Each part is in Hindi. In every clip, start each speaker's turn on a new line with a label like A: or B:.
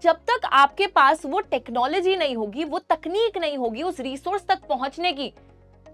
A: जब तक आपके पास वो टेक्नोलॉजी नहीं होगी, वो तकनीक नहीं होगी उस रिसोर्स तक पहुंचने की,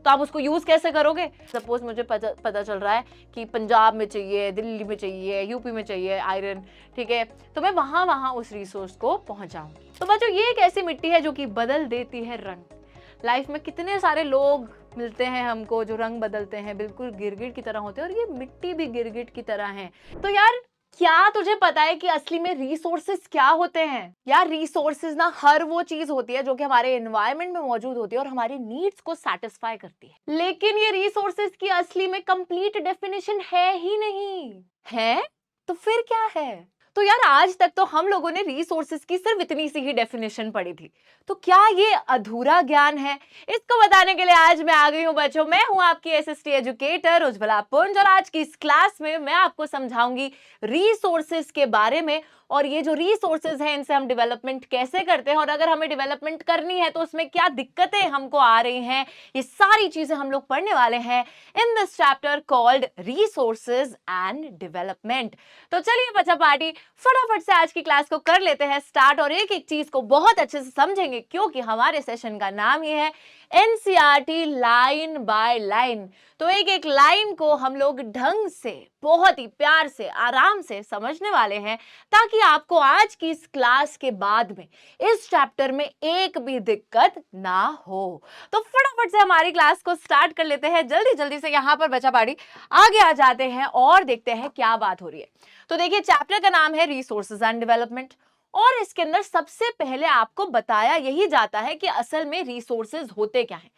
A: तो आप उसको यूज कैसे करोगे? सपोज मुझे पता चल रहा है कि पंजाब में चाहिए, दिल्ली में चाहिए, यूपी में चाहिए आयरन, ठीक है, तो मैं वहां उस रिसोर्स को पहुंचाऊंगी। तो बच्चों, ये एक ऐसी मिट्टी है जो कि बदल देती है रंग। लाइफ में कितने सारे लोग मिलते हैं हमको जो रंग बदलते हैं, बिल्कुल गिरगिट की तरह होते हैं, और ये मिट्टी भी गिरगिट की तरह है। तो यार, क्या तुझे पता है कि असली में रिसोर्सेज क्या होते हैं? यार, रिसोर्सेज ना हर वो चीज होती है जो कि हमारे एनवायरनमेंट में मौजूद होती है और हमारी नीड्स को सेटिस्फाई करती है। लेकिन ये रिसोर्सेज की असली में कंप्लीट डेफिनेशन है ही नहीं। है तो फिर क्या है? तो यार, आज तक तो हम लोगों ने रिसोर्सेज की सिर्फ इतनी सी ही डेफिनेशन पढ़ी थी। तो क्या ये अधूरा ज्ञान है? इसको बताने के लिए आज मैं आ गई हूं बच्चों। मैं हूं आपकी एसएसटी एजुकेटर उज्ज्वला पुंज, और आज की इस क्लास में मैं आपको समझाऊंगी रिसोर्सेज के बारे में। और ये जो रिसोर्सेज हैं, इनसे हम डेवलपमेंट कैसे करते हैं, और अगर हमें डेवलपमेंट करनी है तो उसमें क्या दिक्कतें हमको आ रही हैं, ये सारी चीजें हम लोग पढ़ने वाले हैं in this chapter called resources and development. तो चलिए बच्चा पार्टी, फटाफट से आज की क्लास को कर लेते हैं स्टार्ट, और एक एक चीज को बहुत अच्छे से समझेंगे, क्योंकि हमारे सेशन का नाम ही है एनसीईआरटी लाइन बाय लाइन। तो एक एक लाइन को हम लोग ढंग से, बहुत ही प्यार से, आराम से समझने वाले हैं, ताकि आपको आज की इस क्लास के बाद में इस चैप्टर में एक भी दिक्कत ना हो। तो फटाफट से हमारी क्लास को स्टार्ट कर लेते हैं। जल्दी जल्दी से यहां पर बच्चा पार्टी आगे आ जाते हैं और देखते हैं क्या बात हो रही है। तो देखिए, चैप्टर का नाम है रिसोर्सेज एंड डेवलपमेंट, और इसके अंदर सबसे पहले आपको बताया यही जाता है कि असल में रिसोर्सेज होते क्या हैं।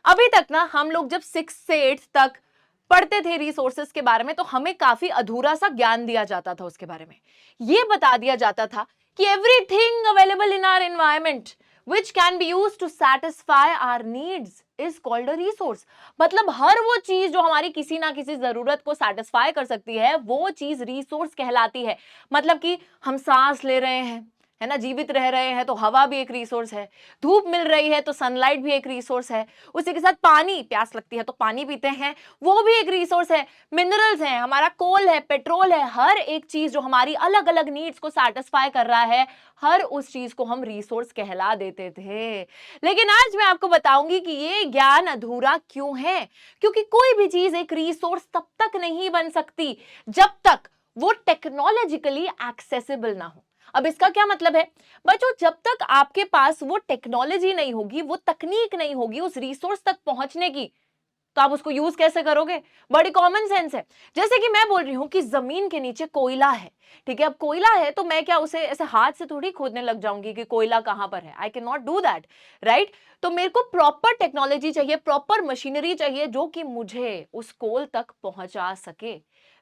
A: अभी तक ना हम लोग जब 6 से 8 तक पढ़ते थे रिसोर्सेज के बारे में, तो हमें काफी अधूरा सा ज्ञान दिया जाता था उसके बारे में। ये बता दिया जाता था कि everything available in our environment which can be used to satisfy our needs is called a resource। मतलब हर वो चीज जो हमारी किसी ना किसी जरूरत को सेटिस्फाई कर सकती है, वो चीज रिसोर्स कहलाती है। मतलब कि हम सांस ले रहे हैं, है ना, जीवित रह रहे हैं, तो हवा भी एक रिसोर्स है। धूप मिल रही है तो सनलाइट भी एक रिसोर्स है। उसी के साथ पानी, प्यास लगती है तो पानी पीते हैं, वो भी एक रिसोर्स है। मिनरल्स हैं, हमारा कोल है, पेट्रोल है, हर एक चीज जो हमारी अलग अलग नीड्स को सेटिस्फाई कर रहा है, हर उस चीज को हम रिसोर्स कहला देते थे। लेकिन आज मैं आपको बताऊंगी कि ये ज्ञान अधूरा क्यों है, क्योंकि कोई भी चीज एक रिसोर्स तब तक नहीं बन सकती जब तक वो टेक्नोलॉजिकली एक्सेसिबल ना हो। अब इसका क्या मतलब है बच्चों? जब तक आपके पास वो टेक्नोलॉजी नहीं होगी, वो तकनीक नहीं होगी उस रिसोर्स तक पहुंचने की, तो आप उसको यूज कैसे करोगे? बड़ी कॉमन सेंस है। जैसे कि मैं बोल रही हूं कि जमीन के नीचे कोयला है, ठीक है, अब कोयला है तो मैं क्या उसे ऐसे हाथ से थोड़ी खोदने लग जाऊंगी कि कोयला कहां पर है? I can not do that, right? तो मेरे को प्रॉपर टेक्नोलॉजी चाहिए, प्रॉपर मशीनरी चाहिए जो कि मुझे उस कोल तक पहुंचा सके,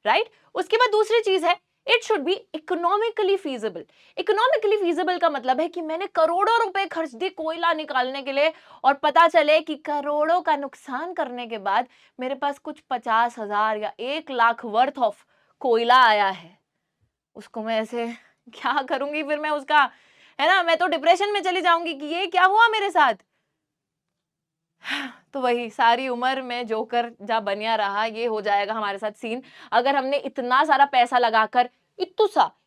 A: राइट? उसके बाद दूसरी चीज है, it should B economically feasible. Economically feasible का मतलब है कि मैंने करोड़ों रुपए खर्च दिए कोयला निकालने के लिए, और पता चले कि करोड़ों का नुकसान करने के बाद मेरे पास कुछ 50,000 या 1 लाख वर्थ ऑफ कोयला आया है। उसको मैं ऐसे क्या करूंगी फिर? मैं उसका, है ना, मैं तो डिप्रेशन में चली जाऊंगी कि ये क्या हुआ मेरे साथ। तो वही सारी उम्र में जोकर जा बनिया रहा, ये हो जाएगा हमारे साथ सीन, अगर हमने इतना सारा पैसा लगाकर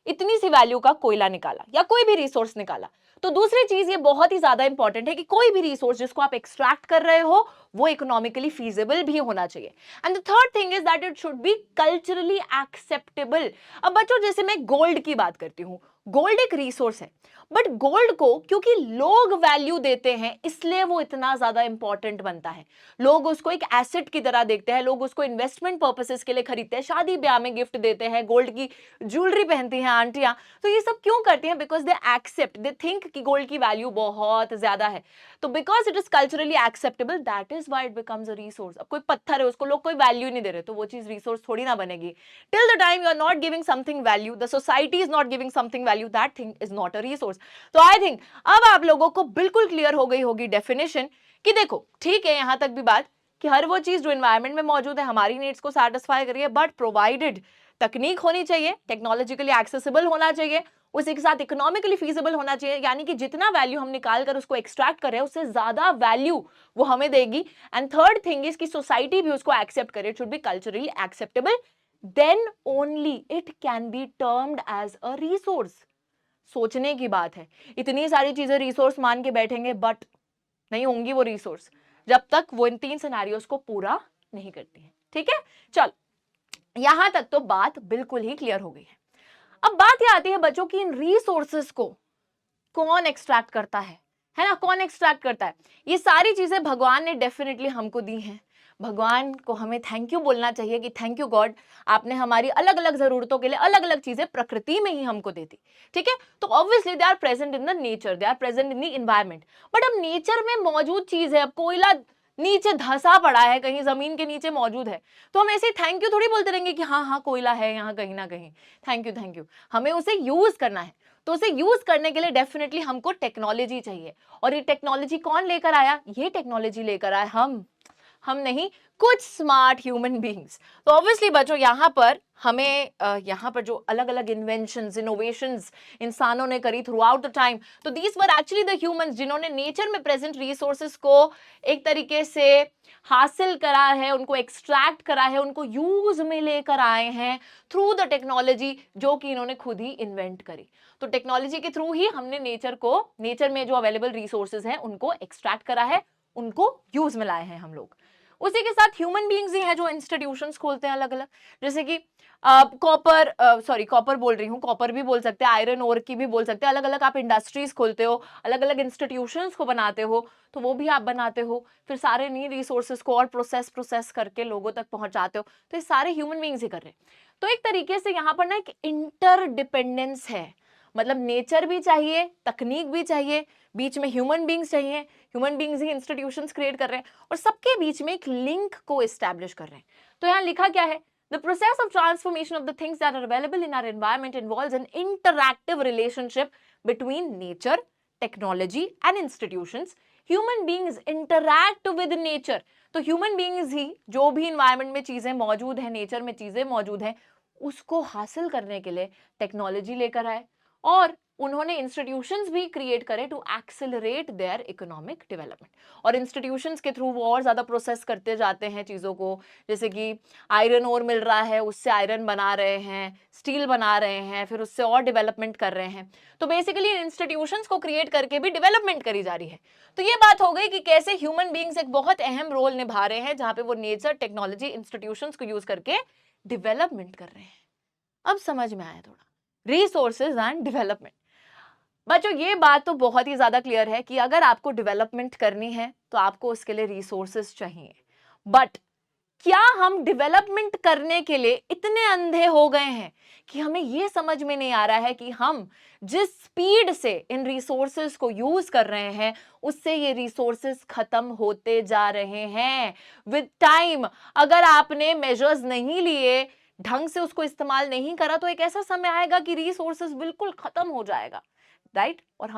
A: इतनी सी वैल्यू का कोयला निकाला या कोई भी रिसोर्स निकाला। तो दूसरी चीज ये बहुत ही ज्यादा इंपॉर्टेंट है कि कोई भी रिसोर्स जिसको आप एक्सट्रैक्ट कर रहे हो, वो इकोनॉमिकली फीजिबल भी होना चाहिए। And the third thing is that it should be culturally acceptable. अब बच्चों, जैसे मैं गोल्ड की बात करती हूँ, गोल्ड एक रिसोर्स है, बट गोल्ड को क्योंकि लोग वैल्यू देते हैं, इसलिए वो इतना ज्यादा इंपॉर्टेंट बनता है। लोग उसको एक एसेट की तरह देखते हैं, लोग उसको इन्वेस्टमेंट पर्पसेस के लिए खरीदते हैं, शादी ब्याह में गिफ्ट देते हैं, गोल्ड की ज्वेलरी पहनती हैं आंटियां। तो ये सब क्यों करती हैं? Because they accept, they think कि गोल्ड की वैल्यू बहुत ज्यादा है। तो because it is culturally acceptable, that is why it becomes a resource. अब कोई पत्थर है, उसको लोग कोई वैल्यू नहीं दे रहे, तो वो चीज रिसोर्स थोड़ी ना बनेगी। Till the time you are not giving something value, the society is not giving something value, that thing is not a resource. तो आई थिंक अब आप लोगों को बिल्कुल क्लियर हो गई होगी डेफिनेशन कि देखो, ठीक है, यहां तक भी बात कि हर वो चीज जो एनवायरनमेंट में मौजूद है हमारी नीड्स को सेटिस्फाई करिए, बट प्रोवाइडेड तकनीक होनी चाहिए, टेक्नोलॉजिकली एक्सेसिबल होना चाहिए, उसी के साथ इकोनॉमिकली फीजिबल होना चाहिए, यानी कि जितना वैल्यू हम निकाल कर उसको एक्सट्रैक्ट कर रहे हैं उससे ज्यादा वैल्यू वो हमें देगी। एंड थर्ड थिंग इज कि सोसाइटी भी उसको एक्सेप्ट करे, it should be culturally acceptable, then only it can be termed as a resource. सोचने की बात है। इतनी सारी चीजें रिसोर्स मान के बैठेंगे बट नहीं होंगी वो रिसोर्स जब तक वो इन 3 सिनेरियोस को पूरा नहीं करती है। ठीक है, चल यहां तक तो बात बिल्कुल ही क्लियर हो गई है। अब बात ये आती है बच्चों की इन रिसोर्सेस को कौन एक्सट्रैक्ट करता है ना, कौन एक्सट्रैक्ट करता है। ये सारी चीजें भगवान ने डेफिनेटली हमको दी हैं। भगवान को हमें थैंक यू बोलना चाहिए कि थैंक यू गॉड, आपने हमारी अलग अलग जरूरतों के लिए अलग अलग चीजें प्रकृति में ही हमको दे दी। ठीक है, तो obviously they are present in the nature, they are present in the environment. But अब नेचर में मौजूद चीज है, अब कोयला नीचे धंसा पड़ा है, कहीं जमीन के नीचे मौजूद है, तो हम ऐसे थैंक यू थोड़ी बोलते रहेंगे कि हाँ हाँ कोयला है यहाँ कहीं ना कहीं, थैंक यू थैंक यू। हमें उसे यूज करना है, तो उसे यूज करने के लिए डेफिनेटली हमको टेक्नोलॉजी चाहिए। और ये टेक्नोलॉजी कौन लेकर आया? ये टेक्नोलॉजी लेकर आया हम नहीं, कुछ स्मार्ट ह्यूमन बीइंग्स। तो ऑब्वियसली बच्चों यहाँ पर हमें यहाँ पर जो अलग अलग इन्वेंशंस, इनोवेशंस इंसानों ने करी थ्रू आउट द टाइम, तो these were actually the humans जिन्होंने नेचर में प्रेजेंट रिसोर्सेज को एक तरीके से हासिल करा है, उनको एक्सट्रैक्ट करा है, उनको यूज में लेकर आए हैं थ्रू द टेक्नोलॉजी जो कि इन्होंने खुद ही इन्वेंट करी। तो टेक्नोलॉजी के थ्रू ही हमने नेचर में जो अवेलेबल रिसोर्सेज हैं उनको एक्सट्रैक्ट करा है, उनको यूज में लाए हैं हम लोग। उसी के साथ ह्यूमन बीइंग्स ही हैं जो इंस्टीट्यूशंस खोलते हैं अलग अलग, जैसे कि कॉपर बोल रही हूँ, कॉपर भी बोल सकते हैं, आयरन ओर की भी बोल सकते हैं, अलग अलग आप इंडस्ट्रीज खोलते हो, अलग अलग इंस्टीट्यूशंस को बनाते हो, तो वो भी आप बनाते हो, फिर सारे न्यू रिसोर्सेज को और प्रोसेस करके लोगों तक पहुंचाते हो, तो ये सारे ह्यूमन बीइंग्स ही कर रहे हैं। तो एक तरीके से यहाँ पर ना एक इंटरडिपेंडेंस है, मतलब नेचर भी चाहिए, तकनीक भी चाहिए, बीच में ह्यूमन बीइंग्स चाहिए, ह्यूमन बीइंग्स ही इंस्टीट्यूशंस क्रिएट कर रहे हैं और सबके बीच में एक लिंक को एस्टैब्लिश कर रहे हैं। तो यहाँ लिखा क्या है? The process of transformation of the things that are available in our environment involves an interactive relationship between nature, technology and institutions. Human beings interact with nature. तो human beings ही जो भी environment में चीजें मौजूद हैं, nature में चीजें मौजूद हैं, उसको हासिल करने के लिए टेक्नोलॉजी लेकर आए और उन्होंने इंस्टीट्यूशंस भी क्रिएट करे to accelerate their economic development. और इंस्टीट्यूशंस के थ्रू वो और ज्यादा प्रोसेस करते जाते हैं चीजों को, जैसे कि आयरन ओर मिल रहा है, उससे आयरन बना रहे हैं, स्टील बना रहे हैं, फिर उससे और डेवलपमेंट कर रहे हैं। तो बेसिकली इंस्टीट्यूशंस को क्रिएट करके भी डेवलपमेंट करी जा रही है। तो ये बात हो गई कि कैसे ह्यूमन बीइंग्स एक बहुत अहम रोल निभा रहे हैं, जहां पे वो नेचर, टेक्नोलॉजी, इंस्टीट्यूशंस को यूज करके डेवलपमेंट कर रहे हैं। अब समझ में आया थोड़ा, रिसोर्सेज एंड डेवलपमेंट। बच्चों ये बात तो बहुत ही ज्यादा क्लियर है कि अगर आपको डेवलपमेंट करनी है तो आपको उसके लिए रिसोर्सेज चाहिए। बट क्या हम डेवलपमेंट करने के लिए इतने अंधे हो गए हैं कि हमें ये समझ में नहीं आ रहा है कि हम जिस स्पीड से इन रिसोर्सेज को यूज कर रहे हैं उससे ये रिसोर्सेज खत्म होते जा रहे हैं विद टाइम। अगर आपने मेजर्स नहीं लिए, ढंग से उसको इस्तेमाल नहीं करा, तो एक ऐसा समय आएगा कि रिसोर्सेज बिल्कुल खत्म हो जाएगा, राइट? और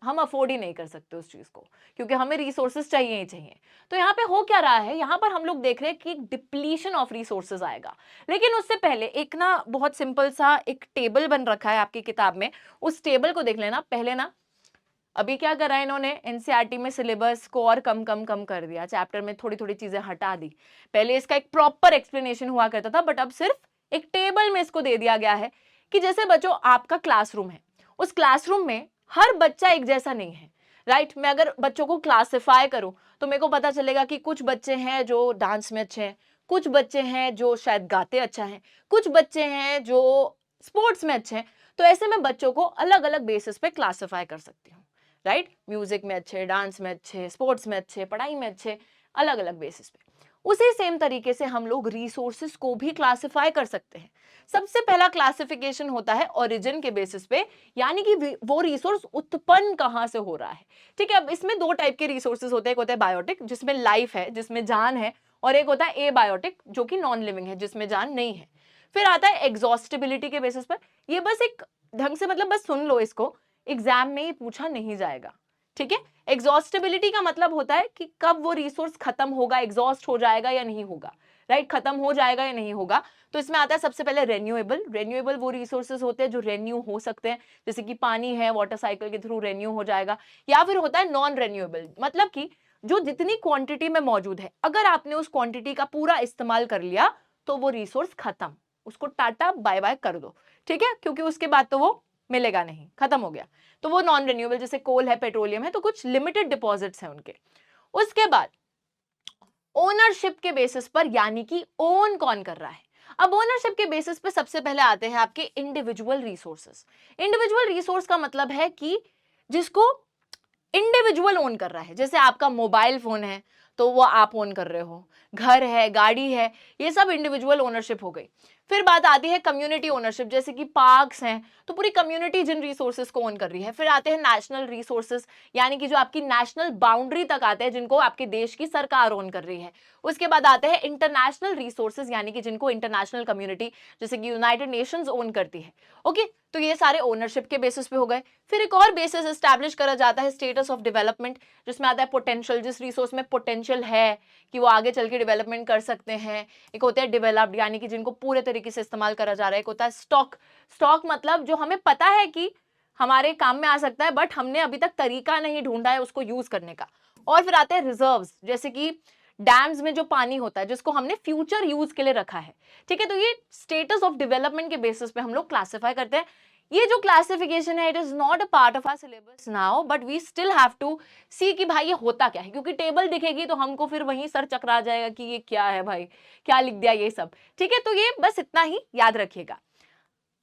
A: हम अफोर्ड ही नहीं कर सकते उस चीज को, क्योंकि हमें रिसोर्सेज चाहिए ही चाहिए। तो यहाँ पे हो क्या रहा है, यहाँ पर हम लोग देख रहे हैं कि एक डिप्लीशन ऑफ रिसोर्सेज आएगा। लेकिन उससे पहले एक ना बहुत सिंपल सा एक टेबल बन रखा है आपकी किताब में, उस टेबल को देख लेना। पहले ना अभी क्या करा इन्होंने, एनसीईआरटी में सिलेबस को और कम कर दिया, चैप्टर में थोड़ी थोड़ी चीजें हटा दी। पहले इसका एक प्रॉपर एक्सप्लेनेशन हुआ करता था, बट अब सिर्फ एक टेबल में इसको दे दिया गया है कि जैसे बच्चों आपका क्लासरूम है, उस क्लासरूम में हर बच्चा एक जैसा नहीं है, राइट? मैं अगर बच्चों को क्लासिफाई करूं तो मेरे को पता चलेगा कि कुछ बच्चे हैं जो डांस में अच्छे हैं, कुछ बच्चे हैं जो शायद गाते अच्छा हैं, कुछ बच्चे हैं जो स्पोर्ट्स में अच्छे हैं। तो ऐसे में बच्चों को अलग अलग बेसिस पे क्लासिफाई कर सकती हूँ, राइट? म्यूजिक में अच्छे, डांस में अच्छे, स्पोर्ट्स में अच्छे, पढ़ाई में अच्छे, अलग अलग बेसिस पे। उसी सेम तरीके से हम लोग रिसोर्सेज को भी क्लासिफाई कर सकते हैं। सबसे पहला क्लासिफिकेशन होता है ओरिजिन के बेसिस पे, यानी कि वो रिसोर्स उत्पन्न कहां से हो रहा है। ठीक है, अब इसमें दो टाइप के रिसोर्सेज होते हैं, एक होता है बायोटिक जिसमें लाइफ है, जिसमें जान है, और एक होता है एबायोटिक जो कि नॉन लिविंग है, जिसमें जान नहीं है। फिर आता है एग्जॉस्टिबिलिटी के बेसिस पर। ये बस एक ढंग से मतलब बस सुन लो इसको, एग्जाम में ही पूछा नहीं जाएगा। ठीक है, एग्जॉस्टिबिलिटी का मतलब होता है कि कब वो रिसोर्स खत्म होगा, एग्जॉस्ट हो जाएगा या नहीं होगा, राइट? खत्म हो जाएगा या नहीं होगा। तो इसमें आता है सबसे पहले रेन्यूएबल वो रिसोर्सेज होते हैं जो रेन्यू हो सकते हैं, जैसे कि पानी है, वाटर साइकिल के थ्रू रेन्यू हो जाएगा। या फिर होता है नॉन रेन्यूएबल, मतलब कि जो जितनी क्वांटिटी में मौजूद है, अगर आपने उस क्वांटिटी का पूरा इस्तेमाल कर लिया तो वो रिसोर्स खत्म, उसको टाटा बाय बाय कर दो। ठीक है, क्योंकि उसके बाद तो वो मिलेगा नहीं, खत्म हो गया। तो वो नॉन रिन्यूएबल, जैसे कोल है, पेट्रोलियम है, तो कुछ लिमिटेड डिपॉजिट्स हैं उनके। उसके बाद ओनरशिप के बेसिस पर, यानी कि ओन कौन कर रहा है। अब ओनरशिप के बेसिस पे सबसे पहले आते हैं आपके इंडिविजुअल रिसोर्सेस। इंडिविजुअल रिसोर्स का मतलब है कि जिसको इंडिविजुअल ओन कर रहा है। जैसे आपका मोबाइल फोन है तो वो आप ओन कर रहे हो, घर है, गाड़ी है, ये सब इंडिविजुअल ओनरशिप हो गई। फिर बात आती है कम्युनिटी ओनरशिप, जैसे कि पार्क्स हैं तो पूरी कम्युनिटी जिन रिसोर्सेज को ओन कर रही है। फिर आते हैं नेशनल रिसोर्सेज, यानी कि जो आपकी नेशनल बाउंड्री तक आते हैं, जिनको आपके देश की सरकार ओन कर रही है। उसके बाद आते हैं इंटरनेशनल रिसोर्सेज, यानी कि जिनको इंटरनेशनल कम्युनिटी जैसे कि यूनाइटेड नेशंस ओन करती है। ओके, तो ये सारे ओनरशिप के बेसिस पे हो गए। फिर एक और बेसिस एस्टैब्लिश करा जाता है स्टेटस ऑफ डेवलपमेंट, जिसमें आता है पोटेंशियल, जिस रिसोर्स में पोटेंशियल है कि वो आगे चल के डेवलपमेंट कर सकते हैं। एक होता है डेवलप्ड, यानी कि जिनको पूरे तरीके से इस्तेमाल करा जा रहा है। एक होता है स्टॉक, स्टॉक मतलब जो हमें पता है कि हमारे काम में आ सकता है, बट हमने अभी तक तरीका नहीं ढूंढा है उसको यूज करने का। और फिर आते हैं रिजर्व्स, जैसे कि डैम्स में जो पानी होता है जिसको हमने फ्यूचर यूज के लिए रखा है। ठीक है, तो ये स्टेटस ऑफ डेवलपमेंट के बेसिस पे हम लोग क्लासिफाई करते हैं। ये जो क्लासिफिकेशन है, it is not a part of our syllabus now, but we still have to see कि भाई ये होता क्या है, क्योंकि टेबल दिखेगी तो हमको फिर वहीं सर चकरा जाएगा कि ये क्या है भाई, क्या लिख दिया ये सब। ठीक है, तो ये बस इतना ही याद रखिएगा।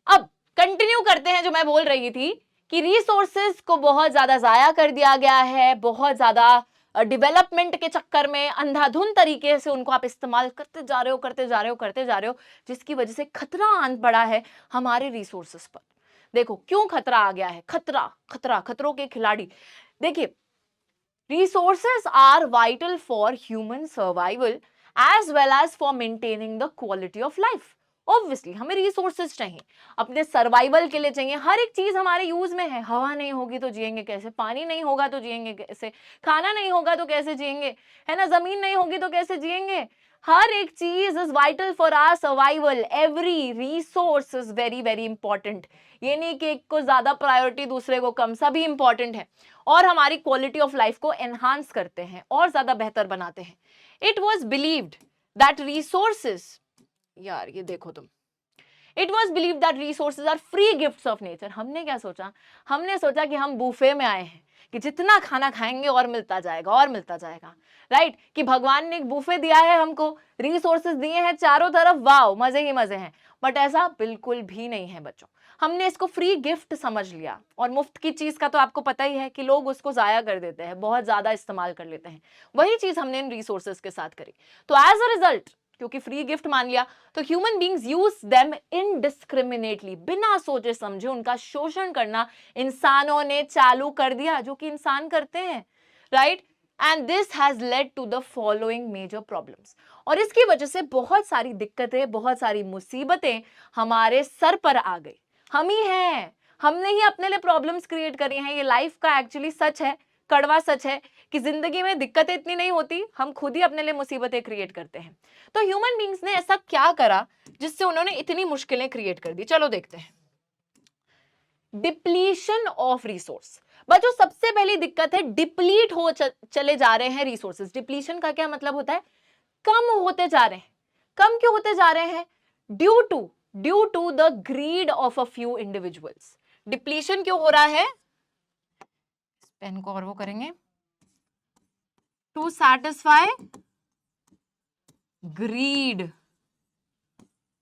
A: अब कंटिन्यू करते हैं जो मैं बोल रही थी कि रिसोर्सेज को बहुत ज्यादा जाया कर दिया गया है, बहुत ज्यादा डेवलपमेंट के चक्कर में अंधाधुंध तरीके से उनको आप इस्तेमाल करते जा रहे हो, करते जा रहे हो, करते जा रहे हो, जिसकी वजह से खतरा आन पड़ा है हमारे रिसोर्सेज पर। देखो क्यों खतरा आ गया है, खतरा, खतरा, खतरों के खिलाड़ी। देखिए, resources are vital for human survival as well as for maintaining the quality of life. Obviously हमें रिसोर्सेज चाहिए, अपने सर्वाइवल के लिए चाहिए। हर एक चीज हमारे यूज में है। हवा नहीं होगी तो जिएंगे कैसे, पानी नहीं होगा तो जिएंगे कैसे, खाना नहीं होगा तो कैसे जिएंगे, है ना, जमीन नहीं होगी तो कैसे जिएंगे। हर एक चीज is vital for our survival. Every resource is very very important. ये नहीं कि एक को ज्यादा प्रायोरिटी दूसरे को कम, सभी इंपॉर्टेंट है और हमारी क्वालिटी ऑफ लाइफ को एनहांस करते हैं और ज्यादा बेहतर बनाते हैं। It was believed that resources, यार ये देखो तुम, it was believe that resources are free gifts of nature. हमने क्या सोचा, हमने सोचा कि हम बूफे में आए हैं, कि जितना खाना खाएंगे और मिलता जाएगा और मिलता जाएगा, राइट, कि भगवान ने एक बूफे दिया है हमको, रिसोर्सेज दिए हैं चारों तरफ, वाओ मजे ही मजे हैं। बट ऐसा बिल्कुल भी नहीं है बच्चों। हमने इसको फ्री गिफ्ट समझ लिया, और मुफ्त की चीज का तो आपको पता ही है कि लोग उसको जाया कर देते हैं, बहुत ज्यादा इस्तेमाल कर लेते हैं। वही चीज हमने इन रिसोर्सेज के साथ करी। तो एज अ रिजल्ट, क्योंकि फ्री गिफ्ट मान लिया, तो human beings use them indiscriminately, बिना सोचे समझे उनका शोषण करना इंसानों ने चालू कर दिया, जो कि इंसान करते हैं, right. And this has led to the following major problems. और इसकी वजह से बहुत सारी दिक्कतें, बहुत सारी मुसीबतें हमारे सर पर आ गई। हम ही हैं, हमने ही अपने लिए प्रॉब्लम्स क्रिएट करी हैं। ये लाइफ का एक्चुअली सच है, कड़वा सच है, कि जिंदगी में दिक्कतें इतनी नहीं होती, हम खुद ही अपने लिए मुसीबतें क्रिएट करते हैं। तो ह्यूमन बींग्स ने ऐसा क्या करा जिससे उन्होंने इतनी मुश्किलें क्रिएट कर दी, चलो देखते हैं। Depletion of resource. बच्चों सबसे पहली दिक्कत है, डिप्लीट हो चले जा रहे हैं रिसोर्सेज। डिप्लीशन का क्या मतलब होता है, कम होते जा रहे हैं। कम क्यों होते जा रहे हैं, due to the greed of a few individuals. Depletion क्यों हो रहा है, पेन को और वो करेंगे, to satisfy greed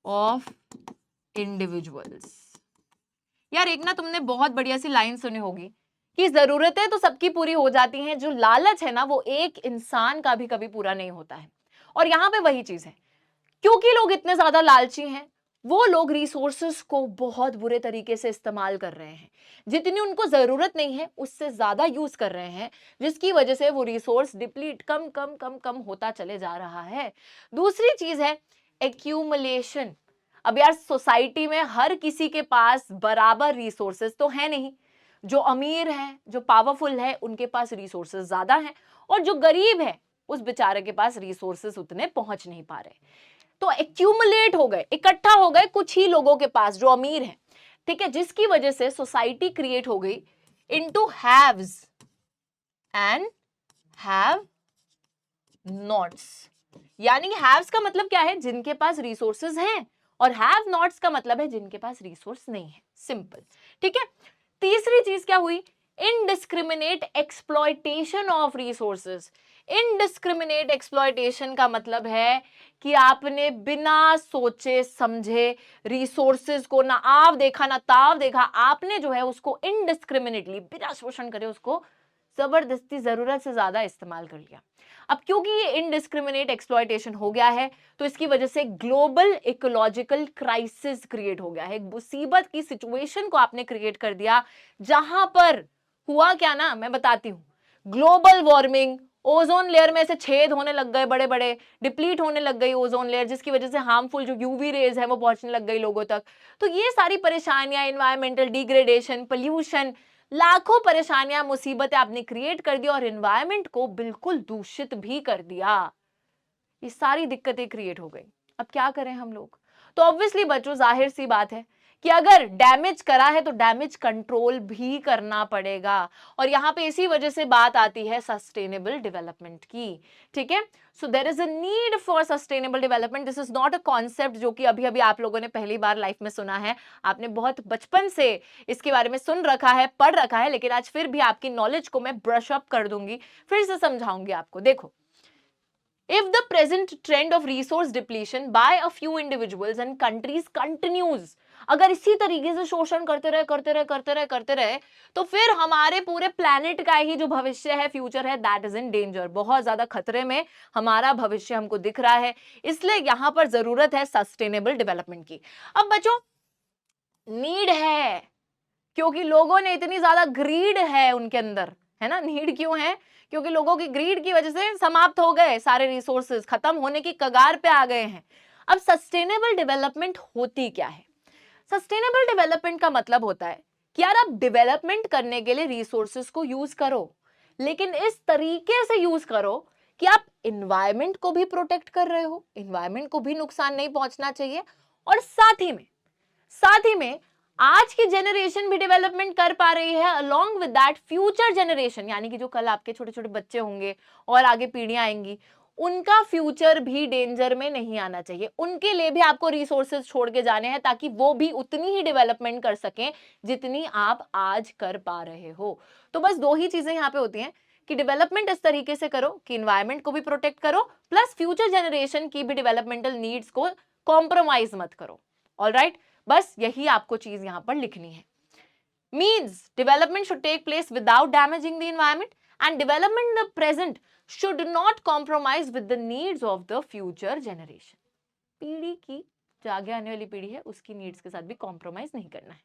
A: of individuals. यार एक ना तुमने बहुत बढ़िया सी लाइन सुनी होगी कि जरूरतें तो सबकी पूरी हो जाती हैं, जो लालच है ना वो एक इंसान का भी कभी पूरा नहीं होता है। और यहां पे वही चीज है, क्योंकि लोग इतने ज्यादा लालची हैं, वो लोग रिसोर्सेस को बहुत बुरे तरीके से इस्तेमाल कर रहे हैं। जितनी उनको जरूरत नहीं है उससे ज्यादा यूज कर रहे हैं, जिसकी वजह से वो रिसोर्स डिप्लीट कम कम कम कम होता चले जा रहा है। दूसरी चीज है एक्यूमुलेशन। अब यार सोसाइटी में हर किसी के पास बराबर रिसोर्सेज तो है नहीं। जो अमीर है, जो पावरफुल है, उनके पास रिसोर्सेज ज्यादा हैं, और जो गरीब है उस बेचारे के पास रिसोर्सेज उतने पहुंच नहीं पा रहे। तो एक्यूमुलेट हो गए, इकट्ठा हो गए कुछ ही लोगों के पास जो अमीर हैं, ठीक है, जिसकी वजह से सोसाइटी क्रिएट हो गई into haves and have nots. यानी हैव्स का मतलब क्या है, जिनके पास रिसोर्सेज हैं, और हैव नॉट्स का मतलब है जिनके पास रिसोर्स नहीं है। सिंपल, ठीक है। तीसरी चीज क्या हुई, indiscriminate exploitation of resources. Indiscriminate exploitation का मतलब है कि आपने बिना सोचे समझे रिसोर्सेज को ना आप देखा ना ताव देखा, आपने जो है उसको इनडिस्क्रिमिनेटली बिना शोषण करे उसको जबरदस्ती जरूरत से ज्यादा इस्तेमाल कर लिया। अब क्योंकि ये इनडिस्क्रिमिनेट एक्सप्लॉयटेशन हो गया है तो इसकी वजह से ग्लोबल इकोलॉजिकल क्राइसिस क्रिएट हो गया है, एक मुसीबत की सिचुएशन को आपने क्रिएट कर दिया, जहां पर हुआ क्या ना, मैं बताती हूं। ग्लोबल वार्मिंग, ओजोन लेयर में से छेद होने लग गए बड़े बड़े, डिप्लीट होने लग गई ओजोन लेयर, जिसकी वजह से हार्मफुल जो यूवी रेज है वो पहुंचने लग गई लोगों तक। तो ये सारी परेशानियां, एनवायरमेंटल डिग्रेडेशन, पोल्यूशन, लाखों परेशानियां, मुसीबतें आपने क्रिएट कर दी और एनवायरमेंट को बिल्कुल दूषित भी कर दिया। ये सारी दिक्कतें क्रिएट हो गई। अब क्या करें हम लोग? तो ऑब्वियसली बच्चों, जाहिर सी बात है कि अगर डैमेज करा है तो डैमेज कंट्रोल भी करना पड़ेगा। और यहां पे इसी वजह से बात आती है सस्टेनेबल डेवलपमेंट की। ठीक है, so there is a need for sustainable development. This is not a concept जो कि अभी अभी आप लोगों ने पहली बार लाइफ में सुना है, आपने बहुत बचपन से इसके बारे में सुन रखा है, पढ़ रखा है, लेकिन आज फिर भी आपकी नॉलेज को मैं ब्रश अप कर दूंगी, फिर से समझाऊंगी आपको। देखो, if the present trend of resource depletion by a few individuals and countries continues, अगर इसी तरीके से शोषण करते रहे तो फिर हमारे पूरे प्लेनेट का ही जो भविष्य है, फ्यूचर है, दैट इज इन डेंजर, बहुत ज्यादा खतरे में हमारा भविष्य हमको दिख रहा है। इसलिए यहां पर जरूरत है सस्टेनेबल डेवलपमेंट की। अब बच्चों, नीड है क्योंकि लोगों ने इतनी ज्यादा ग्रीड है उनके अंदर, है ना। नीड क्यों है? क्योंकि लोगों की ग्रीड की वजह से समाप्त हो गए, सारे रिसोर्सेज खत्म होने की कगार पे आ गए हैं। अब सस्टेनेबल डेवलपमेंट होती क्या है? सस्टेनेबल डेवलपमेंट का मतलब होता है कि यार आप डेवलपमेंट करने के लिए रिसोर्सेज को यूज करो, लेकिन इस तरीके से यूज करो कि आप इन्वायरमेंट को भी प्रोटेक्ट कर रहे हो, इन्वायरमेंट को भी नुकसान नहीं पहुंचना चाहिए, और साथ ही में आज की जनरेशन भी डेवलपमेंट कर पा रही है, along with that future generation, यानी कि जो कल आपके छोटे छोटे बच्चे होंगे और आगे पीढ़ियां आएंगी, उनका फ्यूचर भी डेंजर में नहीं आना चाहिए। उनके लिए भी आपको रिसोर्सेज छोड़ के जाने हैं ताकि वो भी उतनी ही डेवलपमेंट कर सकें जितनी आप आज कर पा रहे हो। तो बस दो ही चीजें यहाँ पे होती हैं कि डेवलपमेंट इस तरीके से करो कि इन्वायरमेंट को भी प्रोटेक्ट करो, प्लस फ्यूचर जनरेशन की भी डेवलपमेंटल नीड्स को कॉम्प्रोमाइज मत करो। ऑलराइट, बस यही आपको चीज यहां पर लिखनी है। Means development should take place without damaging the environment, and development in the present should not compromise with the needs of the future generation. पीढ़ी की, जो आगे आने वाली पीढ़ी है, उसकी नीड्स के साथ भी कॉम्प्रोमाइज नहीं करना है।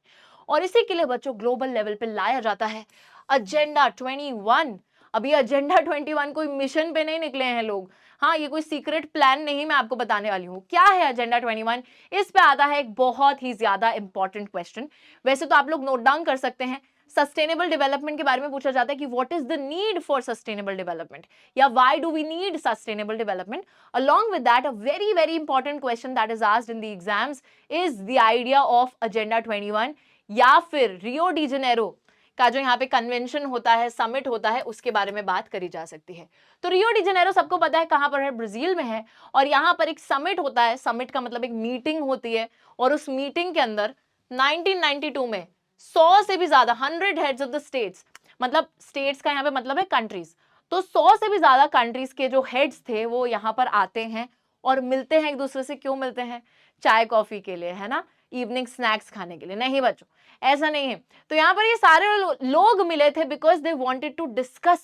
A: और इसी के लिए बच्चों ग्लोबल लेवल पे लाया जाता है एजेंडा 21। अभी एजेंडा 21 कोई मिशन पे नहीं निकले हैं लोग, हाँ, ये कोई सीक्रेट प्लान नहीं, मैं आपको बताने वाली हूँ क्या है एजेंडा 21। इस पे आता है एक बहुत ही ज्यादा इंपॉर्टेंट क्वेश्चन। वैसे तो आप लोग नोट डाउन कर सकते हैं। सस्टेनेबल डेवलपमेंट के बारे में पूछा जाता है कि what is the need for sustainable development, या why do we need sustainable development. along with that, a very very important question that is asked in the exams is the idea of agenda 21, या फिर रियो डी जेनेरो का जो यहाँ पे कन्वेंशन होता है, समिट होता है, उसके बारे में बात करी जा सकती है। तो रियो डी जेनेरो सबको पता है कहाँ पर है, ब्राजील में है। और यहाँ पर एक समिट होता है, समिट का मतलब एक मीटिंग होती है, और उस मीटिंग के अंदर 1992 में 100 से भी ज्यादा 100 हेड्स ऑफ द स्टेट्स, मतलब स्टेट्स का यहाँ पे मतलब है कंट्रीज, तो 100 से भी ज्यादा कंट्रीज के जो हेड्स थे वो यहाँ पर आते हैं और मिलते हैं एक दूसरे से। क्यों मिलते हैं? चाय कॉफी के लिए, है ना, इवनिंग स्नैक्स खाने के लिए? नहीं बच्चों, ऐसा नहीं है। तो यहाँ पर ये सारे लोग मिले थे because they wanted to discuss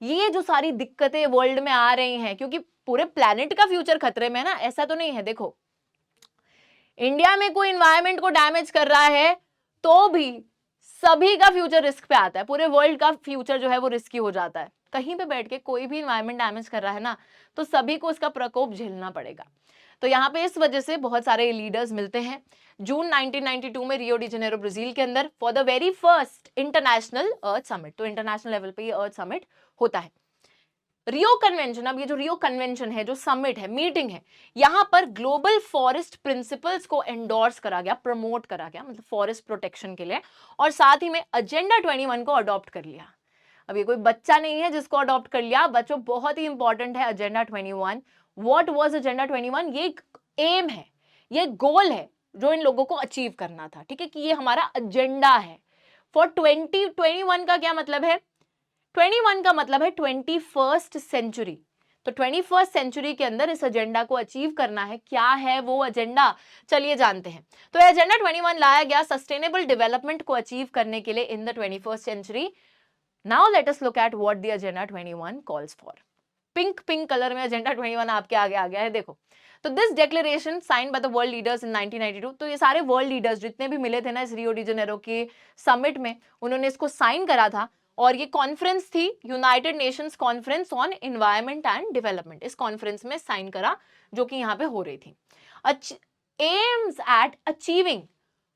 A: ये जो सारी दिक्कतें वर्ल्ड में आ रही हैं, क्योंकि पूरे प्लेनेट का फ्यूचर खतरे में है ना। ऐसा तो नहीं है, देखो इंडिया में कोई इन्वायरमेंट को डैमेज कर रहा है तो भी सभी का फ्यूचर रिस्क पे आता है, पूरे वर्ल्ड का फ्यूचर जो है वो रिस्की हो जाता है। कहीं पे बैठ के कोई भी इन्वायरमेंट डैमेज कर रहा है ना, तो सभी को उसका प्रकोप झेलना पड़ेगा। तो यहाँ पे इस वजह से बहुत सारे लीडर्स मिलते हैं जून 1992 में रियो डी जेनेरो ब्राजील के अंदर for the very first international earth Summit. तो इंटरनेशनल लेवल पे ये अर्थ समिट होता है। रियो कन्वेंशन, अब ये जो रियो कन्वेंशन है, जो समिट है, मीटिंग है, यहां पर ग्लोबल फॉरेस्ट प्रिंसिपल्स को एंडोर्स करा गया, प्रमोट करा गया, मतलब फॉरेस्ट प्रोटेक्शन के लिए, और साथ ही में एजेंडा 21 को अडॉप्ट कर लिया। अब ये कोई बच्चा नहीं है जिसको अडॉप्ट कर लिया, बच्चों बहुत ही इंपॉर्टेंट है एजेंडा 21। What was agenda 21? ये एक एम है, ये गोल है जो इन लोगों को अचीव करना था। ठीक है, कि ये हमारा एजेंडा है, फॉर 2021 का क्या मतलब है? 21 का मतलब है 21st सेंचुरी। तो 21st सेंचुरी के अंदर इस एजेंडा को अचीव करना है। क्या है वो एजेंडा? चलिए जानते हैं। तो एजेंडा 21 लाया गया सस्टेनेबल डेवलपमेंट को अचीव करने के लिए in the 21st century. Now let us look at what the agenda 21 calls for. Pink colour में एजेंडा 21 आपके आगे आ गया है, देखो। तो this declaration sign by the world leaders in 1992। तो ये सारे वर्ल्ड लीडर्स जितने भी मिले थे ना इस रियो डी जेनेरो के समिट में, उन्होंने इसको साइन करा था। और ये कॉन्फ्रेंस थी United Nations conference on environment and development. इस कॉन्फ्रेंस में साइन करा जो कि यहाँ पे हो रही थी। Aims at achieving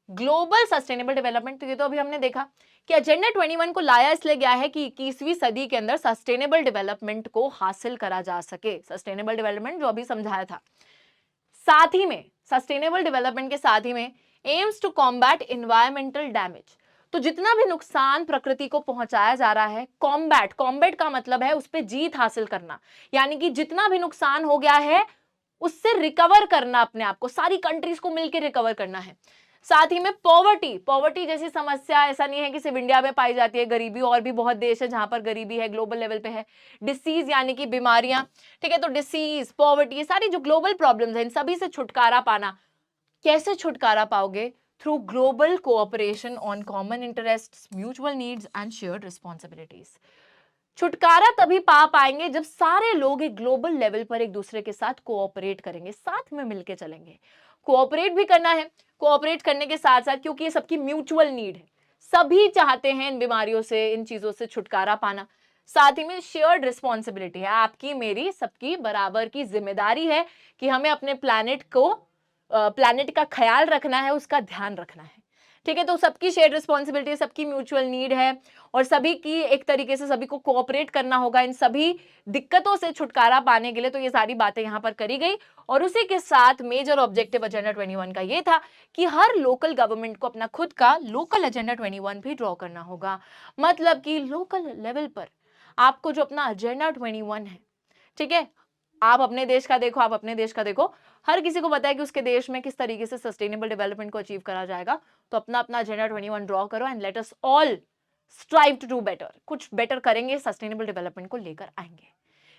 A: global sustainable development. तो ये तो अभी हमने देखा कि एजेंडा 21 को लाया इसलिए गया है कि 21वीं सदी के अंदर सस्टेनेबल डेवलपमेंट को हासिल करा जा सके। सस्टेनेबल डेवलपमेंट जो अभी समझाया था, साथ ही में सस्टेनेबल डेवलपमेंट के साथ ही में aims to combat environmental damage. तो जितना भी नुकसान प्रकृति को पहुंचाया जा रहा है, कॉम्बैट का मतलब है उस पर जीत हासिल करना, यानी कि जितना भी नुकसान हो गया है उससे रिकवर करना, अपने आप को, सारी कंट्रीज को मिलकर रिकवर करना है। साथ ही में पॉवर्टी जैसी समस्या ऐसा नहीं है कि सिर्फ इंडिया में पाई जाती है गरीबी, और भी बहुत देश है जहां पर गरीबी है, ग्लोबल लेवल पे है। डिसीज यानी कि बीमारियां, ठीक है। तो डिसीज, पॉवर्टी, ये सारी जो ग्लोबल प्रॉब्लम्स हैं, इन सभी से छुटकारा पाना। कैसे छुटकारा पाओगे? Through global cooperation on common interests, mutual needs and shared responsibilities. छुटकारा तभी पा पाएंगे जब सारे लोग एक ग्लोबल लेवल पर एक दूसरे के साथ कोऑपरेट करेंगे, साथ में मिलकर चलेंगे। कोऑपरेट भी करना है, कोऑपरेट करने के साथ साथ, क्योंकि ये सबकी म्यूचुअल नीड है, सभी चाहते हैं इन बीमारियों से, इन चीजों से छुटकारा पाना। साथ ही में शेयर्ड रिस्पॉन्सिबिलिटी है, आपकी मेरी सबकी बराबर की जिम्मेदारी है कि हमें अपने प्लैनेट का ख्याल रखना है, उसका ध्यान रखना है, ठीक है। तो सबकी शेयर्ड रिस्पॉन्सिबिलिटी, सबकी म्यूचुअल नीड है, और सभी की एक तरीके से सभी को कोऑपरेट करना होगा इन सभी दिक्कतों से छुटकारा पाने के लिए। तो ये सारी बातें यहां पर करी गई। और उसी के साथ मेजर ऑब्जेक्टिव एजेंडा 21 का ये था कि हर लोकल गवर्नमेंट को अपना खुद का लोकल एजेंडा 21 भी ड्रॉ करना होगा। मतलब कि लोकल लेवल पर आपको जो अपना एजेंडा 21 है, ठीक है, आप अपने देश का देखो, आप अपने देश का देखो, हर किसी को पता है कि उसके देश में किस तरीके से सस्टेनेबल डेवलपमेंट को अचीव करा जाएगा। तो अपना अपना एजेंडा 21 ड्रॉ करो and let us all strive to do better. कुछ बेटर करेंगे, सस्टेनेबल डेवलपमेंट को लेकर आएंगे,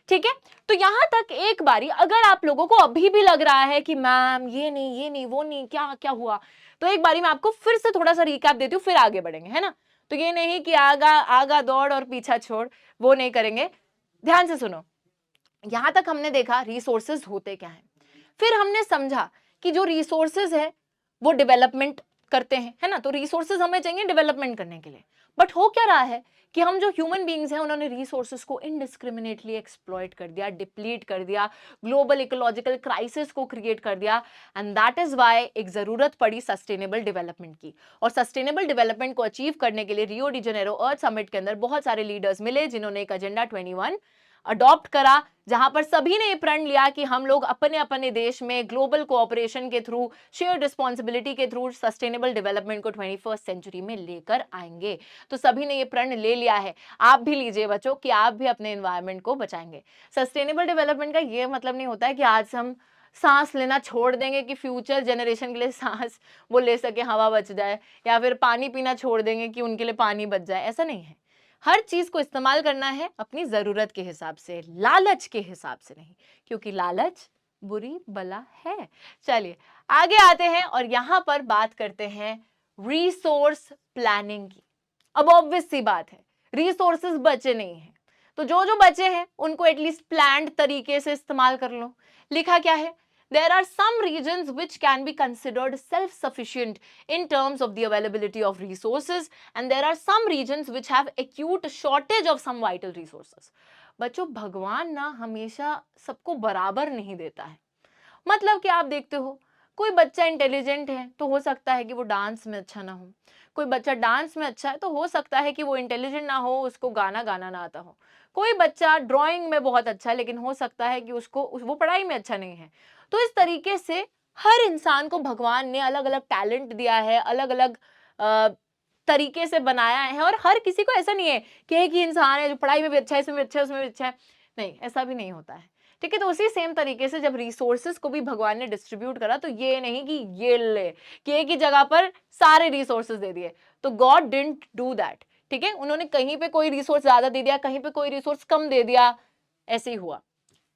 A: ठीक है। तो यहां तक एक बारी अगर आप लोगों को अभी भी लग रहा है कि मैम ये नहीं वो नहीं, क्या क्या हुआ, तो एक बारी मैं आपको फिर से थोड़ा सा रिकैप देती हूँ, फिर आगे बढ़ेंगे, है ना। तो ये नहीं कि आगा आगा दौड़ और पीछा छोड़, वो नहीं करेंगे। ध्यान से सुनो। यहां तक हमने देखा रिसोर्सेज होते क्या हैं, फिर हमने समझा कि जो रिसोर्सेज है वो डेवलपमेंट करते हैं, है ना। तो रिसोर्सेज हमें चाहिए डेवलपमेंट करने के लिए, बट हो क्या रहा है कि हम जो ह्यूमन बीइंग्स हैं उन्होंने रिसोर्सेज को इनडिस्क्रिमिनेटली एक्सप्लॉइट कर दिया, डिप्लीट कर दिया, ग्लोबल इकोलॉजिकल क्राइसिस को क्रिएट कर दिया। एंड दैट इज वाई एक जरूरत पड़ी सस्टेनेबल डेवलपमेंट की। और सस्टेनेबल डेवलपमेंट को अचीव करने के लिए रियो डी जेनेरो अर्थ समिट के अंदर बहुत सारे लीडर्स मिले जिन्होंने एक एजेंडा 21 अडॉप्ट करा, जहां पर सभी ने प्रण लिया कि हम लोग अपने अपने देश में ग्लोबल कोऑपरेशन के थ्रू, शेयर रिस्पॉन्सिबिलिटी के थ्रू सस्टेनेबल डेवलपमेंट को 21st सेंचुरी में लेकर आएंगे। तो सभी ने ये प्रण ले लिया है, आप भी लीजिए बच्चों, कि आप भी अपने एनवायरनमेंट को बचाएंगे। सस्टेनेबल डेवलपमेंट का ये मतलब नहीं होता है कि आज हम सांस लेना छोड़ देंगे कि फ्यूचर जनरेशन के लिए सांस वो ले सके, हवा बच जाए, या फिर पानी पीना छोड़ देंगे कि उनके लिए पानी बच जाए, ऐसा नहीं है। हर चीज को इस्तेमाल करना है अपनी जरूरत के हिसाब से, लालच के हिसाब से नहीं, क्योंकि लालच बुरी बला है। चलिए आगे आते हैं और यहां पर बात करते हैं रिसोर्स प्लानिंग की। अब ऑब्वियस सी बात है, रिसोर्सेज बचे नहीं हैं, तो जो बचे हैं उनको एटलीस्ट प्लान्ड तरीके से इस्तेमाल कर लो। लिखा क्या है? There are some regions which can be considered self-sufficient in terms of the availability of resources, and there are some regions which have acute shortage of some vital resources. बच्चों, भगवान ना हमेशा सबको बराबर नहीं देता है। मतलब कि आप देखते हो, कोई बच्चा इंटेलिजेंट है तो हो सकता है कि वो डांस में अच्छा ना हो, कोई बच्चा डांस में अच्छा है तो हो सकता है कि वो इंटेलिजेंट ना हो, उसको गाना गाना ना आता हो। कोई बच्चा ड्राइंग में बहुत अच्छा है लेकिन हो सकता है कि उसको वो पढ़ाई में अच्छा नहीं है। तो इस तरीके से हर इंसान को भगवान ने अलग अलग टैलेंट दिया है, अलग अलग तरीके से बनाया है, और हर किसी को ऐसा नहीं है कि एक ही इंसान है जो पढ़ाई में भी अच्छा है, इसमें भी अच्छा है, उसमें भी अच्छा है। नहीं, ऐसा भी नहीं होता है, ठीक है। तो उसी सेम तरीके से जब रिसोर्सेज को भी भगवान ने डिस्ट्रीब्यूट करा, तो ये नहीं कि ये ले कि एक ही जगह पर सारे रिसोर्सेज दे दिए, तो गॉड डिडंट डू दैट। ठीक है, उन्होंने कहीं पे कोई रिसोर्स ज्यादा दे दिया, कहीं पे कोई रिसोर्स कम दे दिया, ऐसे ही हुआ,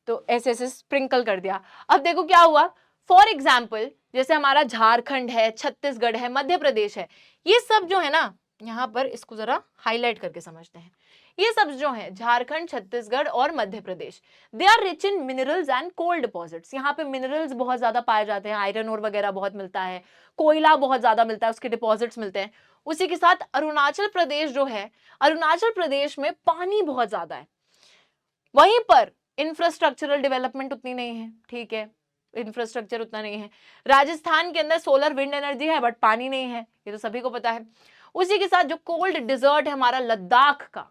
A: तो ऐसे ऐसे स्प्रिंकल कर दिया। अब देखो क्या हुआ, फॉर एग्जाम्पल जैसे हमारा झारखंड है, छत्तीसगढ़ है, मध्य प्रदेश है, ये सब जो है ना, यहाँ पर इसको जरा हाईलाइट करके समझते हैं। ये सब जो है झारखंड, छत्तीसगढ़ और Madhya Pradesh, they are rich in minerals and coal deposits. यहाँ पे मिनरल्स बहुत ज्यादा पाए जाते हैं, आयरन और वगैरह बहुत मिलता है, कोयला बहुत ज्यादा मिलता है, उसके डिपॉजिट्स मिलते हैं। उसी के साथ अरुणाचल प्रदेश जो है, अरुणाचल प्रदेश में पानी बहुत ज्यादा है, वहीं पर इंफ्रास्ट्रक्चरल डेवलपमेंट उतनी नहीं है। ठीक है, इंफ्रास्ट्रक्चर उतना नहीं है। राजस्थान के अंदर सोलर विंड एनर्जी है बट पानी नहीं है, ये तो सभी को पता है। उसी के साथ जो कोल्ड डिजर्ट है हमारा लद्दाख का,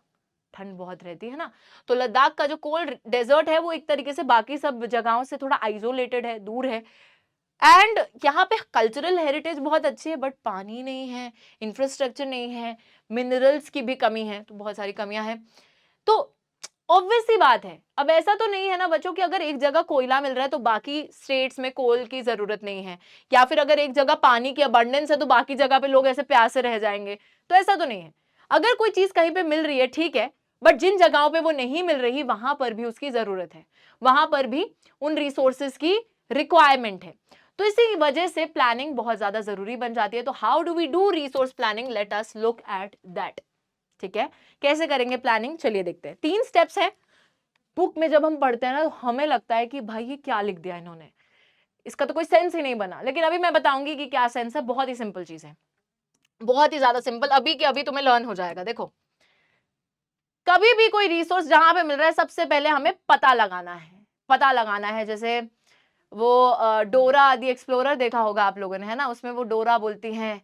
A: ठंड बहुत रहती है ना, तो लद्दाख का जो कोल्ड डेजर्ट है वो एक तरीके से बाकी सब जगहों से थोड़ा आइसोलेटेड है, दूर है। एंड यहाँ पे कल्चरल हेरिटेज बहुत अच्छी है बट पानी नहीं है, इंफ्रास्ट्रक्चर नहीं है, मिनरल्स की भी कमी है, तो बहुत सारी कमियां हैं। तो ऑब्वियस सी बात है, अब ऐसा तो नहीं है ना बच्चों कि अगर एक जगह कोयला मिल रहा है तो बाकी स्टेट्स में कोल की जरूरत नहीं है, या फिर अगर एक जगह पानी की अबंडेंस है तो बाकी जगह पे लोग ऐसे प्यासे रह जाएंगे, तो ऐसा तो नहीं है। अगर कोई चीज कहीं पे मिल रही है ठीक है, बट जिन जगहों पे वो नहीं मिल रही वहां पर भी उसकी जरूरत है, वहां पर भी उन रिसोर्सेज की रिक्वायरमेंट है। तो इसी वजह से प्लानिंग बहुत ज्यादा जरूरी बन जाती है। तो how do we do resource planning, let us look at that. ठीक है, कैसे करेंगे प्लानिंग, चलिए देखते हैं। 3 स्टेप्स हैं। बुक में जब हम पढ़ते हैं ना तो हमें लगता है कि भाई ये क्या लिख दिया इन्होंने, इसका तो कोई सेंस ही नहीं बना, लेकिन अभी मैं बताऊंगी कि क्या सेंस है। बहुत ही सिंपल चीज है, बहुत ही ज्यादा सिंपल, अभी के अभी तुम्हें लर्न हो जाएगा। देखो, कभी भी कोई रिसोर्स जहां पे मिल रहा है सबसे पहले हमें पता लगाना है, पता लगाना है। जैसे वो डोरा दी एक्सप्लोरर देखा होगा आप लोगों ने, है ना, उसमें वो डोरा बोलती हैं,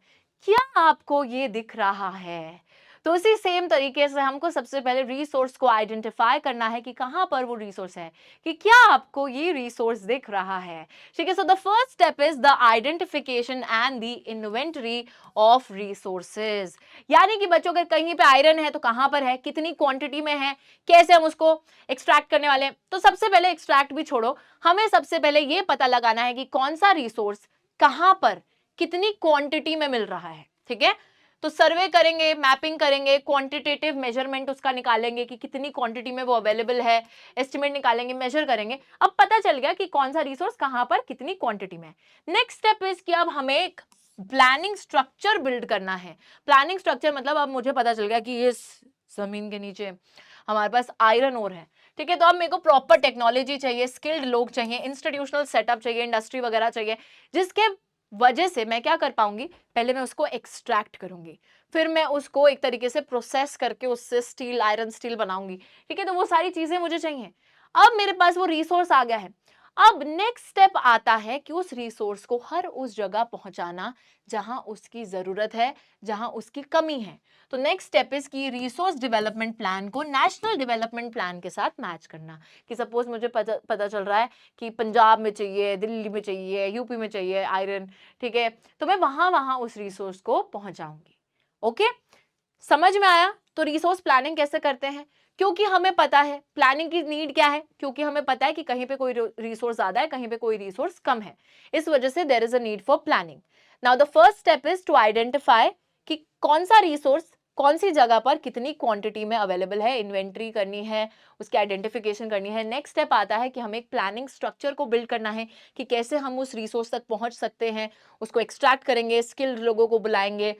A: क्या आपको ये दिख रहा है। तो उसी सेम तरीके से हमको सबसे पहले रिसोर्स को आइडेंटिफाई करना है कि कहां पर वो रिसोर्स है, कि क्या आपको ये रिसोर्स दिख रहा है। ठीक है, so the first step is the identification and the inventory of resources. यानी कि बच्चों अगर कहीं पे आयरन है तो कहां पर है, कितनी क्वांटिटी में है, कैसे हम उसको एक्सट्रैक्ट करने वाले हैं। तो सबसे पहले एक्सट्रैक्ट भी छोड़ो, हमें सबसे पहले ये पता लगाना है कि कौन सा रिसोर्स कहां पर कितनी क्वांटिटी में मिल रहा है। ठीक है, तो सर्वे करेंगे, मैपिंग करेंगे, क्वांटिटेटिव मेजरमेंट उसका निकालेंगे कि कितनी क्वांटिटी में वो अवेलेबल है, एस्टिमेट निकालेंगे, मेजर करेंगे। अब पता चल गया कि कौन सा रिसोर्स कहां पर कितनी क्वांटिटी में है। नेक्स्ट स्टेप इज कि अब हमें एक प्लानिंग स्ट्रक्चर बिल्ड करना है। प्लानिंग स्ट्रक्चर मतलब अब मुझे पता चल गया कि ये जमीन के नीचे हमारे पास आयरन ओर है। ठीक है, तो अब मेरे को प्रॉपर टेक्नोलॉजी चाहिए, स्किल्ड लोग चाहिए, इंस्टीट्यूशनल सेटअप चाहिए, इंडस्ट्री वगैरह चाहिए, जिसके वजह से मैं क्या कर पाऊंगी, पहले मैं उसको एक्सट्रैक्ट करूंगी, फिर मैं उसको एक तरीके से प्रोसेस करके उससे स्टील, आयरन स्टील बनाऊंगी। ठीक है, तो वो सारी चीजें मुझे चाहिए। अब मेरे पास वो रिसोर्स आ गया है। अब नेक्स्ट स्टेप आता है कि उस रिसोर्स को हर उस जगह पहुंचाना जहां उसकी जरूरत है, जहां उसकी कमी है। तो नेक्स्ट स्टेप इज कि रिसोर्स डेवलपमेंट प्लान को नेशनल डेवलपमेंट प्लान के साथ मैच करना। कि सपोज मुझे पता चल रहा है कि पंजाब में चाहिए, दिल्ली में चाहिए, यूपी में चाहिए आयरन। ठीक है, तो मैं वहां वहां उस रिसोर्स को पहुंचाऊंगी। ओके, समझ में आया। तो रिसोर्स प्लानिंग कैसे करते हैं, क्योंकि हमें पता है प्लानिंग की नीड क्या है, क्योंकि हमें पता है कि कहीं पे कोई रिसोर्स ज्यादा है, कहीं पे कोई रिसोर्स कम है, इस वजह से there is a need for planning. Now the first step is to identify कि कौन सा रिसोर्स कौन सी जगह पर कितनी क्वांटिटी में अवेलेबल है, इन्वेंट्री करनी है, उसकी आइडेंटिफिकेशन करनी है। नेक्स्ट स्टेप आता है कि हमें एक प्लानिंग स्ट्रक्चर को बिल्ड करना है कि कैसे हम उस रिसोर्स तक पहुंच सकते हैं, उसको एक्सट्रैक्ट करेंगे, स्किल्ड लोगों को बुलाएंगे,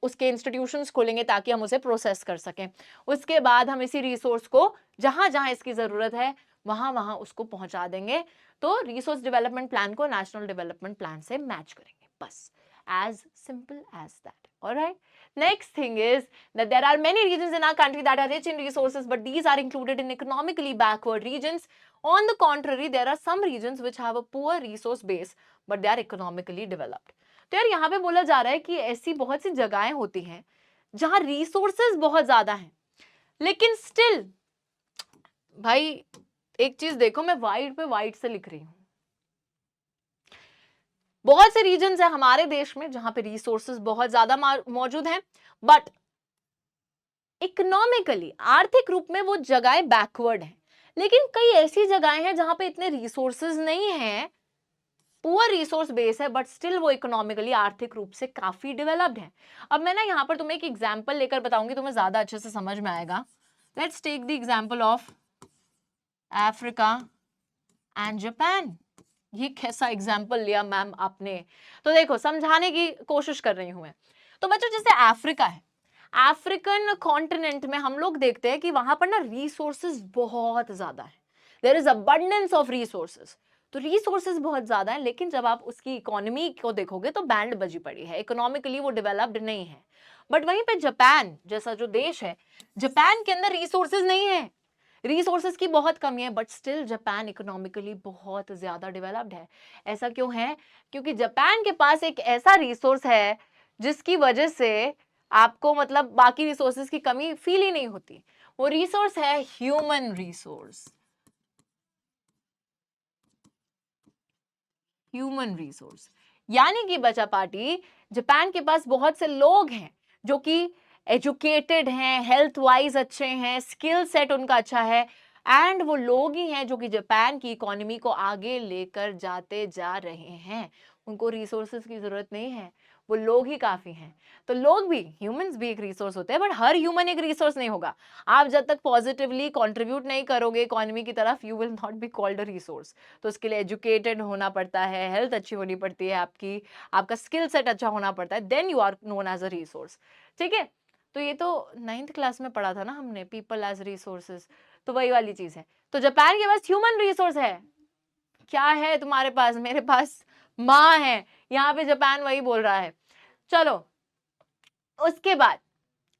A: उसके इंस्टीट्यूशंस खोलेंगे ताकि हम उसे प्रोसेस कर सकें। उसके बाद हम इसी रिसोर्स को जहां जहां इसकी जरूरत है वहां वहां उसको पहुंचा देंगे। तो रिसोर्स डेवलपमेंट प्लान को नेशनल डेवलपमेंट प्लान से मैच करेंगे, बस as simple as that. All right, next thing is that there are many regions in our country that are rich in resources, but these are included in economically backward regions. On the contrary, there are some regions which have a poor resource base but they are economically developed. तो यार यहाँ पे बोला जा रहा है कि ऐसी बहुत सी जगहें होती हैं जहां रिसोर्सेज बहुत ज्यादा हैं, लेकिन स्टिल भाई एक चीज देखो, मैं वाइट पे वाइट से लिख रही हूं, बहुत से रीजन्स है हमारे देश में जहां पे रिसोर्सेज बहुत ज्यादा मौजूद हैं, बट इकोनॉमिकली, आर्थिक रूप में वो जगहें बैकवर्ड हैं। लेकिन कई ऐसी जगहें हैं जहां पे इतने रिसोर्सेज नहीं है, पुअर रिसोर्स बेस है, बट स्टिल वो इकोनॉमिकली आर्थिक रूप से काफी डेवलप्ड है। अब मैं ना यहाँ पर तुम्हें एक एग्जांपल लेकर बताऊंगी, तुम्हें ज्यादा अच्छे से समझ में आएगा। Let's take the example of Africa and Japan. ये कैसा एग्जाम्पल लिया मैम आपने? तो देखो, समझाने की कोशिश कर रही हूं मैं। तो बच्चों, जैसे अफ्रीका है, अफ्रीकन कॉन्टिनेंट में हम लोग देखते हैं कि वहां पर ना रिसोर्सेज बहुत ज्यादा है, there is abundance of resources. तो रिसोर्सेज बहुत ज्यादा है, लेकिन जब आप उसकी इकोनॉमी को देखोगे तो बैंड बजी पड़ी है, इकोनॉमिकली वो डेवलप्ड नहीं है। बट वहीं पे जापान जैसा जो देश है, जापान के अंदर रिसोर्सेज नहीं है, रिसोर्सेज की बहुत कमी है, बट स्टिल जापान इकोनॉमिकली बहुत ज्यादा डेवलप्ड है। ऐसा क्यों है? क्योंकि जापान के पास एक ऐसा रिसोर्स है जिसकी वजह से आपको मतलब बाकी रिसोर्सेज की कमी फील ही नहीं होती। वो रिसोर्स है ह्यूमन रिसोर्स। ह्यूमन रिसोर्स यानी कि बचा पार्टी, जापान के पास बहुत से लोग हैं जो कि एजुकेटेड हैं, हेल्थ वाइज अच्छे हैं, स्किल सेट उनका अच्छा है, एंड वो लोग ही हैं जो कि जापान की इकोनॉमी को आगे लेकर जाते जा रहे हैं। उनको रिसोर्सेज की जरूरत नहीं है, वो लोग ही काफी हैं। तो लोग भी, ह्यूमंस भी एक रिसोर्स होते हैं, बट हर ह्यूमन एक रिसोर्स नहीं होगा। आप जब तक पॉजिटिवली कंट्रीब्यूट नहीं करोगे इकोनॉमी की तरफ, you will not be called a resource. तो उसके लिए एजुकेटेड होना पड़ता है, हेल्थ अच्छी होनी पड़ती है आपकी, आपका स्किल सेट अच्छा होना पड़ता है, then you are known as a resource. ठीक है? तो ये तो 9th क्लास में पढ़ा था ना हमने, पीपल एज रिसोर्सेज। तो वही वाली चीज है। तो जापान के पास ह्यूमन रिसोर्स है। क्या है तुम्हारे पास? मेरे पास माँ है। यहाँ पे जापान वही बोल रहा है। चलो, उसके बाद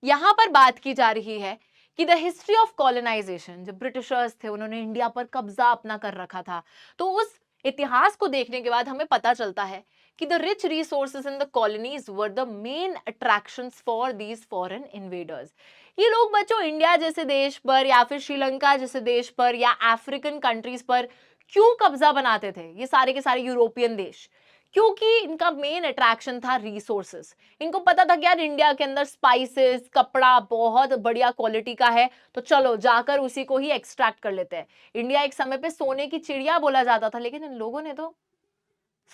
A: यहां पर बात की जा रही है कि द हिस्ट्री ऑफ कॉलोनाइजेशन, जब ब्रिटिशर्स थे उन्होंने इंडिया पर कब्जा अपना कर रखा था, तो उस इतिहास को देखने के बाद हमें पता चलता है कि the rich resources in the colonies were the main attractions for these foreign invaders. ये लोग बच्चों इंडिया जैसे देश पर या फिर श्रीलंका जैसे देश पर या अफ्रीकन कंट्रीज पर क्यों कब्जा बनाते थे? ये सारे के सारे यूरोपियन देश, क्योंकि इनका मेन अट्रैक्शन था रिसोर्सेस। इनको पता था कि यार इंडिया के अंदर स्पाइसेस, कपड़ा बहुत बढ़िया क्वालिटी का है, तो चलो जाकर उसी को ही एक्सट्रैक्ट कर लेते हैं। इंडिया एक समय पे सोने की चिड़िया बोला जाता था, लेकिन इन लोगों ने तो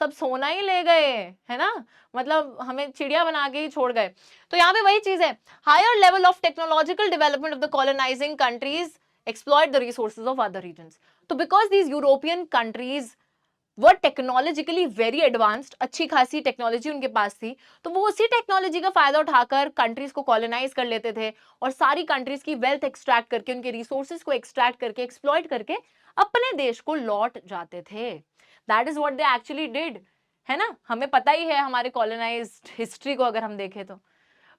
A: सब सोना ही ले गए, है ना? मतलब हमें चिड़िया बना के ही छोड़ गए। तो यहाँ पे वही चीज है, higher level of technological development of the colonising countries exploit the resources of other regions. तो बिकॉज दीज यूरोपियन कंट्रीज वो टेक्नोलॉजिकली वेरी एडवांस्ड, अच्छी खासी टेक्नोलॉजी उनके पास थी, तो वो उसी टेक्नोलॉजी का फायदा उठाकर कंट्रीज को कॉलोनाइज कर लेते थे और सारी कंट्रीज की वेल्थ एक्सट्रैक्ट करके, उनके रिसोर्सेज को एक्सट्रैक्ट करके, एक्सप्लॉइट करके अपने देश को लौट जाते थे। That is what they actually did, है ना? हमें पता ही है हमारे कॉलोनाइज्ड हिस्ट्री को अगर हम देखें तो।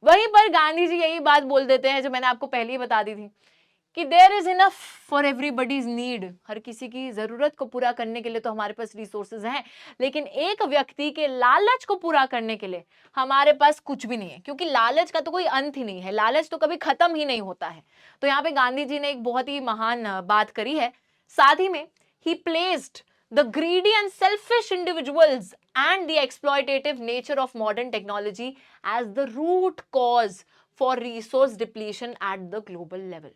A: वहीं पर गांधी जी यही बात बोल देते हैं जो मैंने आपको पहले ही बता दी थी कि there is enough for everybody's need. हर किसी की जरूरत को पूरा करने के लिए तो हमारे पास रिसोर्सेज हैं, लेकिन एक व्यक्ति के लालच को पूरा करने के लिए हमारे पास कुछ भी नहीं है, क्योंकि लालच का तो कोई अंत ही नहीं है, लालच तो कभी खत्म ही नहीं होता है। तो यहाँ पे गांधी जी ने एक बहुत ही महान बात करी है। साथ ही में ही placed the greedy and selfish individuals and the exploitative nature of modern technology as the root cause for resource depletion at the global level।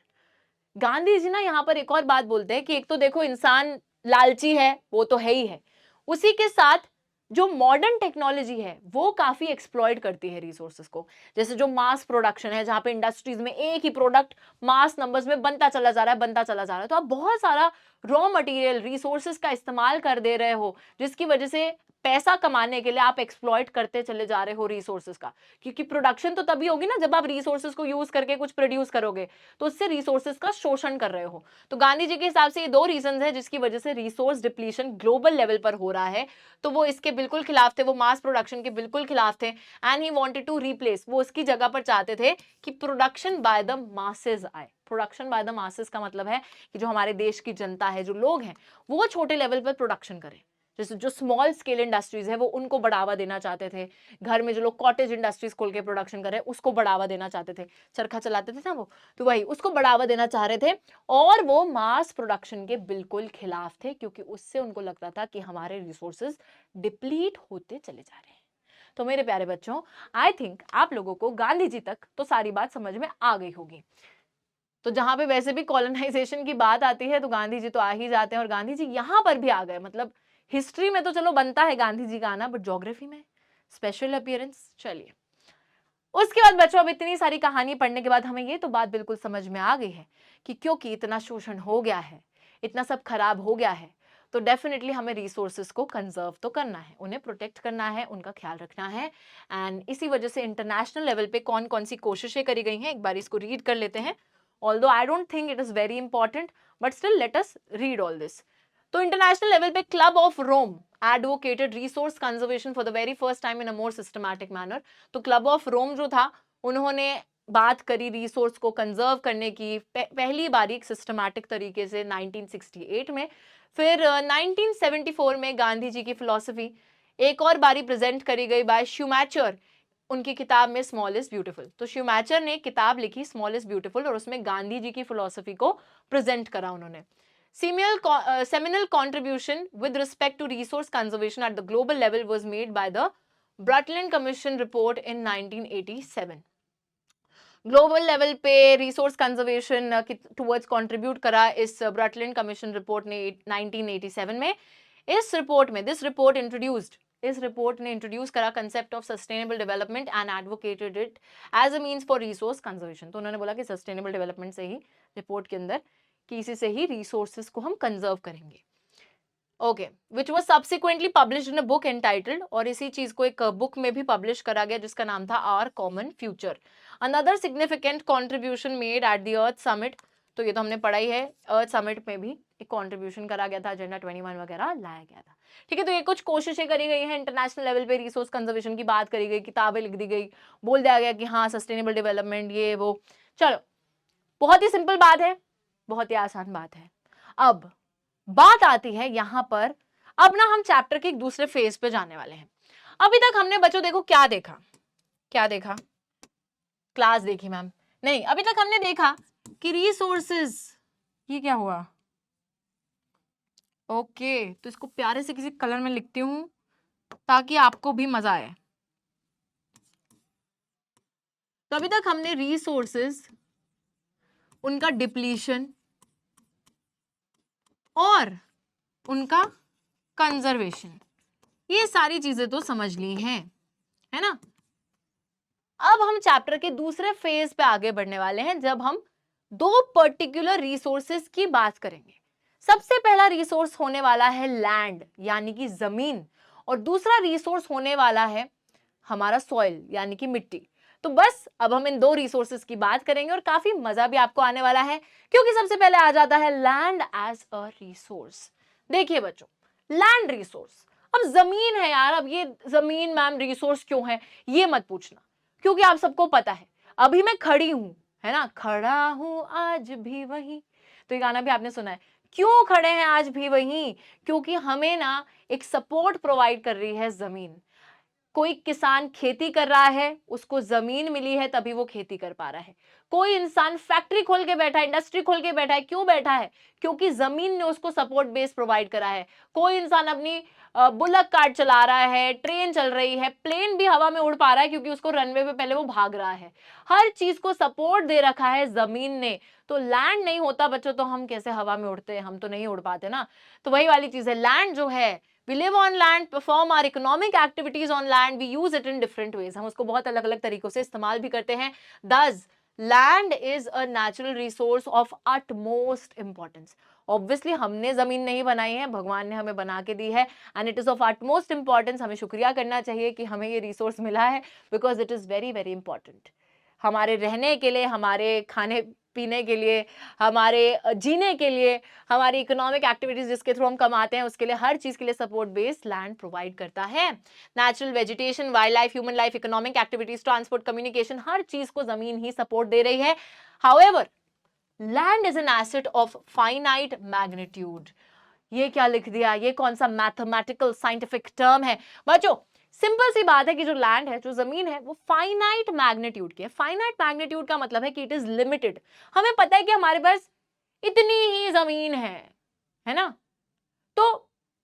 A: Gandhi ji ना यहाँ पर एक और बात बोलते हैं कि एक तो देखो इंसान लालची है, वो तो है ही है, उसी के साथ जो मॉडर्न टेक्नोलॉजी है वो काफी एक्सप्लॉइट करती है रिसोर्सेज को। जैसे जो मास प्रोडक्शन है, जहां पे इंडस्ट्रीज में एक ही प्रोडक्ट मास नंबर्स में बनता चला जा रहा है, बनता चला जा रहा है, तो आप बहुत सारा रॉ मटेरियल रिसोर्सेज का इस्तेमाल कर दे रहे हो, जिसकी वजह से पैसा कमाने के लिए आप एक्सप्लॉइट करते चले जा रहे हो रिसोर्सेज का। क्योंकि प्रोडक्शन तो तभी होगी ना जब आप रिसोर्सेज को यूज करके कुछ प्रोड्यूस करोगे, तो उससे रिसोर्सेज का शोषण कर रहे हो। तो गांधी जी के हिसाब से ये दो रीजंस है जिसकी वजह से रिसोर्स डिप्लीशन ग्लोबल लेवल पर हो रहा है। तो वो इसके बिल्कुल खिलाफ थे, वो मास प्रोडक्शन के बिल्कुल खिलाफ थे, and he wanted to replace, वो उसकी जगह पर चाहते थे कि प्रोडक्शन बाय द मासेस आए। प्रोडक्शन बाय द मासेस का मतलब है कि जो हमारे देश की जनता है, जो लोग हैं, वो छोटे लेवल पर प्रोडक्शन करें। जैसे जो स्मॉल स्केल इंडस्ट्रीज है वो उनको बढ़ावा देना चाहते थे। घर में जो लोग कॉटेज इंडस्ट्रीज खोल के प्रोडक्शन कर रहे हैं उसको बढ़ावा देना चाहते थे। चरखा चलाते थे ना वो, तो वही उसको बढ़ावा देना चाह रहे थे। और वो मास प्रोडक्शन के बिल्कुल खिलाफ थे, क्योंकि उससे उनको लगता था कि हमारे रिसोर्सेज डिप्लीट होते चले जा रहे हैं। तो मेरे प्यारे बच्चों, आई थिंक आप लोगों को गांधी जी तक तो सारी बात समझ में आ गई होगी। तो जहां पे वैसे भी कॉलोनाइजेशन की बात आती है तो गांधी जी तो आ ही जाते हैं, और गांधी जी यहां पर भी आ गए। मतलब हिस्ट्री में तो चलो बनता है गांधी जी का आना, बट ज्योग्राफी में स्पेशल अपीयरेंस। चलिए, उसके बाद बच्चों, अब इतनी सारी कहानी पढ़ने के बाद हमें ये तो बात बिल्कुल समझ में आ गई है कि क्योंकि इतना शोषण हो गया है, इतना सब खराब हो गया है, तो डेफिनेटली हमें रिसोर्सेज को कंजर्व तो करना है, उन्हें प्रोटेक्ट करना है, उनका ख्याल रखना है। एंड इसी वजह से इंटरनेशनल लेवल पे कौन कौन सी कोशिशें करी गई हैं, एक बार इसको रीड कर लेते हैं। Although I don't think it is very important, but still let us read all this. तो इंटरनेशनल लेवल पे Club of Rome advocated resource conservation for the very first time in a more systematic manner। तो क्लब ऑफ रोम जो था, उन्होंने बात करी रिसोर्स को कंजर्व करने की पहली बारी एक सिस्टमैटिक तरीके से 1968 में। फिर 1974 में गांधी जी की फिलॉसफी एक और बारी प्रेजेंट करी गई बाय श्यूमैचर, उनकी किताब में स्मॉल इज ब्यूटीफुल। तो श्यूमैचर ने किताब लिखी स्मॉल इज ब्यूटीफुल, और उसमें गांधी जी की फिलॉसफी को प्रेजेंट करा उन्होंने। Seminal contribution with respect to resource conservation at the global level was made by the Brundtland Commission report in 1987। Global level पे रिसोर्स कंजर्वेशन टुवर्ड्स कंट्रीब्यूट करा इस ब्रटलैंड कमीशन रिपोर्ट ने 1987 में। इस रिपोर्ट में इस रिपोर्ट ने इंट्रोड्यूस करा concept of sustainable development and advocated it as a means for resource conservation. तो उन्होंने बोला कि सस्टेनेबल डेवलपमेंट से ही, रिपोर्ट के अंदर, कि इसी से ही रिसोर्सेज को हम कंजर्व करेंगे। Okay, which was subsequently publish in a book entitled, और इसी चीज को एक बुक में भी पब्लिश करा गया जिसका नाम था Our Common Future. Another significant contribution made at the Earth Summit, तो ये तो हमने पढ़ा ही है, अर्थ समिट में भी एक कॉन्ट्रीब्यूशन करा गया था, एजेंडा 21 वगैरह लाया गया था। ठीक है, तो ये कुछ कोशिशें करी गई हैं इंटरनेशनल लेवल पे, रिसोर्स कंजर्वेशन की बात करी गई, किताबें लिख दी गई, बोल दिया गया कि हाँ सस्टेनेबल डेवलपमेंट ये वो। चलो, बहुत ही सिंपल बात है, बहुत ही आसान बात है। अब बात आती है यहां पर, अब ना हम चैप्टर के एक दूसरे फेज पे जाने वाले हैं। अभी तक हमने बच्चों देखो क्या देखा, क्लास देखी मैम नहीं, अभी तक हमने देखा कि रिसोर्सेज, ये क्या हुआ, ओके, तो इसको प्यारे से किसी कलर में लिखती हूं ताकि आपको भी मजा आए। तो अभी तक हमने रिसोर्सेज, उनका डिप्लीशन और उनका कंजर्वेशन, ये सारी चीजें तो समझ ली हैं, है ना। अब हम चैप्टर के दूसरे फेज पे आगे बढ़ने वाले हैं, जब हम दो पर्टिकुलर रिसोर्सेज की बात करेंगे। सबसे पहला रिसोर्स होने वाला है लैंड, यानी कि जमीन, और दूसरा रिसोर्स होने वाला है हमारा सॉइल, यानी कि मिट्टी। तो बस अब हम इन दो रिसोर्सेज की बात करेंगे और काफी मजा भी आपको आने वाला है, क्योंकि सबसे पहले आ जाता है लैंड एज अ रिसोर्स। देखिए बच्चों, लैंड रिसोर्स, अब जमीन है यार, अब ये जमीन मैम रिसोर्स क्यों है, ये मत पूछना, क्योंकि आप सबको पता है अभी मैं खड़ी हूं, है ना, खड़ा हूं आज भी वही। तो ये गाना भी आपने सुना है, क्यों खड़े हैं आज भी वही, क्योंकि हमें ना एक सपोर्ट प्रोवाइड कर रही है जमीन। कोई किसान खेती कर रहा है, उसको जमीन मिली है तभी वो खेती कर पा रहा है। कोई इंसान फैक्ट्री खोल के बैठा है, इंडस्ट्री खोल के बैठा है, क्यों बैठा है, क्योंकि जमीन ने उसको सपोर्ट बेस प्रोवाइड करा है। कोई इंसान अपनी बुलक कार्ट चला रहा है, ट्रेन चल रही है, प्लेन भी हवा में उड़ पा रहा है क्योंकि उसको रनवे पे पहले वो भाग रहा है। हर चीज को सपोर्ट दे रखा है जमीन ने। तो लैंड नहीं होता बच्चों तो हम कैसे हवा में उड़ते हैं, हम तो नहीं उड़ पाते ना। तो वही वाली चीज है, लैंड जो है, we live on land, perform our economic activities on land, we use it in different ways, हम उसको बहुत अलग अलग तरीकों से इस्तेमाल भी करते हैं। thus land is a natural resource of utmost importance। Obviously हमने जमीन नहीं बनाई है, भगवान ने हमें बना के दी है, and it is of utmost importance। हमें शुक्रिया करना चाहिए कि हमें ये रिसोर्स मिला है, because it is very very important हमारे रहने के लिए, हमारे खाने पीने के लिए, हमारे जीने के लिए, हमारी इकोनॉमिक एक्टिविटीज जिसके थ्रू हम कमाते हैं उसके लिए, हर चीज के लिए सपोर्ट बेस्ड लैंड प्रोवाइड करता है। Natural vegetation, wildlife, human life, economic activities, transport, communication, हर चीज को जमीन ही सपोर्ट दे रही है। However land is an asset of finite magnitude. ये क्या लिख दिया, ये कौन सा मैथमेटिकल साइंटिफिक टर्म है बच्चों। सिंपल सी बात है कि जो लैंड है, जो जमीन है, वो फाइनाइट मैग्नीट्यूड की है। फाइनाइट मैग्नीट्यूड का मतलब है कि इट इज लिमिटेड। हमें पता है कि हमारे पास इतनी ही जमीन है ना। तो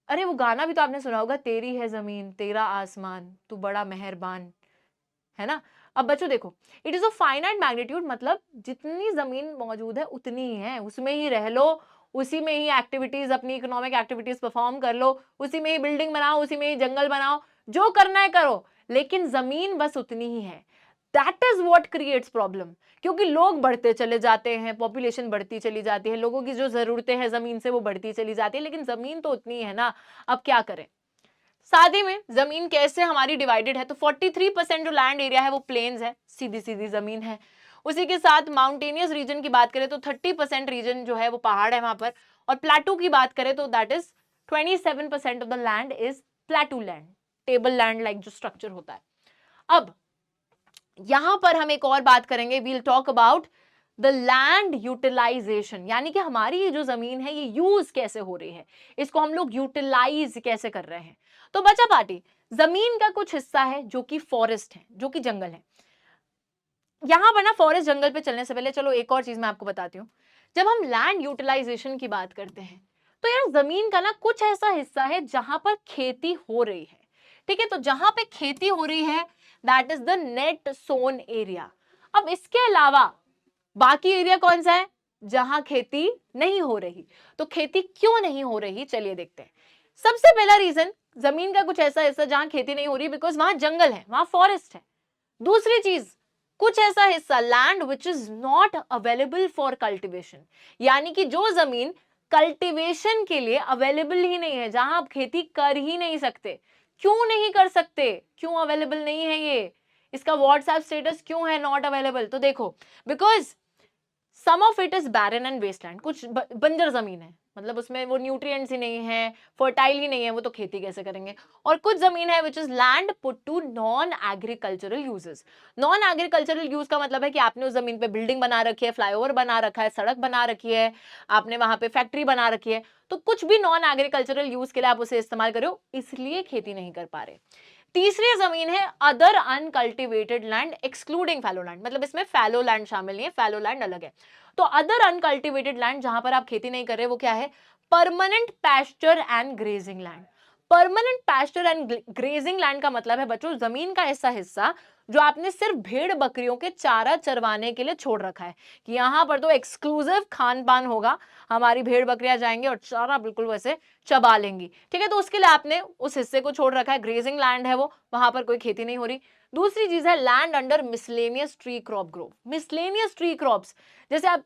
A: अरे वो गाना भी तो आपने सुना होगा, तेरी है जमीन तेरा आसमान तू बड़ा मेहरबान, है ना। अब बच्चों देखो, it is of finite magnitude, मतलब जितनी जमीन मौजूद है उतनी ही है, उसमें ही रह लो, उसी में ही एक्टिविटीज, अपनी इकोनॉमिक एक्टिविटीज परफॉर्म कर लो, उसी में ही बिल्डिंग बनाओ, उसी में ही जंगल बनाओ, जो करना है करो, लेकिन जमीन बस उतनी ही है। That is what creates problem, क्योंकि लोग बढ़ते चले जाते हैं, पॉपुलेशन बढ़ती चली जाती है, लोगों की जो जरूरतें हैं जमीन से वो बढ़ती चली जाती है, लेकिन जमीन तो उतनी है ना। अब क्या करें? साथ ही में जमीन कैसे हमारी डिवाइडेड है, तो 43% जो लैंड एरिया है वो प्लेन्स है, सीधी सीधी जमीन है। उसी के साथ माउंटेनियस रीजन की बात करें तो 30% रीजन जो है वो पहाड़ है वहां पर, और प्लेटू की बात करें तो that is 27% of the land is प्लेटू land, table land like जो स्ट्रक्चर होता है। अब यहां पर हम एक और बात करेंगे, we'll talk about the land utilisation, यानी कि हमारी ये जो जमीन है ये यूज कैसे हो रही है, इसको हम लोग यूटिलाइज कैसे कर रहे हैं। तो बच्चा पार्टी, जमीन का कुछ हिस्सा है जो कि फॉरेस्ट है, जो कि जंगल है। यहां पर ना फॉरेस्ट जंगल पे चलने से पहले चलो एक और चीज मैं आपको बताती हूँ। जब हम लैंड यूटिलाइजेशन की बात करते हैं तो यार जमीन का ना कुछ ऐसा हिस्सा है जहां पर खेती हो रही है, ठीक है, तो जहां पे खेती हो रही है that is the net sown area. अब इसके अलावा बाकी एरिया कौन सा है जहां खेती नहीं हो रही। तो खेती क्यों नहीं हो रही, चलिए देखते हैं। सबसे पहला रीजन, जमीन का कुछ ऐसा हिस्सा जहां खेती नहीं हो रही, बिकॉज वहां जंगल है, वहां फॉरेस्ट है। दूसरी चीज, कुछ ऐसा हिस्सा land which is not available for cultivation, यानी कि जो जमीन कल्टिवेशन के लिए अवेलेबल ही नहीं है, जहां आप खेती कर ही नहीं सकते। क्यों नहीं कर सकते, क्यों अवेलेबल नहीं है ये, इसका व्हाट्सएप स्टेटस क्यों है नॉट अवेलेबल, तो देखो because some of it is barren and wasteland, कुछ बंजर जमीन है, मतलब उसमें वो न्यूट्रिएंट्स ही नहीं है, फर्टाइल ही नहीं है, वो तो खेती कैसे करेंगे। और कुछ जमीन है which is land put to non agricultural uses. Non agricultural use का मतलब है कि आपने उस जमीन पे बिल्डिंग बना रखी है, फ्लाईओवर बना रखा है, सड़क बना रखी है, आपने वहां पे फैक्ट्री बना रखी है, तो कुछ भी नॉन एग्रीकल्चरल यूज के लिए आप उसे इस्तेमाल करो, इसलिए खेती नहीं कर पा रहे। तीसरी जमीन है other uncultivated land excluding fallow land, मतलब इसमें फैलो लैंड शामिल नहीं है, फैलो लैंड अलग है। तो अदर अनकल्टिवेटेड लैंड जहां पर आप खेती नहीं कर रहे वो क्या है, permanent pasture and grazing land. Permanent pasture and grazing land का मतलब है बच्चों जमीन का ऐसा हिस्सा जो आपने सिर्फ भेड़ बकरियों के चारा चरवाने के लिए छोड़ रखा है, कि यहां पर तो एक्सक्लूसिव खान पान होगा, हमारी भेड़ बकरियां जाएंगे और चारा बिल्कुल वैसे चबा लेंगी, ठीक है, तो उसके लिए आपने उस हिस्से को छोड़ रखा है, ग्रेजिंग लैंड है वो, वहां पर कोई खेती नहीं हो रही। दूसरी चीज है land under miscellaneous tree crop grow. Miscellaneous tree crops, जैसे आप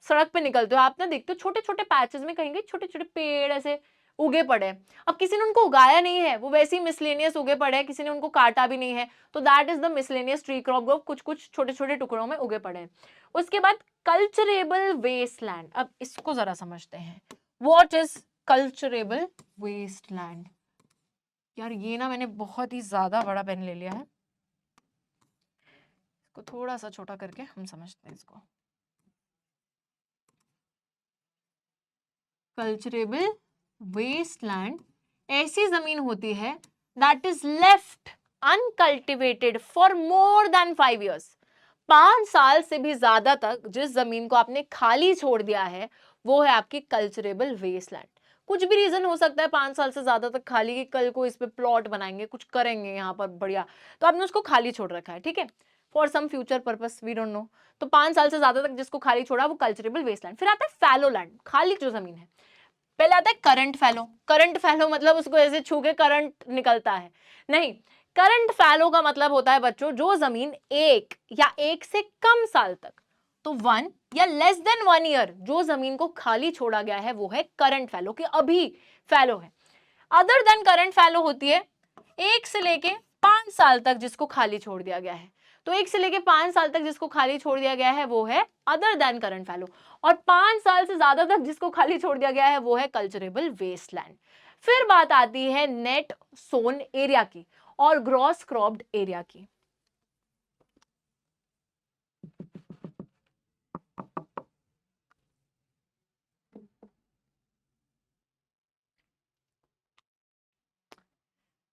A: सड़क पे निकलते हो, आप ना देखते हो छोटे छोटे पैचेस में कहीं छोटे छोटे पेड़ ऐसे उगे पड़े हैं, अब किसी ने उनको उगाया नहीं है, वो वैसे ही मिसलेनियस उगे पड़े हैं, किसी ने उनको काटा भी नहीं है, तो that is the miscellaneous tree crop grow, कुछ कुछ छोटे छोटे टुकड़ों में उगे पड़े हैं। उसके बाद कल्चरेबल वेस्टलैंड, अब इसको जरा समझते हैं, व्हाट इज कल्चरेबल वेस्टलैंड। यार ये ना मैंने बहुत ही ज्यादा बड़ा पेन ले लिया है, इसको थोड़ा सा छोटा करके हम समझते हैं इसको। कल्चरेबल वेस्टलैंड ऐसी जमीन होती है that is left uncultivated for more than 5 years। 5 साल से भी ज्यादा तक जिस जमीन को आपने खाली छोड़ दिया है वो है आपकी कल्चरेबल वेस्टलैंड। कुछ भी रीजन हो सकता है 5 साल से ज्यादा तक खाली, कि कल को इस पे प्लॉट बनाएंगे, कुछ करेंगे यहाँ पर बढ़िया, तो आपने उसको खाली छोड़ रखा है, ठीक है, for some future purpose, we don't know. तो 5 साल से ज्यादा तक जिसको खाली छोड़ा वो कल्चरेबल वेस्टलैंड। फिर आता है फैलो लैंड, खाली जो जमीन है। पहले आता है करंट फैलो। करंट फैलो मतलब उसको ऐसे छू के करंट निकलता है, नहीं, करंट फैलो का मतलब होता है बच्चों जो जमीन 1 या 1 से कम साल तक, तो 1 या लेस देन 1 ईयर जो जमीन को खाली छोड़ा गया है वो है करंट फैलो, कि अभी फैलो है। अदर देन करंट फैलो होती है 1 से लेके 5 साल तक जिसको खाली छोड़ दिया गया है, तो 1 से लेके 5 साल तक जिसको खाली छोड़ दिया गया है वो है अदर देन करंट फैलो, और 5 साल से ज्यादा तक जिसको खाली छोड़ दिया गया है वो है कल्चरेबल वेस्टलैंड। फिर बात आती है नेट सोन एरिया की और ग्रॉस क्रॉप्ड एरिया की।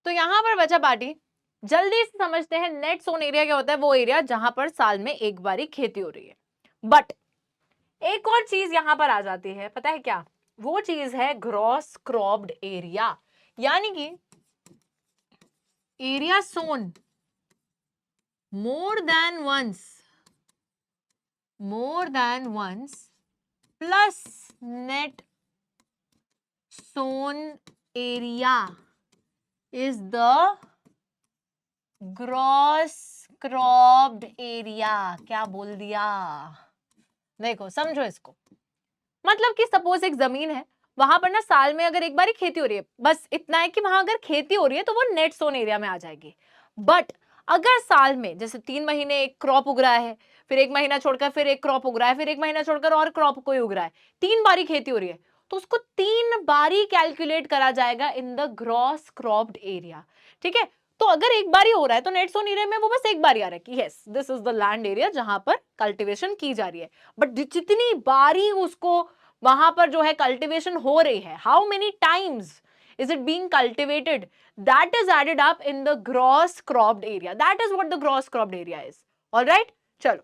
A: तो यहां पर बचा पार्टी, जल्दी से समझते हैं नेट सोन एरिया क्या होता है। वो एरिया जहां पर साल में एक बारी खेती हो रही है। बट एक और चीज यहां पर आ जाती है, पता है क्या, वो चीज है ग्रॉस क्रॉप्ड एरिया, यानी कि area sown more than once plus net sown area is the gross cropped area. क्या बोल दिया? देखो समझो इसको, मतलब कि सपोज एक जमीन है, वहां पर ना साल में अगर एक बार ही खेती हो रही है, बस इतना है कि वहां अगर खेती हो रही है तो वो नेट सोन एरिया में आ जाएगी। बट अगर साल में जैसे 3 महीने एक क्रॉप उग रहा है, फिर एक महीना छोड़कर फिर एक क्रॉप उग रहा है, फिर एक महीना छोड़कर और क्रॉप कोई उग रहा है, 3 बारी खेती हो रही है, तो उसको 3 बारी कैलकुलेट करा जाएगा in the gross cropped area. ठीक है, तो अगर एक बार ही हो रहा है तो नेट सोन एरिया में वो बस एक बार ही आ रहा है कि yes this is the land area जहां पर कल्टीवेशन की जा रही है। बट जितनी बारी उसको वहां पर जो है कल्टीवेशन हो रही है, how many times is it being cultivated, that is added up in the gross cropped area, that is what the gross cropped area is. all right, चलो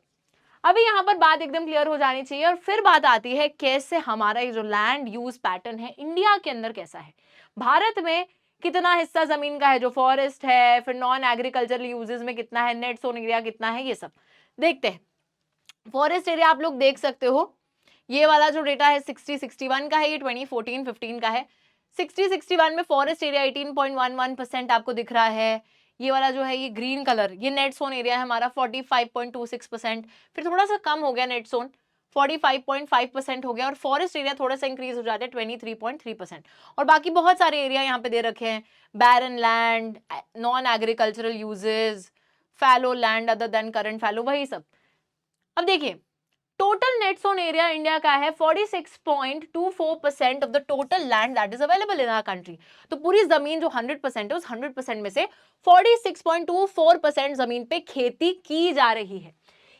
A: अभी यहां पर बात एकदम क्लियर हो जानी चाहिए। और फिर बात आती है कैसे हमारा ये जो लैंड यूज पैटर्न है इंडिया के अंदर कैसा है, भारत में कितना हिस्सा जमीन का है जो फॉरेस्ट है, फिर नॉन एग्रीकल्चरल यूजेस में कितना है, नेट सोन एरिया कितना है, ये सब देखते हैं। फॉरेस्ट एरिया आप लोग देख सकते हो, ये वाला जो डेटा है 60-61 का है, ये 2014-15 का है। 60-61 में फॉरेस्ट एरिया 18.11% आपको दिख रहा है। ये वाला जो है ये ग्रीन कलर, ये नेट सोन एरिया है हमारा 45.26%। फिर थोड़ा सा कम हो गया नेट सोन, 45.5% हो गया, और फॉरेस्ट एरिया थोड़ा सा इंक्रीज हो जाता है 23.3%। और बाकी बहुत सारे एरिया यहाँ पे दे रखे हैं, barren land, non agricultural uses, fallow land other than current fallow, वही सब। अब देखिए total net sown area India का है 46.24% of the total land that is available in our country. तो पूरी जमीन जो 100% है, उस 100% में से 46.24% जमीन पे खेती की जा रही है।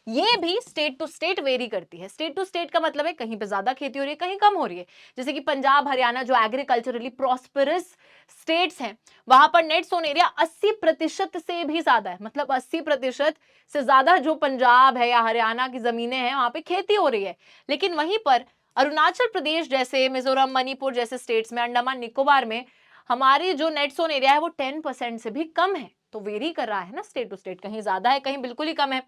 A: ये भी स्टेट टू स्टेट वेरी करती है। स्टेट टू स्टेट का मतलब है कहीं पे ज्यादा खेती हो रही है, कहीं कम हो रही है। जैसे कि पंजाब हरियाणा जो एग्रीकल्चरली प्रॉस्परस स्टेट्स हैं, वहां पर नेट सोन एरिया 80% से भी ज्यादा है, मतलब 80% से ज्यादा जो पंजाब है या हरियाणा की जमीनें हैं वहां पे खेती हो रही है। लेकिन वहीं पर अरुणाचल प्रदेश जैसे, मिजोरम, मणिपुर जैसे स्टेट्स में, अंडमान निकोबार में हमारी जो नेट सोन एरिया है वो 10% से भी कम है। तो वेरी कर रहा है ना स्टेट टू स्टेट, कहीं ज्यादा है कहीं बिल्कुल ही कम है।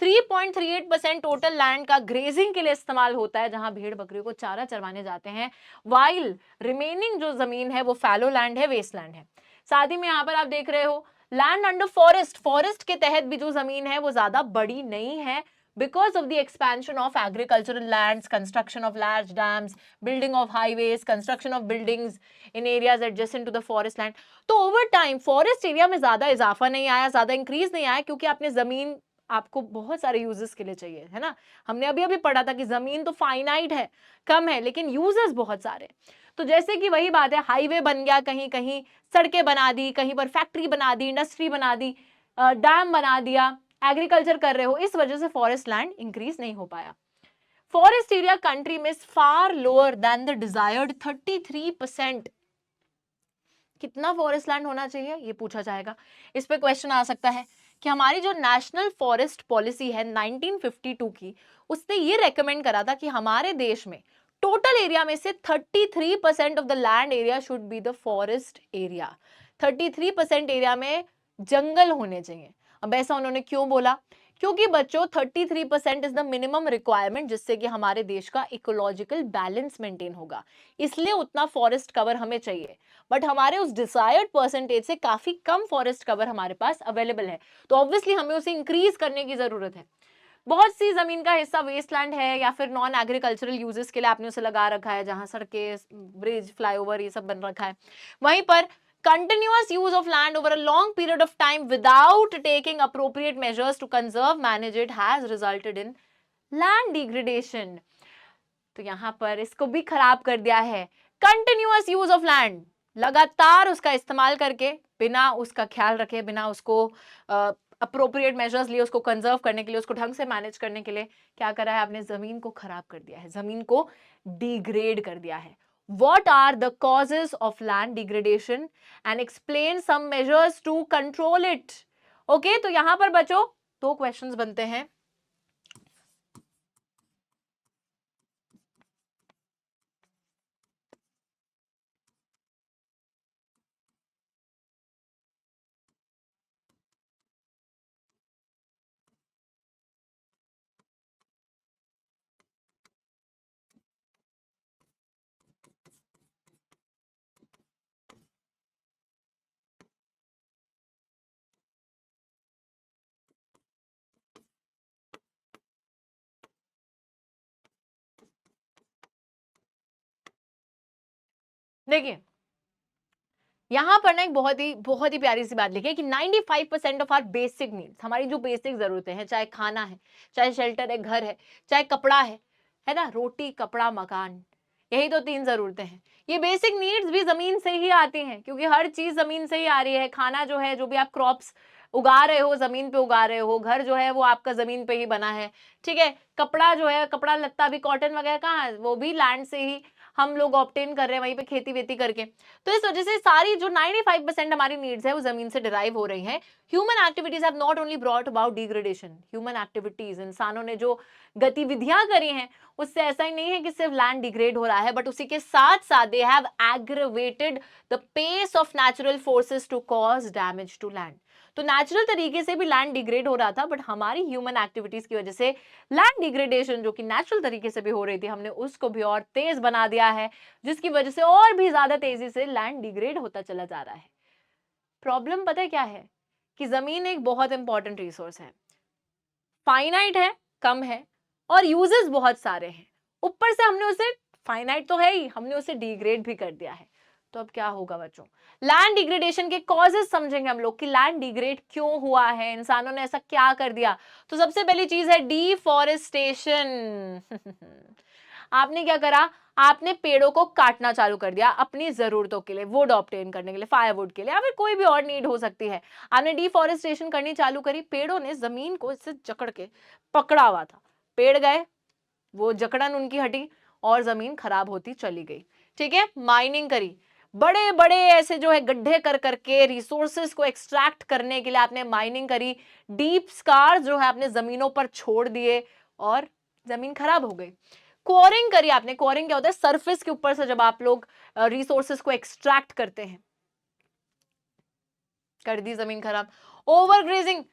A: 3.38% टोटल लैंड का ग्रेजिंग के लिए इस्तेमाल होता है, जहां भेड़ बकरियों को चारा चरवाने जाते हैं, वाइल रिमेनिंग जो जमीन है वो फैलो लैंड है, वेस्ट लैंड है। साथ ही में यहाँ पर आप देख रहे हो लैंड अंडर फॉरेस्ट, फॉरेस्ट के तहत भी जो जमीन है वो ज्यादा बड़ी नहीं है, because of the expansion of agricultural lands, construction of large dams, building of highways, construction of buildings in areas adjacent to the forest land. तो over time forest area में ज्यादा इजाफा नहीं आया, ज्यादा इंक्रीज नहीं आया, क्योंकि आपने जमीन आपको बहुत सारे यूजेस के लिए चाहिए है ना। हमने अभी अभी पढ़ा था कि जमीन तो फाइनाइट है, कम है, लेकिन यूजेस बहुत सारे। तो जैसे कि वही बात है, हाईवे बन गया, कहीं कहीं सड़कें बना दी, कहीं पर फैक्ट्री बना दी, इंडस्ट्री बना दी, डैम बना दिया, एग्रीकल्चर कर रहे हो, इस वजह से फॉरेस्ट लैंड इंक्रीज नहीं हो पाया। फॉरेस्ट एरिया कंट्री में फार लोअर देन द डिजायर्ड 33%। कितना फॉरेस्ट लैंड होना चाहिए ये पूछा जाएगा। इस पे क्वेश्चन आ सकता है कि हमारी जो नेशनल फॉरेस्ट पॉलिसी है 1952 की, उसने ये रेकमेंड करा था कि हमारे देश में टोटल एरिया में से 33% of the land area should be the forest area. 33% area में जंगल होने चाहिए। अब ऐसा उन्होंने क्यों बोला? क्योंकि बच्चों 33% इज द मिनिमम रिक्वायरमेंट, जिससे कि हमारे देश का इकोलॉजिकल बैलेंस मेंटेन होगा, इसलिए उतना फॉरेस्ट कवर हमें चाहिए। बट हमारे उस डिजायर्ड परसेंटेज से काफी कम फॉरेस्ट कवर हमारे पास अवेलेबल है, तो ऑब्वियसली हमें उसे इंक्रीज करने की जरूरत है। बहुत सी जमीन का हिस्सा वेस्टलैंड है या फिर नॉन एग्रीकल्चरल यूजेस के लिए आपने उसे लगा रखा है, जहां सड़कें, ब्रिज, फ्लाईओवर ये सब बन रखा है। वहीं पर continuous use of land over a long period of time without taking appropriate measures to conserve manage it has resulted in land degradation। तो यहां पर इसको भी खराब कर दिया है। कंटिन्यूअस यूज ऑफ लैंड, लगातार उसका इस्तेमाल करके बिना उसका ख्याल रखे, बिना उसको अप्रोप्रिएट मेजर्स लिए, उसको कंजर्व करने के लिए, उसको ढंग से मैनेज करने के लिए क्या करा है आपने? जमीन को खराब कर दिया है, जमीन को डिग्रेड कर दिया है। What are the causes of land degradation and explain some measures to control it? Okay, तो यहां पर बच्चों 2 क्वेश्चंस बनते हैं। देखिए यहाँ पर ना एक बहुत ही प्यारी सी बात लिखी है कि 95% ऑफ आर बेसिक नीड्स, हमारी जो बेसिक जरूरतें हैं, चाहे खाना है, चाहे शेल्टर है, घर है, चाहे कपड़ा है ना, रोटी कपड़ा मकान, यही तो 3 जरूरतें हैं। ये बेसिक नीड्स भी जमीन से ही आती हैं, क्योंकि हर चीज जमीन से ही आ रही है। खाना जो है, जो भी आप क्रॉप्स उगा रहे हो, जमीन पे उगा रहे हो, घर जो है वो आपका जमीन पे ही बना है, ठीक है। कपड़ा जो है, कपड़ा लत्ता भी, कॉटन वगैरह कहाँ है, वो भी लैंड से ही हम लोग ऑब्टेन कर रहे हैं, वहीं पे खेती वेती करके। तो इस वजह से सारी जो 95% हमारी नीड्स है वो जमीन से डिराइव हो रही हैं। Human activities have not only brought about degradation, human activities, इंसानों ने जो गतिविधियां करी हैं उससे ऐसा ही नहीं है कि सिर्फ लैंड डिग्रेड हो रहा है, बट उसी के साथ साथ they have aggravated the pace of natural forces to cause damage to land. तो नेचुरल तरीके से भी लैंड डिग्रेड हो रहा था, बट हमारी ह्यूमन एक्टिविटीज की वजह से लैंड डिग्रेडेशन जो कि नेचुरल तरीके से भी हो रही थी, हमने उसको भी और तेज बना दिया है, जिसकी वजह से और भी ज्यादा तेजी से लैंड डिग्रेड होता चला जा रहा है। प्रॉब्लम पता है क्या है, कि जमीन एक बहुत इंपॉर्टेंट रिसोर्स है, फाइनाइट है, कम है, और यूजेस बहुत सारे हैं। ऊपर से हमने उसे, फाइनाइट तो है ही, हमने उसे डिग्रेड भी कर दिया है। तो अब क्या होगा बच्चों, लैंड डिग्रेडेशन के कॉजेस समझेंगे हम लोग कि लैंड डिग्रेड क्यों हुआ है, इंसानों ने ऐसा क्या कर दिया। तो सबसे पहली चीज है डिफॉरेस्टेशन। आपने क्या करा, आपने पेड़ों को काटना चालू कर दिया अपनी जरूरतों के लिए, वुड ऑब्टेन करने के लिए, फायरवुड के लिए, या फिर कोई भी और नीड हो सकती है। आपने डिफॉरेस्टेशन करनी चालू करी, पेड़ों ने जमीन को इससे जकड़ के पकड़ा हुआ था, पेड़ गए, वो जकड़न उनकी हटी और जमीन खराब होती चली गई, ठीक है। माइनिंग करी, बड़े बड़े ऐसे जो है गड्ढे कर करके रिसोर्सेस को एक्सट्रैक्ट करने के लिए आपने माइनिंग करी, डीप स्कार जो है आपने जमीनों पर छोड़ दिए और जमीन खराब हो गई। कोरिंग करी आपने, कोरिंग क्या होता है, सरफेस के ऊपर से जब आप लोग रिसोर्सेस को एक्सट्रैक्ट करते हैं, कर दी जमीन खराब। ओवरग्रेजिंग,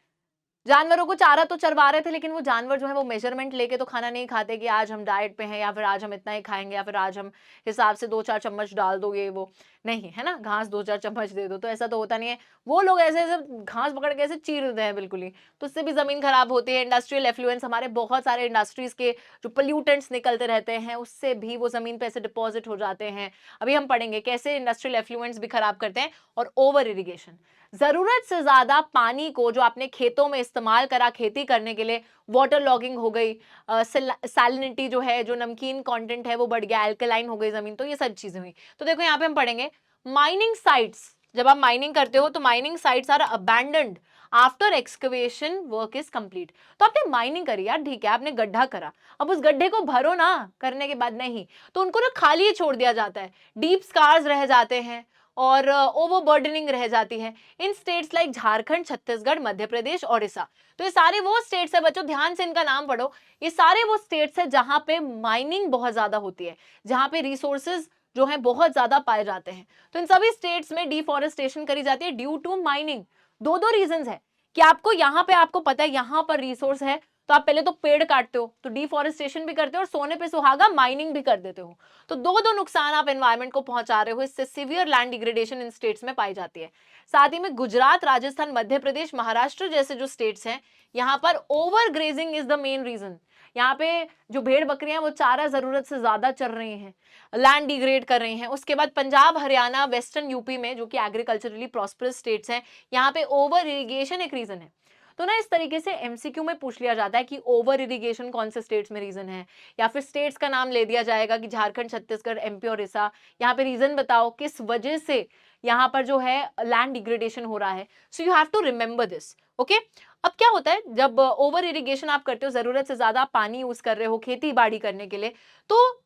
A: जानवरों को चारा तो चरवा रहे थे, लेकिन वो जानवर जो है वो मेजरमेंट लेके तो खाना नहीं खाते कि आज हम डाइट पे हैं, या फिर आज हम इतना ही खाएंगे, या फिर आज हम हिसाब से 2-4 चम्मच डाल दो, ये वो नहीं है ना, घास 2-4 चम्मच दे दो, तो ऐसा तो होता नहीं है। वो लोग ऐसे ऐसे घास पकड़ के ऐसे चीर देते हैं बिल्कुल ही, तो उससे भी जमीन खराब होती है। इंडस्ट्रियल एफ्लुएंस, हमारे बहुत सारे इंडस्ट्रीज के जो पोल्यूटेंट्स निकलते रहते हैं, उससे भी वो जमीन पे ऐसे डिपॉजिट हो जाते हैं। अभी हम पढ़ेंगे कैसे इंडस्ट्रियल एफ्लुएंट्स भी खराब करते हैं। और ओवर इरिगेशन, जरूरत से ज्यादा पानी को जो आपने खेतों में इस्तेमाल करा खेती करने के लिए, वाटर लॉगिंग हो गई, सैलिनिटी जो है, जो नमकीन कंटेंट है वो बढ़ गया, अल्कलाइन हो गई जमीन, तो ये सब चीजें हुई। तो देखो यहाँ पे हम पढ़ेंगे माइनिंग साइट्स, जब आप माइनिंग करते हो तो mining sites are abandoned after excavation work is complete. तो आपने माइनिंग करी यार, ठीक है, आपने गड्ढा करा, अब उस गड्ढे को भरो ना, करने के बाद नहीं, तो उनको ना खाली छोड़ दिया जाता है, डीप स्कार्स रह जाते हैं और ओवरबर्डनिंग रह जाती है इन स्टेट्स लाइक झारखंड, छत्तीसगढ़, मध्य प्रदेश, ओडिशा। तो ये सारे वो स्टेट्स है बच्चों, ध्यान से इनका नाम पढ़ो, ये सारे वो स्टेट्स है जहां पे माइनिंग बहुत ज्यादा होती है, जहां पे रिसोर्सेज जो है बहुत ज्यादा पाए जाते हैं। तो इन सभी स्टेट्स में डिफॉरेस्टेशन करी जाती है ड्यू टू माइनिंग। दो रीजंस है कि आपको यहाँ पे, आपको पता है यहाँ पर रिसोर्स है, तो आप पहले तो पेड़ काटते हो, तो डिफॉरेस्टेशन भी करते हो, और सोने पे सुहागा माइनिंग भी कर देते हो। तो दो नुकसान आप एनवायरमेंट को पहुंचा रहे हो, इससे सीवियर लैंड डिग्रेडेशन इन स्टेट्स में पाई जाती है। साथ ही में गुजरात, राजस्थान, मध्य प्रदेश, महाराष्ट्र जैसे जो स्टेट्स हैं, यहाँ पर overgrazing is the main reason. यहाँ पे जो भेड़ बकरियां वो चारा जरूरत से ज्यादा चर रही हैं, लैंड डिग्रेड कर रही हैं। उसके बाद पंजाब, हरियाणा, वेस्टर्न यूपी में जो कि एग्रीकल्चरली प्रॉस्परस स्टेट्स हैं, यहाँ पे ओवर इरिगेशन एक रीजन है। तो ना इस तरीके से एमसीक्यू में पूछ लिया जाता है कि ओवर इरिगेशन कौन से स्टेट्स में रीजन है, या फिर स्टेट्स का नाम ले दिया जाएगा कि झारखंड, छत्तीसगढ़, एमपी और उड़ीसा, यहाँ पे रीजन बताओ किस वजह से यहाँ पर जो है लैंड डिग्रेडेशन हो रहा है। So you have to remember this, okay. अब क्या होता है जब ओवर इरिगेशन आप करते हो, जरूरत से ज्यादा पानी यूज कर रहे हो खेती बाड़ी करने के लिए, तो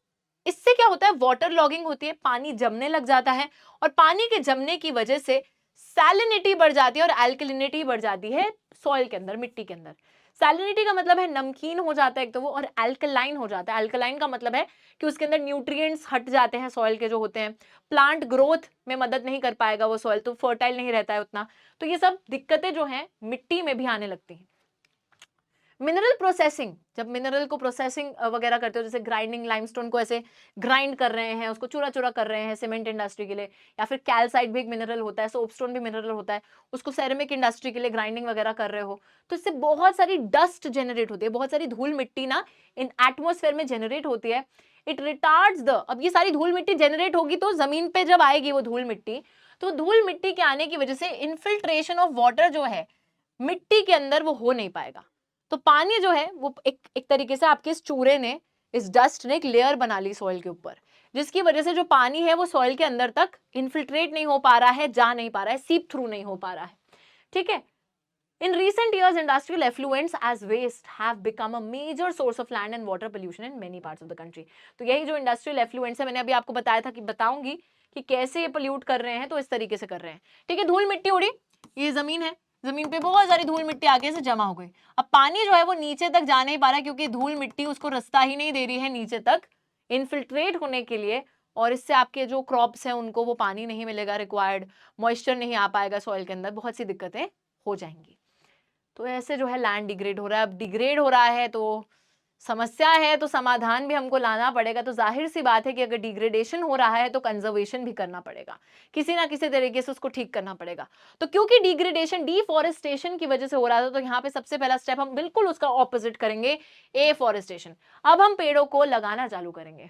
A: इससे क्या होता है, वाटर लॉगिंग होती है, पानी जमने लग जाता है, और पानी के जमने की वजह से सैलिनिटी बढ़ जाती है और अल्कलिनिटी बढ़ जाती है सॉइल के अंदर, मिट्टी के अंदर। सैलिनिटी का मतलब है नमकीन हो जाता है एक तो वो, और अल्कलाइन हो जाता है। अल्कलाइन का मतलब है कि उसके अंदर न्यूट्रिएंट्स हट जाते हैं सॉइल के जो होते हैं, प्लांट ग्रोथ में मदद नहीं कर पाएगा वो सॉइल, तो फर्टाइल नहीं रहता है उतना। तो ये सब दिक्कतें जो हैं मिट्टी में भी आने लगती हैं। मिनरल प्रोसेसिंग, जब मिनरल को प्रोसेसिंग वगैरह करते हो, जैसे ग्राइंडिंग, लाइमस्टोन को ऐसे ग्राइंड कर रहे हैं, उसको चूरा चूरा कर रहे हैं सीमेंट इंडस्ट्री के लिए, या फिर कैलसाइट भी एक मिनरल होता है, सोपस्टोन भी मिनरल होता है, उसको सेरेमिक इंडस्ट्री के लिए ग्राइंडिंग वगैरह कर रहे हो, तो इससे बहुत सारी डस्ट जनरेट होती है, बहुत सारी धूल मिट्टी ना इन एटमोस्फेयर में जनरेट होती है। इट रिटार्ड्स द, अब ये सारी धूल मिट्टी जनरेट होगी तो जमीन पे जब आएगी वो धूल मिट्टी, तो धूल मिट्टी के आने की वजह से इनफिल्ट्रेशन ऑफ वाटर जो है मिट्टी के अंदर वो हो नहीं पाएगा। तो पानी जो है वो एक तरीके से आपके इस चूरे ने, इस डस्ट ने एक लेयर बना ली सॉइल के ऊपर, जिसकी वजह से जो पानी है वो सॉइल के अंदर तक इनफिल्ट्रेट नहीं हो पा रहा है, जा नहीं पा रहा है, सीप थ्रू नहीं हो पा रहा है। ठीक है। In recent years, industrial effluents as waste have become a major source of land and water pollution in many parts of the country. तो यही जो इंडस्ट्रियल एफ्लुएंट्स है, मैंने अभी आपको बताया था कि बताऊंगी कि कैसे ये पोल्यूट कर रहे हैं, तो इस तरीके से कर रहे हैं। ठीक है, धूल मिट्टी उड़ी, ये जमीन है, जमीन पे बहुत सारी धूल मिट्टी आगे से जमा हो गई। अब पानी जो है वो नीचे तक जा नहीं पा रहा है क्योंकि धूल मिट्टी उसको रास्ता ही नहीं दे रही है नीचे तक इनफिल्ट्रेट होने के लिए, और इससे आपके जो क्रॉप्स हैं उनको वो पानी नहीं मिलेगा, रिक्वायर्ड मॉइस्चर नहीं आ पाएगा सॉइल के अंदर, बहुत सी दिक्कतें हो जाएंगी। तो ऐसे जो है लैंड डिग्रेड हो रहा है। अब डिग्रेड हो रहा है तो समस्या है, तो समाधान भी हमको लाना पड़ेगा। तो जाहिर सी बात है कि अगर डिग्रेडेशन हो रहा है तो कंजर्वेशन भी करना पड़ेगा, किसी ना किसी तरीके से उसको ठीक करना पड़ेगा। तो क्योंकि डिग्रेडेशन डिफॉरेस्टेशन की वजह से हो रहा था, तो यहाँ पे सबसे पहला स्टेप हम बिल्कुल उसका ऑपोजिट करेंगे, एफॉरेस्टेशन। अब हम पेड़ों को लगाना चालू करेंगे।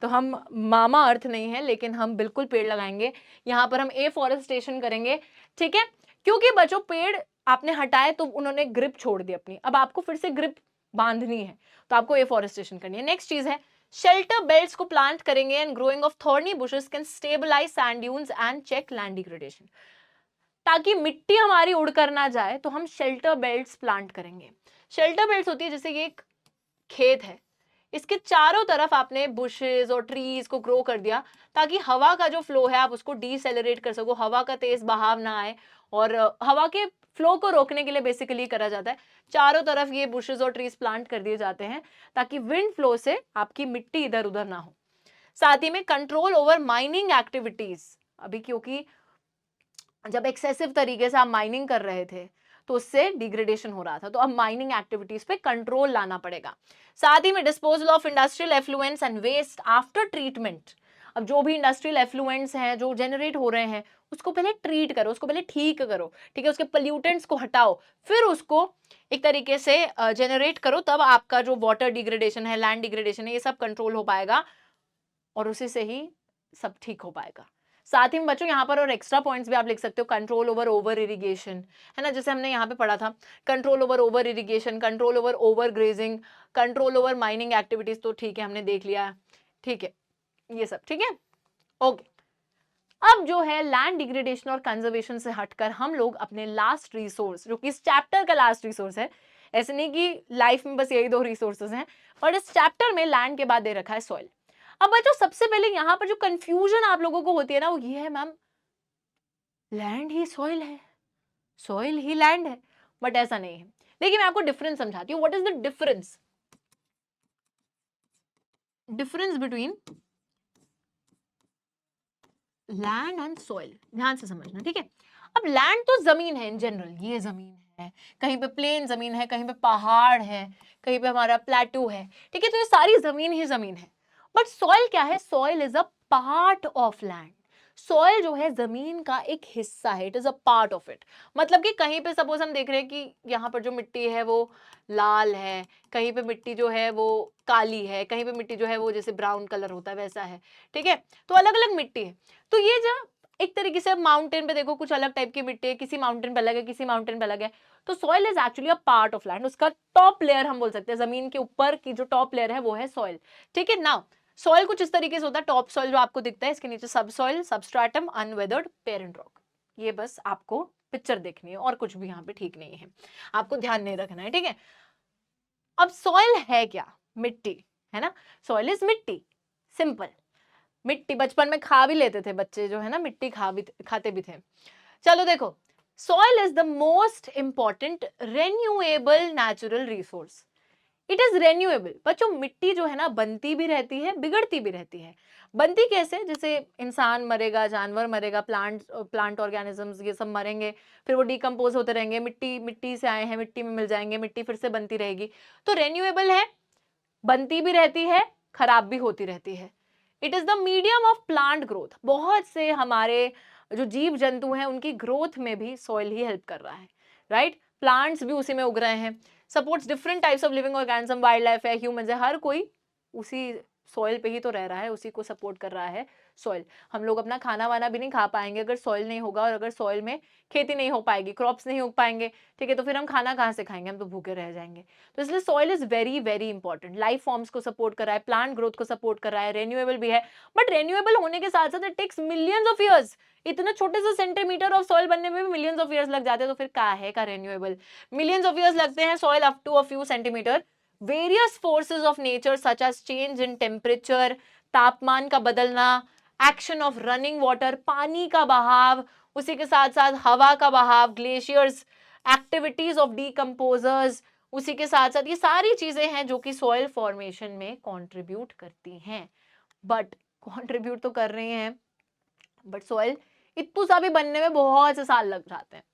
A: तो हम मामा अर्थ नहीं है, लेकिन हम बिल्कुल पेड़ लगाएंगे। यहाँ पर हम एफॉरेस्टेशन करेंगे। ठीक है, क्योंकि बच्चों पेड़ आपने हटाए तो उन्होंने ग्रिप छोड़ दी अपनी, अब आपको फिर से ग्रिप बांधनी है, तो आपको एफॉरेस्टेशन करनी है। नेक्स्ट चीज है शेल्टर बेल्ट्स को प्लांट करेंगे, and growing of thorny bushes can stabilise sand dunes and check land degradation. ताकि मिट्टी हमारी उड़कर ना जाए तो हम शेल्टर बेल्ट्स प्लांट करेंगे। शेल्टर बेल्ट्स होती है, जैसे ये एक खेत है, इसके चारों तरफ आपने बुशेस और ट्रीज को ग्रो कर दिया ताकि हवा का जो फ्लो है आप उसको डिसेलरेट कर सको, हवा का तेज बहाव ना आए, और हवा के फ्लो को रोकने के लिए बेसिकली करा जाता है। चारों तरफ ये बुशेस और ट्रीज प्लांट कर दिए जाते हैं ताकि विंड फ्लो से आपकी मिट्टी इधर उधर ना हो। साथ ही में कंट्रोल ओवर माइनिंग एक्टिविटीज, अभी क्योंकि जब एक्सेसिव तरीके से आप माइनिंग कर रहे थे तो उससे डिग्रेडेशन हो रहा था, तो अब माइनिंग एक्टिविटीज पे कंट्रोल लाना पड़ेगा। साथ ही में disposal of industrial effluents and waste after treatment. अब जो भी इंडस्ट्रियल एफ्लुएंट्स हैं जो जनरेट हो रहे हैं उसको पहले ट्रीट करो, उसको पहले ठीक करो, ठीक है, उसके पोल्यूटेंट्स को हटाओ, फिर उसको एक तरीके से जनरेट करो, तब आपका जो वाटर डिग्रेडेशन है, लैंड डिग्रेडेशन है, ये सब कंट्रोल हो पाएगा और उसी से ही सब ठीक हो पाएगा। साथ ही में बच्चों यहाँ पर और एक्स्ट्रा पॉइंट्स भी आप लिख सकते हो, कंट्रोल ओवर इरिगेशन, है ना, जैसे हमने यहाँ पे पढ़ा था, control over irrigation, control over grazing, control over mining activities, तो ठीक है हमने देख लिया। ठीक है, ये सब ठीक है, ओके। अब जो है लैंड डिग्रेडेशन और कंजर्वेशन से हटकर हम लोग अपने लास्ट रिसोर्स, जो कि इस चैप्टर का लास्ट रिसोर्स है, ऐसे नहीं कि लाइफ में बस यही 2 रिसोर्सेज हैं, और इस चैप्टर में लैंड के बाद दे रखा है सॉइल। अब बच्चों सबसे पहले यहाँ पर जो कंफ्यूजन आप लोगों को होती है ना, वो ये है, मैम लैंड ही सॉइल है, सॉइल ही लैंड है, बट ऐसा नहीं है। देखिए मैं आपको डिफरेंस समझाती हूँ। What is the difference between land and soil, ध्यान से समझना, ठीक है। अब लैंड तो जमीन है इन जनरल, ये जमीन है, कहीं पे प्लेन जमीन है, कहीं पे पहाड़ है, कहीं पे हमारा प्लेटू है, ठीक है, तो ये सारी जमीन ही जमीन है। बट सॉइल क्या है? Soil is a part of land. Soil जो है जमीन का एक हिस्सा है, it is a part of it. मतलब कि कहीं पे सपोज हम देख रहे हैं कि यहाँ पर जो मिट्टी है वो लाल है, कहीं पे मिट्टी जो है वो काली है, कहीं पे मिट्टी जो है वो जैसे ब्राउन कलर होता है वैसा है, ठीक है, तो अलग अलग मिट्टी है। तो ये जो एक तरीके से माउंटेन पे देखो कुछ अलग टाइप की मिट्टी है, किसी माउंटेन पे अलग है, किसी माउंटेन पे अलग है, तो soil is actually a part of land. उसका टॉप लेयर हम बोल सकते हैं, जमीन के ऊपर की जो टॉप लेयर है वो है सॉइल, ठीक है ना। सॉइल कुछ इस तरीके से होता है, टॉप सॉइल जो आपको दिखता है, इसके नीचे सब soil, substratum, unweathered, parent rock. ये बस आपको पिक्चर देखनी है और कुछ भी यहाँ पे ठीक नहीं है, आपको ध्यान नहीं रखना है, ठीक है। अब सॉइल है क्या? मिट्टी, है ना, सॉइल इज मिट्टी, सिंपल। मिट्टी बचपन में खा भी लेते थे बच्चे जो है ना, मिट्टी खाते भी थे। चलो देखो, soil is the most important renewable natural resource. It is renewable. बच्चों मिट्टी जो है ना बनती भी रहती है, बिगड़ती भी रहती है। बनती कैसे? जैसे इंसान मरेगा, जानवर मरेगा, प्लांट ऑर्गेनिजम्स ये सब मरेंगे, फिर वो डिकम्पोज होते रहेंगे, मिट्टी से आए हैं, मिट्टी में मिल जाएंगे, मिट्टी फिर से बनती रहेगी। तो रेन्यूएबल है, बनती भी रहती है, खराब भी होती रहती है। It is the medium of plant growth. बहुत से हमारे जो जीव जंतु हैं उनकी ग्रोथ में भी सॉइल ही हेल्प कर रहा है, राइट। प्लांट्स भी उसी में उग रहे हैं, supports different types of living organism, wild life है, ह्यूमंस है, हर कोई उसी सॉइल पे ही तो रह रहा है, उसी को सपोर्ट कर रहा है सॉइल। हम लोग अपना खाना वाना भी नहीं खा पाएंगे अगर सॉइल नहीं होगा, और अगर सॉइल में खेती नहीं हो पाएगी, क्रॉप्स नहीं उग पाएंगे, ठीक है, तो फिर हम खाना कहाँ से खाएंगे, हम तो भूखे रह जाएंगे। तो इसलिए soil is very very important. Life forms को सपोर्ट कर रहा है, प्लांट ग्रोथ को सपोर्ट कर रहा है, रेन्यूएबल भी है, बट रेन्यूएबल होने के साथ साथ it takes millions of years. इतने छोटे से सेंटीमीटर ऑफ सॉइल बनने में भी मिलियंस ऑफ ईयर्स लग जाते हैं, तो फिर क्या है का रेन्यूएबल। मिलियंस ऑफ ईयर्स लगते हैं soil up to a few centimetre. Various forces of nature such as change in temperature, तापमान का बदलना, एक्शन ऑफ रनिंग वाटर, पानी का बहाव, उसी के साथ साथ हवा का बहाव, ग्लेशियर्स, एक्टिविटीज ऑफ डीकंपोजर्स, उसी के साथ साथ ये सारी चीजें हैं जो कि सॉइल फॉर्मेशन में कंट्रीब्यूट करती हैं। बट कंट्रीब्यूट तो कर रही हैं, बट सॉइल इतू सा भी बनने में बहुत से साल लग जाते हैं।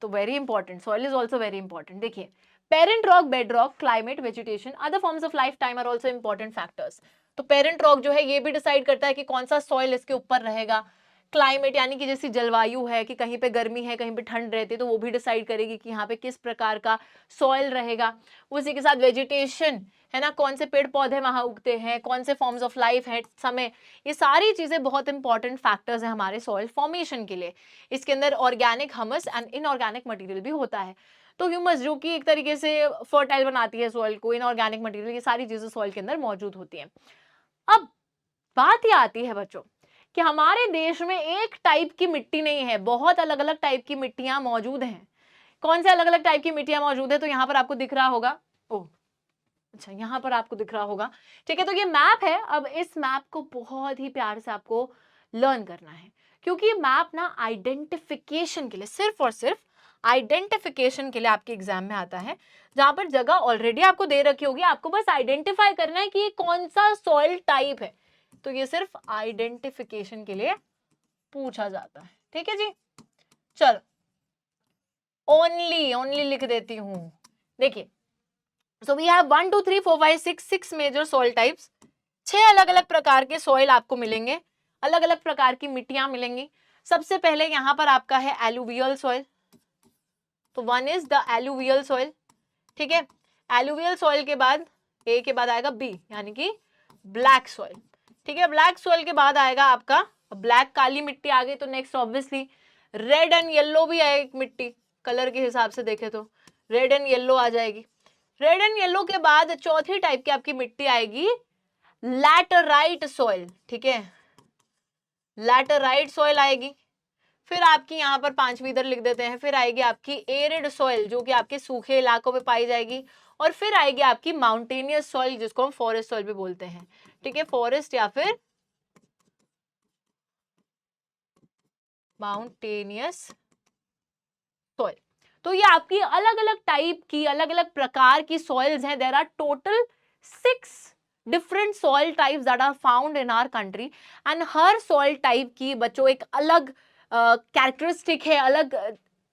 A: तो very important, soil is also very important. देखिए, parent rock, bed rock, climate, vegetation, other forms of life time are also important factors. तो पेरेंट रॉक जो है ये भी डिसाइड करता है कि कौन सा सॉइल इसके ऊपर रहेगा। क्लाइमेट यानी कि जैसी जलवायु है कि कहीं पे गर्मी है कहीं पे ठंड रहती है, तो वो भी डिसाइड करेगी कि यहाँ पे किस प्रकार का सॉइल रहेगा। उसी के साथ वेजिटेशन है ना, कौन से पेड़ पौधे वहां उगते हैं, कौन से फॉर्म्स ऑफ लाइफ है, समय, ये सारी चीजें बहुत इंपॉर्टेंट फैक्टर्स हैं हमारे सॉइल फॉर्मेशन के लिए। इसके अंदर organic, humus and inorganic material भी होता है। तो ह्यूमस जो कि एक तरीके से फर्टाइल बनाती है सॉइल को, इनऑर्गेनिक मटेरियल, ये सारी चीजें सॉइल के अंदर मौजूद होती हैं। अब बात ये आती है बच्चों कि हमारे देश में एक टाइप की मिट्टी नहीं है, बहुत अलग अलग टाइप की मिट्टियां मौजूद हैं। कौन से अलग अलग टाइप की मिट्टियां मौजूद है, तो यहाँ पर आपको दिख रहा होगा, ओह अच्छा यहाँ पर आपको दिख रहा होगा, ठीक है। तो ये मैप है। अब इस मैप को बहुत ही प्यार से आपको लर्न करना है, क्योंकि ये मैप ना आइडेंटिफिकेशन के लिए, सिर्फ और सिर्फ आइडेंटिफिकेशन के लिए आपके एग्जाम में आता है, जहां पर जगह ऑलरेडी आपको दे रखी होगी, आपको बस आइडेंटिफाई करना है कि ये कौन सा सॉइल टाइप है। तो ये सिर्फ आइडेंटिफिकेशन के लिए पूछा जाता है, ठीक है जी। चलो, ओनली लिख देती हूं। देखिए, so we have 1 2 3 4 5 6 major soil types. 6 अलग अलग प्रकार के सॉइल आपको मिलेंगे, अलग अलग प्रकार की मिट्टियां मिलेंगी। सबसे पहले यहां पर आपका है एलुवियल सॉइल। तो 1 इज द एलुवियल सॉइल, ठीक है। एलुवियल सॉइल के बाद ए के बाद आएगा बी, यानी कि ब्लैक सॉइल, ठीक है। ब्लैक सॉइल के बाद आएगा आपका ब्लैक, काली मिट्टी आ गई। तो next obviously red and yellow भी है एक मिट्टी, कलर के हिसाब से देखे तो रेड एंड येलो आ जाएगी। रेड एंड येलो के बाद चौथी टाइप की आपकी मिट्टी आएगी लैटराइट सॉइल, ठीक है, लैटराइट सॉइल आएगी। फिर आपकी यहाँ पर पांचवी इधर लिख देते हैं, फिर आएगी आपकी एरिड सॉइल जो कि आपके सूखे इलाकों में पाई जाएगी। और फिर आएगी आपकी माउंटेनियस सॉइल जिसको हम फॉरेस्ट सॉइल भी बोलते हैं, ठीक है, फॉरेस्ट या फिर माउंटेनियस सॉइल। तो ये आपकी अलग अलग टाइप की, अलग अलग प्रकार की सॉइल्स हैं। There are total 6 different soil types that are found in our country, and हर सॉइल टाइप की बच्चों एक अलग कैरेक्टरिस्टिक है, अलग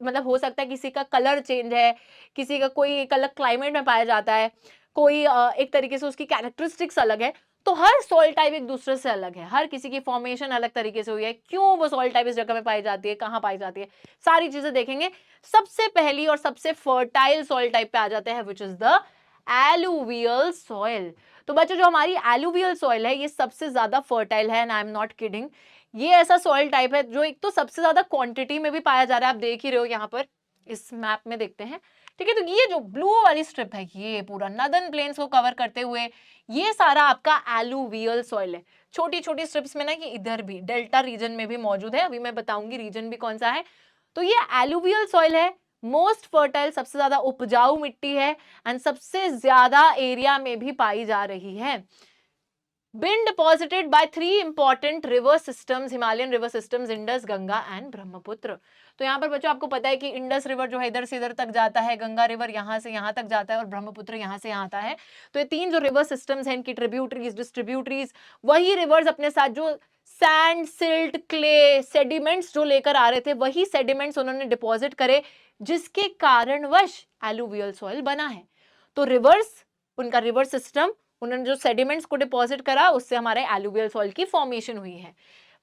A: मतलब हो सकता है किसी का कलर चेंज है, किसी का कोई एक अलग क्लाइमेट में पाया जाता है, कोई एक तरीके से उसकी कैरेक्टरिस्टिक्स अलग है। तो हर सॉइल टाइप एक दूसरे से अलग है, हर किसी की फॉर्मेशन अलग तरीके से हुई है, क्यों वो सॉइल टाइप इस जगह में पाई जाती है, कहाँ पाई जाती है, सारी चीजें देखेंगे। सबसे पहली और सबसे फर्टाइल सॉइल टाइप पे आ जाते हैं, which is the alluvial soil. तो बच्चों जो हमारी एलुवियल सॉइल है ये सबसे ज्यादा फर्टाइल है, and I am not kidding. ये ऐसा सॉइल टाइप है जो एक तो सबसे ज्यादा क्वांटिटी में भी पाया जा रहा है, आप देख ही रहे हो यहाँ पर इस मैप में देखते हैं, ठीक है। तो ये जो ब्लू वाली स्ट्रिप है ये पूरा नदर्न प्लेन्स को कवर करते हुए ये सारा आपका एलुवियल सॉइल है। छोटी छोटी स्ट्रिप्स में ना कि इधर भी डेल्टा रीजन में भी मौजूद है, अभी मैं बताऊंगी रीजन भी कौन सा है। तो ये एलुवियल सॉइल है, मोस्ट फर्टाइल, सबसे ज्यादा उपजाऊ मिट्टी है, एंड सबसे ज्यादा एरिया में भी पाई जा रही है। Been deposited by 3 important river systems, Himalayan river systems, Indus, Ganga and Brahmaputra. तो यहाँ पर बच्चों आपको पता है कि इंडस रिवर जो है इधर से इधर तक जाता है, गंगा रिवर यहाँ से यहाँ तक जाता है, और ब्रह्मपुत्र यहाँ से यहाँ आता है। तो ये 3 जो रिवर सिस्टम्स हैं, इनकी ट्रिब्यूटरीज, डिस्ट्रीब्यूटरीज, वही रिवर्स अपने साथ जो सैंड, सिल्ट, क्ले, सेडिमेंट्स जो लेकर आ रहे थे, वही सेडिमेंट्स उन्होंने डिपॉजिट करे, जिसके कारणवश एलुवियल सॉइल बना है। तो रिवर्स, उनका रिवर सिस्टम, उन्होंने जो सेडिमेंट्स को डिपॉजिट करा उससे हमारे एलुवियल सॉइल की फॉर्मेशन हुई है।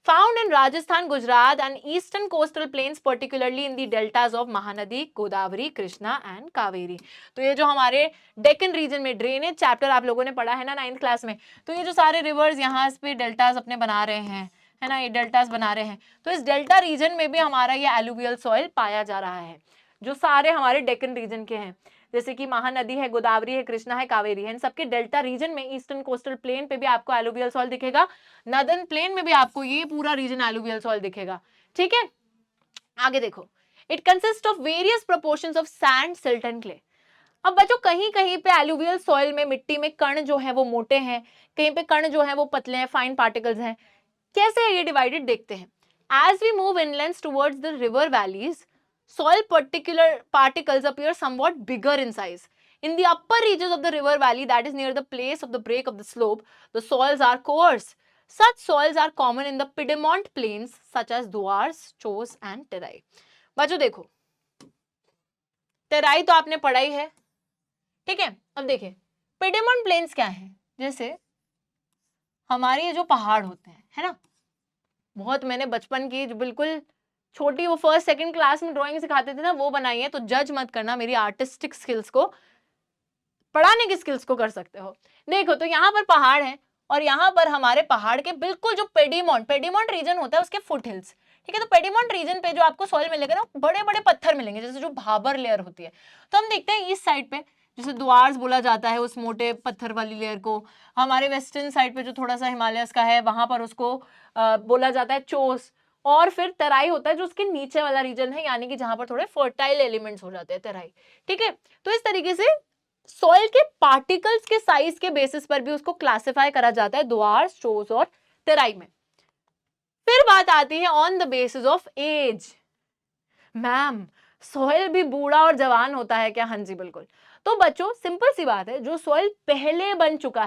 A: Found in Rajasthan, Gujarat and eastern coastal planes, particularly in the deltas of Mahanadi, Godavari, Krishna and Kaveri. तो ये जो हमारे डेक्कन रीजन में, ड्रेनेज चैप्टर आप लोगों ने पढ़ा है ना 9th क्लास में, तो ये जो सारे रिवर्स यहाँ पे डेल्टाज अपने बना रहे हैं, है ना, ये डेल्टाज बना रहे हैं, तो इस डेल्टा रीजन में भी हमारा ये एलुवियल सॉइल पाया जा रहा है, जो सारे हमारे डेक्कन रीजन के हैं, जैसे कि महानदी है, गोदावरी है, कृष्णा है, कावेरी है, इन सबके डेल्टा रीजन में ईस्टर्न कोस्टल प्लेन पे भी आपको एलुवियल सॉइल दिखेगा, नॉर्दर्न प्लेन में भी आपको ये पूरा रीजन एलुवियल सॉइल दिखेगा। ठीक है, आगे देखो, it consist of various proportions of sand, silt and clay. अब बच्चों कहीं कहीं पे एलुवियल सॉइल में मिट्टी में कण जो है वो मोटे हैं, कहीं पे कण जो है वो पतले हैं, फाइन पार्टिकल्स हैं। कैसे है ये डिवाइडेड देखते हैं। As we move inlands towards the river valleys, soil particular particles appear somewhat bigger in size. In the upper reaches of the river valley, that is near the place of the break of the slope, the soils are coarse. Such soils are common in the Piedmont plains such as Dwars, Chos and Terai. बच्चों देखो, तेराई तो आपने पढ़ा ही है, ठीक है। अब देखिए पिडमोंट प्लेन्स क्या है, जैसे हमारे ये जो पहाड़ होते हैं, है ना, बहुत मैंने बचपन की जो बिल्कुल छोटी वो फर्स्ट सेकंड क्लास में ड्राइंग सिखाते थे ना, वो बनाई है, तो जज मत करना मेरी आर्टिस्टिक स्किल्स को, पढ़ाने की स्किल्स को कर सकते हो। देखो तो यहाँ पर पहाड़ है, और यहाँ पर हमारे पहाड़ के बिल्कुल जो पेडीमोंट रीजन होता है उसके फुट हिल्स, ठीक है। तो पेडीमोंट रीजन पे जो आपको सॉइल मिलेगा ना, बड़े बड़े पत्थर मिलेंगे, जैसे जो भाबर लेयर होती है। तो हम देखते हैं इस साइड पे, जैसे द्वार्स बोला जाता है उस मोटे पत्थर वाली लेयर को, हमारे वेस्टर्न साइड पे जो थोड़ा सा हिमालयस का है वहां पर उसको बोला जाता है चोस, और फिर तराई होता है जो उसके नीचे वाला रीजन है, यानी कि जहां पर थोड़े फर्टाइल एलिमेंट्स हो जाते हैं, तराई। ठीक है, तो इस तरीके से सॉइल के पार्टिकल्स के साइज के बेसिस पर भी उसको क्लासिफाई करा जाता है द्वार्स, चोस और तराई में। फिर बात आती है on the basis of age. Ma'am soil भी बूढ़ा और जवान होता है क्या? हाँ जी बिल्कुल। तो बच्चों सिंपल सी बात है, जो सॉइल पहले बन चुका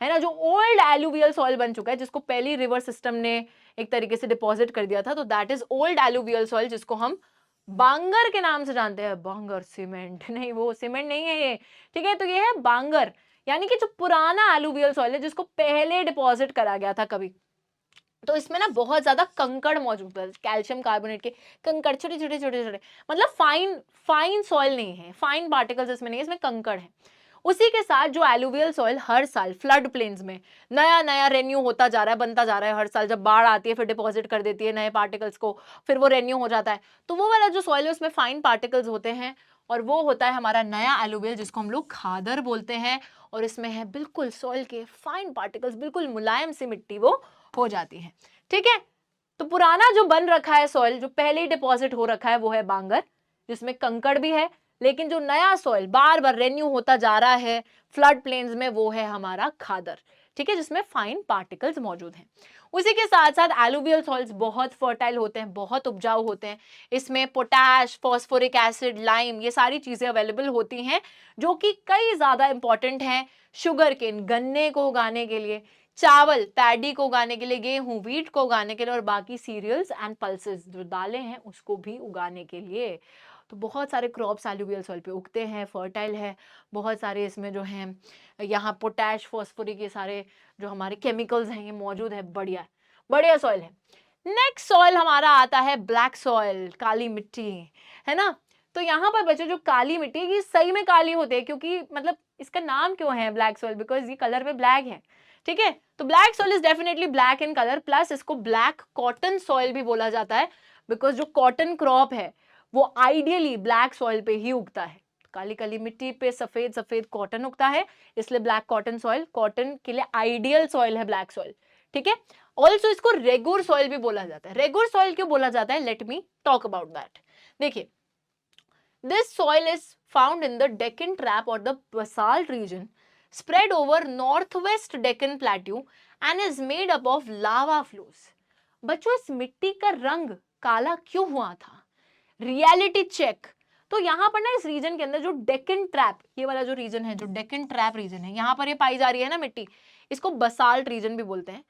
A: है ना, जो ओल्ड एलुवियल सॉइल बन चुका है, जिसको पहली रिवर सिस्टम ने एक तरीके से डिपॉजिट कर दिया था, तो that is old alluvial soil, जिसको हम बांगर के नाम से जानते हैं। बांगर सीमेंट नहीं, वो सीमेंट नहीं है ये, ठीक है। तो ये है बांगर, यानी कि जो पुराना एलुवियल सॉइल है जिसको पहले डिपॉजिट करा गया था कभी। तो इसमें ना बहुत ज्यादा कंकड़ मौजूद है, कैल्शियम कार्बोनेट के कंकड़, छोटे छोटे छोटे छोटे, मतलब फाइन सॉइल नहीं है, फाइन पार्टिकल्स इसमें नहीं है, इसमें कंकड़ है। उसी के साथ जो एलुवियल सॉइल हर साल फ्लड प्लेन्स में नया नया रेन्यू होता जा रहा है, बनता जा रहा है, हर साल जब बाढ़ आती है फिर डिपॉजिट कर देती है नए पार्टिकल्स को, फिर वो रेन्यू हो जाता है। तो वो वाला जो सॉइल है उसमें फाइन पार्टिकल्स होते हैं, और वो होता है हमारा नया एलुवियल, जिसको हम लोग खादर बोलते हैं। और इसमें है बिल्कुल सॉइल के फाइन पार्टिकल्स, बिल्कुल मुलायम सी मिट्टी वो हो जाती है, ठीक है। तो पुराना जो बन रखा है सॉइल, जो पहले ही डिपॉजिट हो रखा है, वो है बांगर, जिसमें कंकड़ भी है। लेकिन जो नया सॉइल बार बार रेन्यू होता जा रहा है फ्लड प्लेन्स में, वो है हमारा खादर, ठीक है, जिसमें फाइन पार्टिकल्स मौजूद हैं। उसी के साथ साथ एलुवियल सॉइल्स बहुत फर्टाइल होते हैं, बहुत उपजाऊ होते हैं। इसमें पोटैश, फॉस्फोरिक एसिड, लाइम, ये सारी चीजें अवेलेबल होती हैं, जो कि कई ज्यादा इंपॉर्टेंट हैं शुगर केन, गन्ने को उगाने के लिए, चावल पैडी को उगाने के लिए, गेहूं व्हीट को उगाने के लिए, और बाकी सीरियल्स एंड पल्सेस जो दालें हैं उसको भी उगाने के लिए। तो बहुत सारे क्रॉप्स एलुवियल सॉइल पे उगते हैं, फर्टाइल है, बहुत सारे इसमें जो हैं यहाँ पोटैश, फॉस्फोरिक, ये सारे जो हमारे केमिकल्स हैं ये मौजूद है। बढ़िया बढ़िया सॉइल है। नेक्स्ट सॉइल हमारा आता है ब्लैक सॉइल, काली मिट्टी, है ना। तो यहाँ पर बच्चों जो काली मिट्टी है, ये सही में काली होती है, क्योंकि मतलब इसका नाम क्यों है ब्लैक सॉइल, बिकॉज ये कलर में ब्लैक है, ठीक है। तो black soil is definitely black in colour, plus इसको ब्लैक कॉटन सॉइल भी बोला जाता है, बिकॉज जो कॉटन क्रॉप है वो आइडियली ब्लैक सॉइल पे ही उगता है। काली काली मिट्टी पे सफेद सफेद कॉटन उगता है, इसलिए ब्लैक कॉटन सॉइल, कॉटन के लिए आइडियल सॉइल है ब्लैक सॉइल, ठीक है। ऑल्सो इसको रेगुर सॉइल भी बोला जाता है। रेगुर सॉइल क्यों बोला जाता है, let me talk about that. देखिए, this soil is found in the Deccan trap और the basalt region spread over northwest Deccan Plateau and is made up of lava flows. बच्चों इस मिट्टी का रंग काला क्यों हुआ था? Reality check. तो यहाँ पर ना इस रीजन के अंदर जो डेक्कन ट्रैप, ये वाला जो रीजन है, जो डेक्कन ट्रैप रीजन है, यहाँ पर ये पाई जा रही है ना मिट्टी, इसको बसाल्ट रीजन भी बोलते हैं।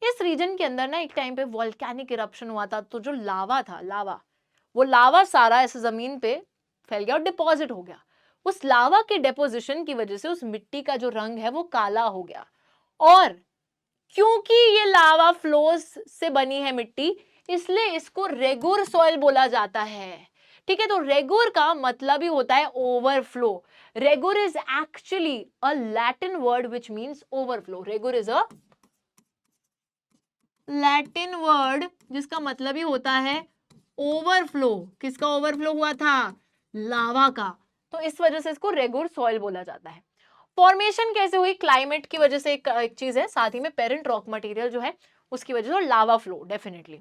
A: इस रीजन के अंदर ना एक टाइम पे वॉल्केनिक इरप्शन हुआ था, तो जो लावा था, वो लावा सारा ऐसे जमीन पे फैल गया और डिपॉजिट हो गया। उस लावा के डिपोजिशन की वजह से उस मिट्टी का जो रंग है वो काला हो गया, और क्योंकि ये लावा फ्लोस से बनी है मिट्टी, इसलिए इसको रेगुर सॉइल बोला जाता है। ठीक है, तो रेगुर का मतलब ही होता है overflow. Regur is actually a Latin word which means overflow. Regur is a Latin word जिसका मतलब ही होता है ओवरफ्लो। किसका ओवरफ्लो हुआ था? लावा का। तो इस वजह से इसको रेगुर सॉइल बोला जाता है। फॉर्मेशन कैसे हुई? क्लाइमेट की वजह से एक चीज है, साथ ही में पेरेंट रॉक मटेरियल जो है उसकी वजह से, और lava flow definitely.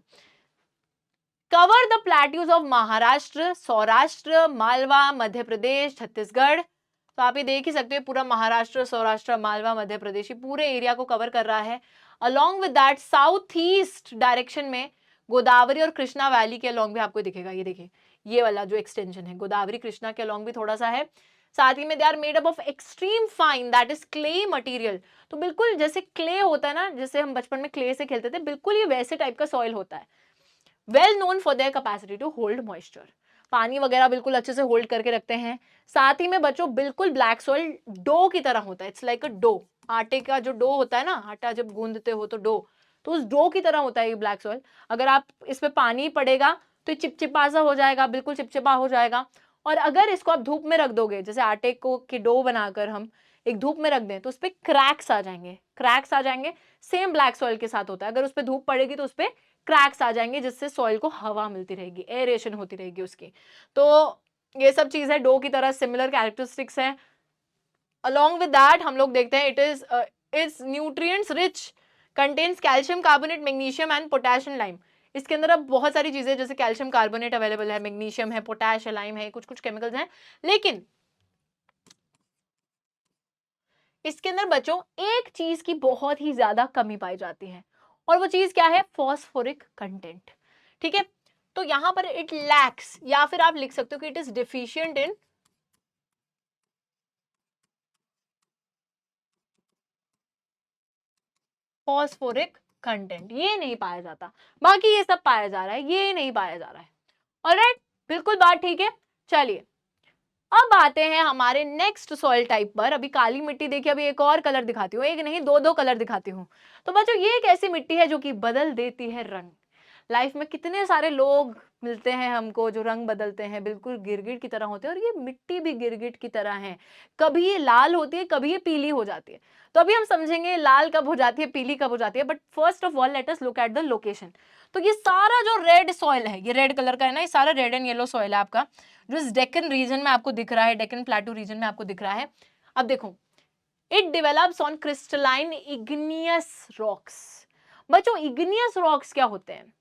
A: Cover the plateaus of Maharashtra, Saurashtra, Malwa, Madhya Pradesh, Chhattisgarh. तो आप ये देख ही सकते हो पूरा महाराष्ट्र, सौराष्ट्र, मालवा, मध्य प्रदेश, पूरे एरिया को कवर कर रहा है। Along with that south east direction में गोदावरी और कृष्णा वैली के अलॉन्ग भी आपको दिखेगा। ये देखिए, ये वाला जो एक्सटेंशन है गोदावरी कृष्णा के अलॉन्ग भी थोड़ा सा है। साथ ही में they are made up of extreme fine that is clay material. तो बिल्कुल जैसे क्ले होता है ना, जैसे हम बचपन में क्ले से खेलते थे, बिल्कुल ये वैसे टाइप का सॉइल होता है। Well known for their capacity to hold moisture, पानी वगैरह बिल्कुल अच्छे से होल्ड करके रखते हैं। साथ ही में बच्चों बिल्कुल ब्लैक सॉइल डो की तरह होता है। इट्स लाइक अ डो, आटे का जो डो होता है ना, आटा जब गूंदते हो तो डो, तो उस डो की तरह होता है ये ब्लैक सॉइल। अगर आप इस पे पानी पड़ेगा तो चिपचिपा सा हो जाएगा, बिल्कुल चिपचिपा हो जाएगा। और अगर इसको आप धूप में रख दोगे, जैसे आटे को की डो बनाकर हम एक धूप में रख दें, तो उस पर क्रैक्स आ जाएंगे, क्रैक्स आ जाएंगे। सेम ब्लैक सॉइल के साथ होता है, अगर उस पर धूप पड़ेगी तो उस पर क्रैक्स आ जाएंगे, जिससे सॉइल को हवा मिलती रहेगी, एरेशन होती रहेगी उसकी। तो ये सब चीज है, डो की तरह सिमिलर कैरेक्टरिस्टिक्स है। अलॉन्ग विद दैट हम लोग देखते हैं it is nutrients rich, contains calcium carbonate, magnesium and potassium lime. इसके अंदर अब बहुत सारी चीजें, जैसे कैल्शियम कार्बोनेट अवेलेबल है, मैग्नीशियम है, पोटेश है, लाइम है, कुछ कुछ केमिकल्स हैं। लेकिन इसके अंदर बच्चों एक चीज की बहुत ही ज्यादा कमी पाई जाती है, और वो चीज क्या है? Phosphoric content. ठीक है, तो यहां पर इट लैक्स, या फिर आप लिख सकते हो कि it is deficient in phosphoric content. ये नहीं पाया जाता, बाकी ये सब पाया जा रहा है, ये नहीं पाया जा रहा है। ऑलराइट, बिल्कुल बात ठीक है। चलिए अब आते हैं हमारे नेक्स्ट सॉइल टाइप पर। अभी काली मिट्टी देखिए, अभी एक और कलर दिखाती हूँ, एक नहीं दो दो कलर दिखाती हूँ। तो बच्चों ये एक ऐसी मिट्टी है जो कि बदल देती है रंग। लाइफ में कितने सारे लोग मिलते हैं हमको जो रंग बदलते हैं, बिल्कुल गिरगिट की तरह होते हैं, और ये मिट्टी भी गिरगिट की तरह है। कभी ये लाल होती है, कभी ये पीली हो जाती है। तो अभी हम समझेंगे लाल कब हो जाती है, पीली कब हो जाती है। But first of all let us look at the location. तो ये सारा जो रेड सॉइल है, ये रेड कलर का है ना, ये सारा रेड एंड येलो सॉइल है आपका, जो इस डेक्कन रीजन में आपको दिख रहा है, डेक्कन प्लेटू रीजन में आपको दिख रहा है। अब देखो, it develops on crystalline igneous rocks. बच्चों इग्नियस रॉक्स क्या होते हैं?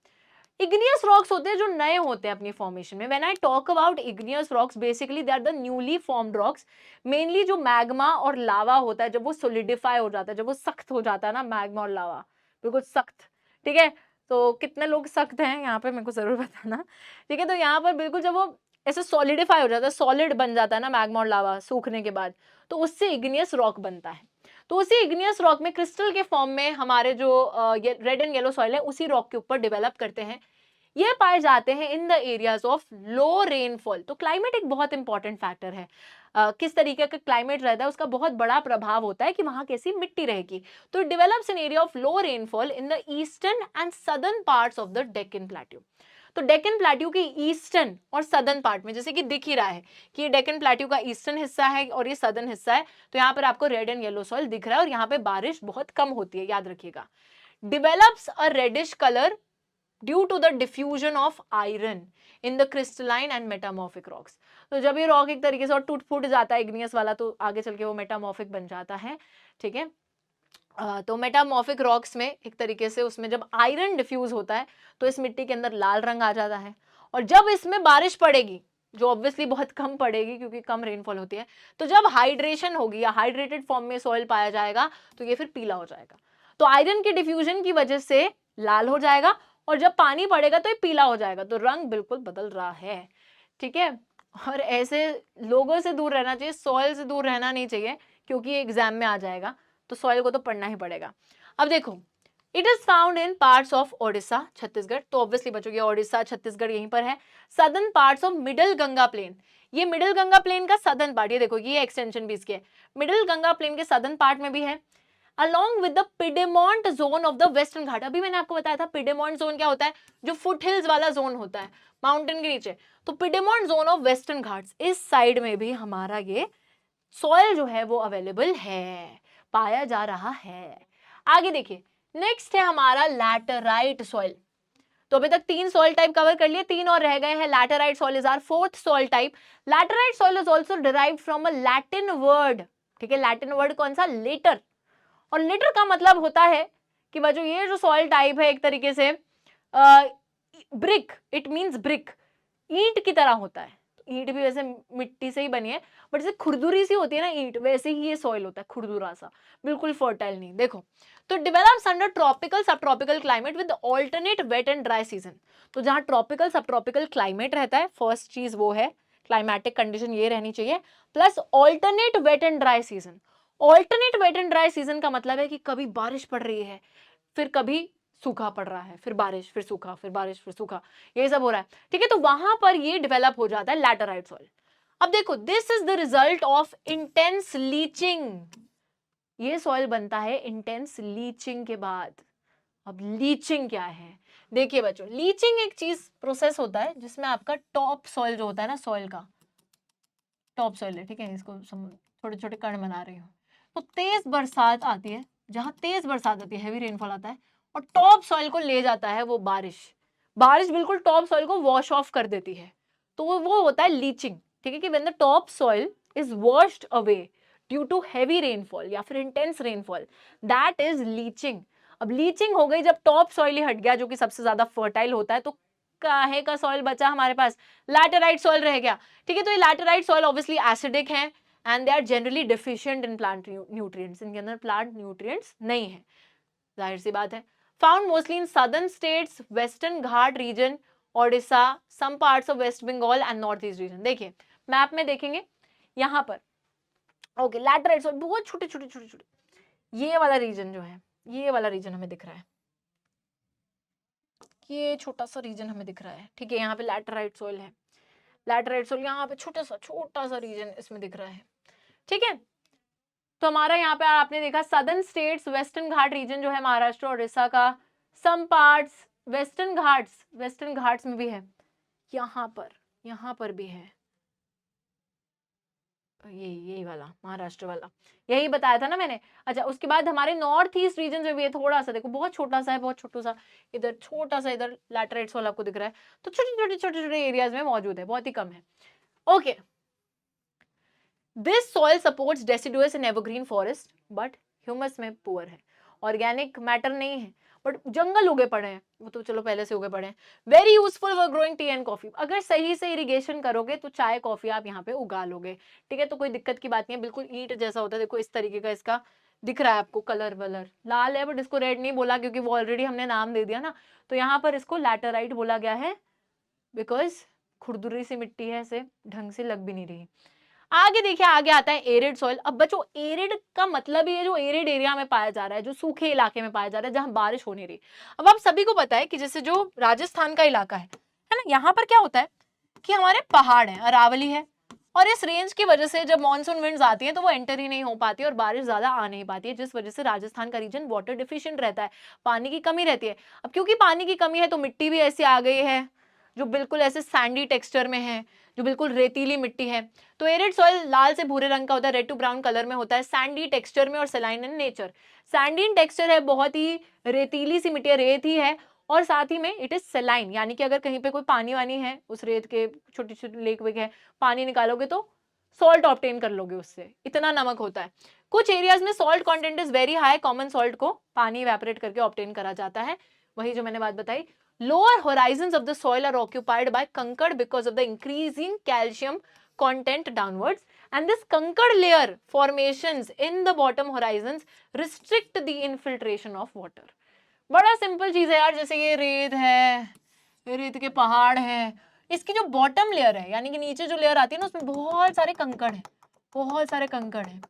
A: इग्नियस रॉक्स होते हैं जो नए होते हैं अपनी फॉर्मेशन में। When I talk about igneous rocks, basically they are the newly formed rocks. Mainly जो मैग्मा और लावा होता है, जब वो सोलिडिफाई हो जाता है, जब वो सख्त हो जाता है ना, मैग्मा और लावा बिल्कुल सख्त। ठीक है, तो कितने लोग सख्त हैं यहाँ पे मेरे को जरूर बताना। ठीक है, तो यहाँ पर बिल्कुल जब वो ऐसे सॉलिडिफाई हो जाता है, सॉलिड बन जाता है ना मैग्मा और लावा सूखने के बाद, तो उससे इग्नियस रॉक बनता है। तो उसी इग्नियस रॉक में क्रिस्टल के फॉर्म में हमारे जो रेड एंड येलो सॉइल है, उसी रॉक के ऊपर डेवलप करते हैं। ये पाए जाते हैं in the areas of low rainfall. तो क्लाइमेट एक बहुत इंपॉर्टेंट फैक्टर है। किस तरीके का क्लाइमेट रहता है उसका बहुत बड़ा प्रभाव होता है कि वहां कैसी मिट्टी रहेगी। तो develops in area of low rainfall in the eastern and southern parts of the Deccan plateau. तो डेक्कन प्लेट्यू की ईस्टर्न और सदर्न पार्ट में, जैसे कि दिख ही रहा है कि ये डेक्कन प्लेट्यू का ईस्टर्न हिस्सा है और ये सदर्न हिस्सा है, तो यहाँ पर आपको रेड एंड येलो सॉइल दिख रहा है, और यहाँ पे बारिश बहुत कम होती है, याद रखिएगा। Develops a reddish colour due to the diffusion of iron in the crystalline and metamorphic rocks. तो जब ये रॉक एक तरीके से और टूट फूट जाता है इग्नियस वाला, तो आगे चल के वो मेटामॉर्फिक बन जाता है। ठीक है, तो मेटामॉर्फिक रॉक्स में एक तरीके से उसमें जब आयरन डिफ्यूज होता है तो इस मिट्टी के अंदर लाल रंग आ जाता है। और जब इसमें बारिश पड़ेगी, जो ऑब्वियसली बहुत कम पड़ेगी क्योंकि कम रेनफॉल होती है, तो जब हाइड्रेशन होगी या हाइड्रेटेड फॉर्म में सॉइल पाया जाएगा, तो ये फिर पीला हो जाएगा। तो आयरन के डिफ्यूजन की वजह से लाल हो जाएगा, और जब पानी पड़ेगा तो ये पीला हो जाएगा। तो रंग बिल्कुल बदल रहा है। ठीक है, और ऐसे लोगों से दूर रहना चाहिए, सॉइल से दूर रहना नहीं चाहिए, क्योंकि एग्जाम में आ जाएगा, तो सॉइल को तो पढ़ना ही पड़ेगा। अब देखो, it is found in parts of Odisha, Chhattisgarh. तो ऑब्वियसली बच्चों ये ओडिशा छत्तीसगढ़ यहीं पर है। Southern parts of middle Ganga plain, ये मिडिल गंगा प्लेन का सदर्न पार्ट, ये देखो ये एक्सटेंशन भी इसकी है, मिडिल गंगा प्लेन के सदर्न पार्ट में भी है। along with the Piedmont zone of the Western Ghat। अभी मैंने आपको बताया था Piedmont zone क्या होता है, जो फुट हिल्स वाला जोन होता है माउंटेन के नीचे। तो Piedmont zone of Western Ghats, इस साइड में भी हमारा ये सॉइल जो है वो अवेलेबल है, पाया जा रहा है। आगे देखिए, नेक्स्ट है हमारा लैटेराइट सॉइल। तो अभी तक 3 सॉइल टाइप कवर कर लिए, 3 और रह गए हैं। Laterite soil is our 4th soil type. Laterite soil is also derived from a Latin word, ठीक है। लैटिन वर्ड कौन सा, लेटर। और लेटर का मतलब होता है कि जो ये जो सॉइल टाइप है एक तरीके से ब्रिक, इट मींस ब्रिक, ईंट की तरह होता है। ईंट भी वैसे मिट्टी से ही बनी है, बट जैसे खुरदुरी सी होती है ना ईंट, वैसे ही ये सॉइल होता है, खुरदुरा सा, बिल्कुल फर्टाइल नहीं। देखो, तो develops under tropical sub tropical climate with alternate wet and dry season. तो जहां ट्रॉपिकल सब ट्रॉपिकल क्लाइमेट रहता है, फर्स्ट चीज वो है, क्लाइमेटिक कंडीशन ये रहनी चाहिए, plus alternate wet and dry season. Alternate wet and dry season का मतलब है कि कभी बारिश पड़ रही है, फिर कभी सूखा पड़ रहा है, फिर बारिश, फिर सूखा, फिर बारिश, फिर सूखा, ये सब हो रहा है, ठीक है। तो वहां पर ये डेवलप हो जाता है लैटेराइट सॉइल। अब देखो, this is the result of intense leaching. ये सॉइल बनता है इंटेंस लीचिंग के बाद। अब लीचिंग क्या है, देखिए बच्चों, लीचिंग एक चीज प्रोसेस होता है जिसमें आपका टॉप सॉइल जो होता है ना, सॉइल का टॉप सॉइल है, ठीक है, इसको छोटे छोटे कण बना रही हूँ। तो तेज बरसात आती है, जहां तेज बरसात आती है, हैवी रेनफॉल आता है, और टॉप सॉइल को ले जाता है वो बारिश। बारिश बिल्कुल टॉप सॉइल को वॉश ऑफ कर देती है, तो वो होता है लीचिंग, ठीक है। कि when the top soil is washed away due to heavy rainfall या फिर intense rainfall, that is leaching. अब लीचिंग हो गई जब टॉप सॉइल ही हट गया, जो कि सबसे ज्यादा फर्टाइल होता है, तो काहे का सॉइल बचा हमारे पास, लैटेराइट सॉइल रह गया, ठीक है। तो ये लैटेराइट सॉइल ऑब्वियसली एसिडिक है and they are generally deficient in plant nutrients, इनके अंदर प्लांट न्यूट्रिएंट्स नहीं है, जाहिर सी बात है। Found mostly in southern states, western Ghat region, Odisha, some parts of west Bengal and north east region. देखिए मैप में देखेंगे यहाँ पर, ओके, लैटेराइट सॉइल बहुत छोटे छोटे छोटे छोटे, ये वाला रीजन जो है, ये वाला रीजन हमें दिख रहा है, ये छोटा सा रीजन हमें दिख रहा है, ठीक है। यहाँ पे लैटेराइट सॉइल है, लैटेराइट सॉइल यहाँ पे छोटा सा रीजन इसमें दिख रहा है, ठीक है। तो हमारा यहाँ पे आपने देखा southern states, western Ghat reason जो है महाराष्ट्र और उड़ीसा का, सम पार्ट्स, वेस्टर्न घाट्स में भी है, यहाँ पर भी है, यही वाला महाराष्ट्र वाला, यही बताया था ना मैंने। अच्छा, उसके बाद हमारे नॉर्थ ईस्ट रीजन में भी है, थोड़ा सा देखो, बहुत छोटा सा है, बहुत छोटा सा, इधर छोटा सा, इधर लैटेराइट सॉइल आपको दिख रहा है। तो छोटे छोटे एरियाज में मौजूद है, बहुत ही कम है, okay. This soil supports deciduous and evergreen forest, but humus में पुअर है, ऑर्गेनिक मैटर नहीं है, बट जंगल उगे पड़े हैं, वो तो चलो पहले से उगे पड़े हैं। Very useful for growing T and coffee, अगर सही से इरिगेशन करोगे तो चाय कॉफी आप यहाँ पे उगा लोगे, ठीक है। तो कोई दिक्कत की बात नहीं है, बिल्कुल ईंट जैसा होता है, देखो इस तरीके का इसका दिख रहा है आपको, कलर वलर लाल है, बट इसको रेड नहीं बोला क्योंकि वो ऑलरेडी हमने नाम दे दिया ना। तो यहाँ पर इसको लैटेराइट बोला गया है, बिकॉज खुरदुरी सी मिट्टी है, इसे ढंग से लग भी नहीं रही। आगे देखिए, आगे आता है एरिड सॉइल। अब बच्चों, एरिड का मतलब ये जो एरिड एरिया में पाया जा रहा है, जो सूखे इलाके में पाया जा रहा है, जहां बारिश हो नहीं रही। अब आप सभी को पता है कि जैसे जो राजस्थान का इलाका है ना, यहाँ पर क्या होता है कि हमारे पहाड़ है, अरावली है, और इस रेंज की वजह से जब मानसून विंड्स आती है तो वो एंटर ही नहीं हो पाती और बारिश ज्यादा आ नहीं पाती है, जिस वजह से राजस्थान का रीजन वाटर डिफिशिएंट रहता है, पानी की कमी रहती है। अब क्योंकि पानी की कमी है तो मिट्टी भी ऐसी आ गई है जो बिल्कुल ऐसे सैंडी टेक्सचर में है, जो बिल्कुल रेतीली मिट्टी है। तो एरिड सॉइल लाल से भूरे रंग का होता है, रेड टू ब्राउन कलर में होता है, सैंडी टेक्सचर में और saline in nature. Sandy in texture है, बहुत ही रेतीली सी मिट्टी है, रेत ही है, और साथ ही में इट इज सेलाइन, यानी कि अगर कहीं पे कोई पानी वानी है, उस रेत के छोटी छोटी लेक वेक है, पानी निकालोगे तो सॉल्ट ऑब्टेन कर लोगे उससे, इतना नमक होता है। कुछ एरियाज में salt content is very high, common salt को पानी इवेपोरेट करके ऑब्टेन करा जाता है, वही जो मैंने बात बताई। Lower horizons of the soil are occupied by concord because of the increasing calcium content downwards, and this concord layer formations in the bottom horizons restrict the infiltration of water. बड़ा सिंपल चीज है यार, जैसे ये रेत है, रेत के पहाड़ है, इसकी जो बॉटम लेयर है, यानी कि नीचे जो लेयर आती है ना, उसमें बहुत सारे कंकड़ है, बहुत सारे कंकड़ है।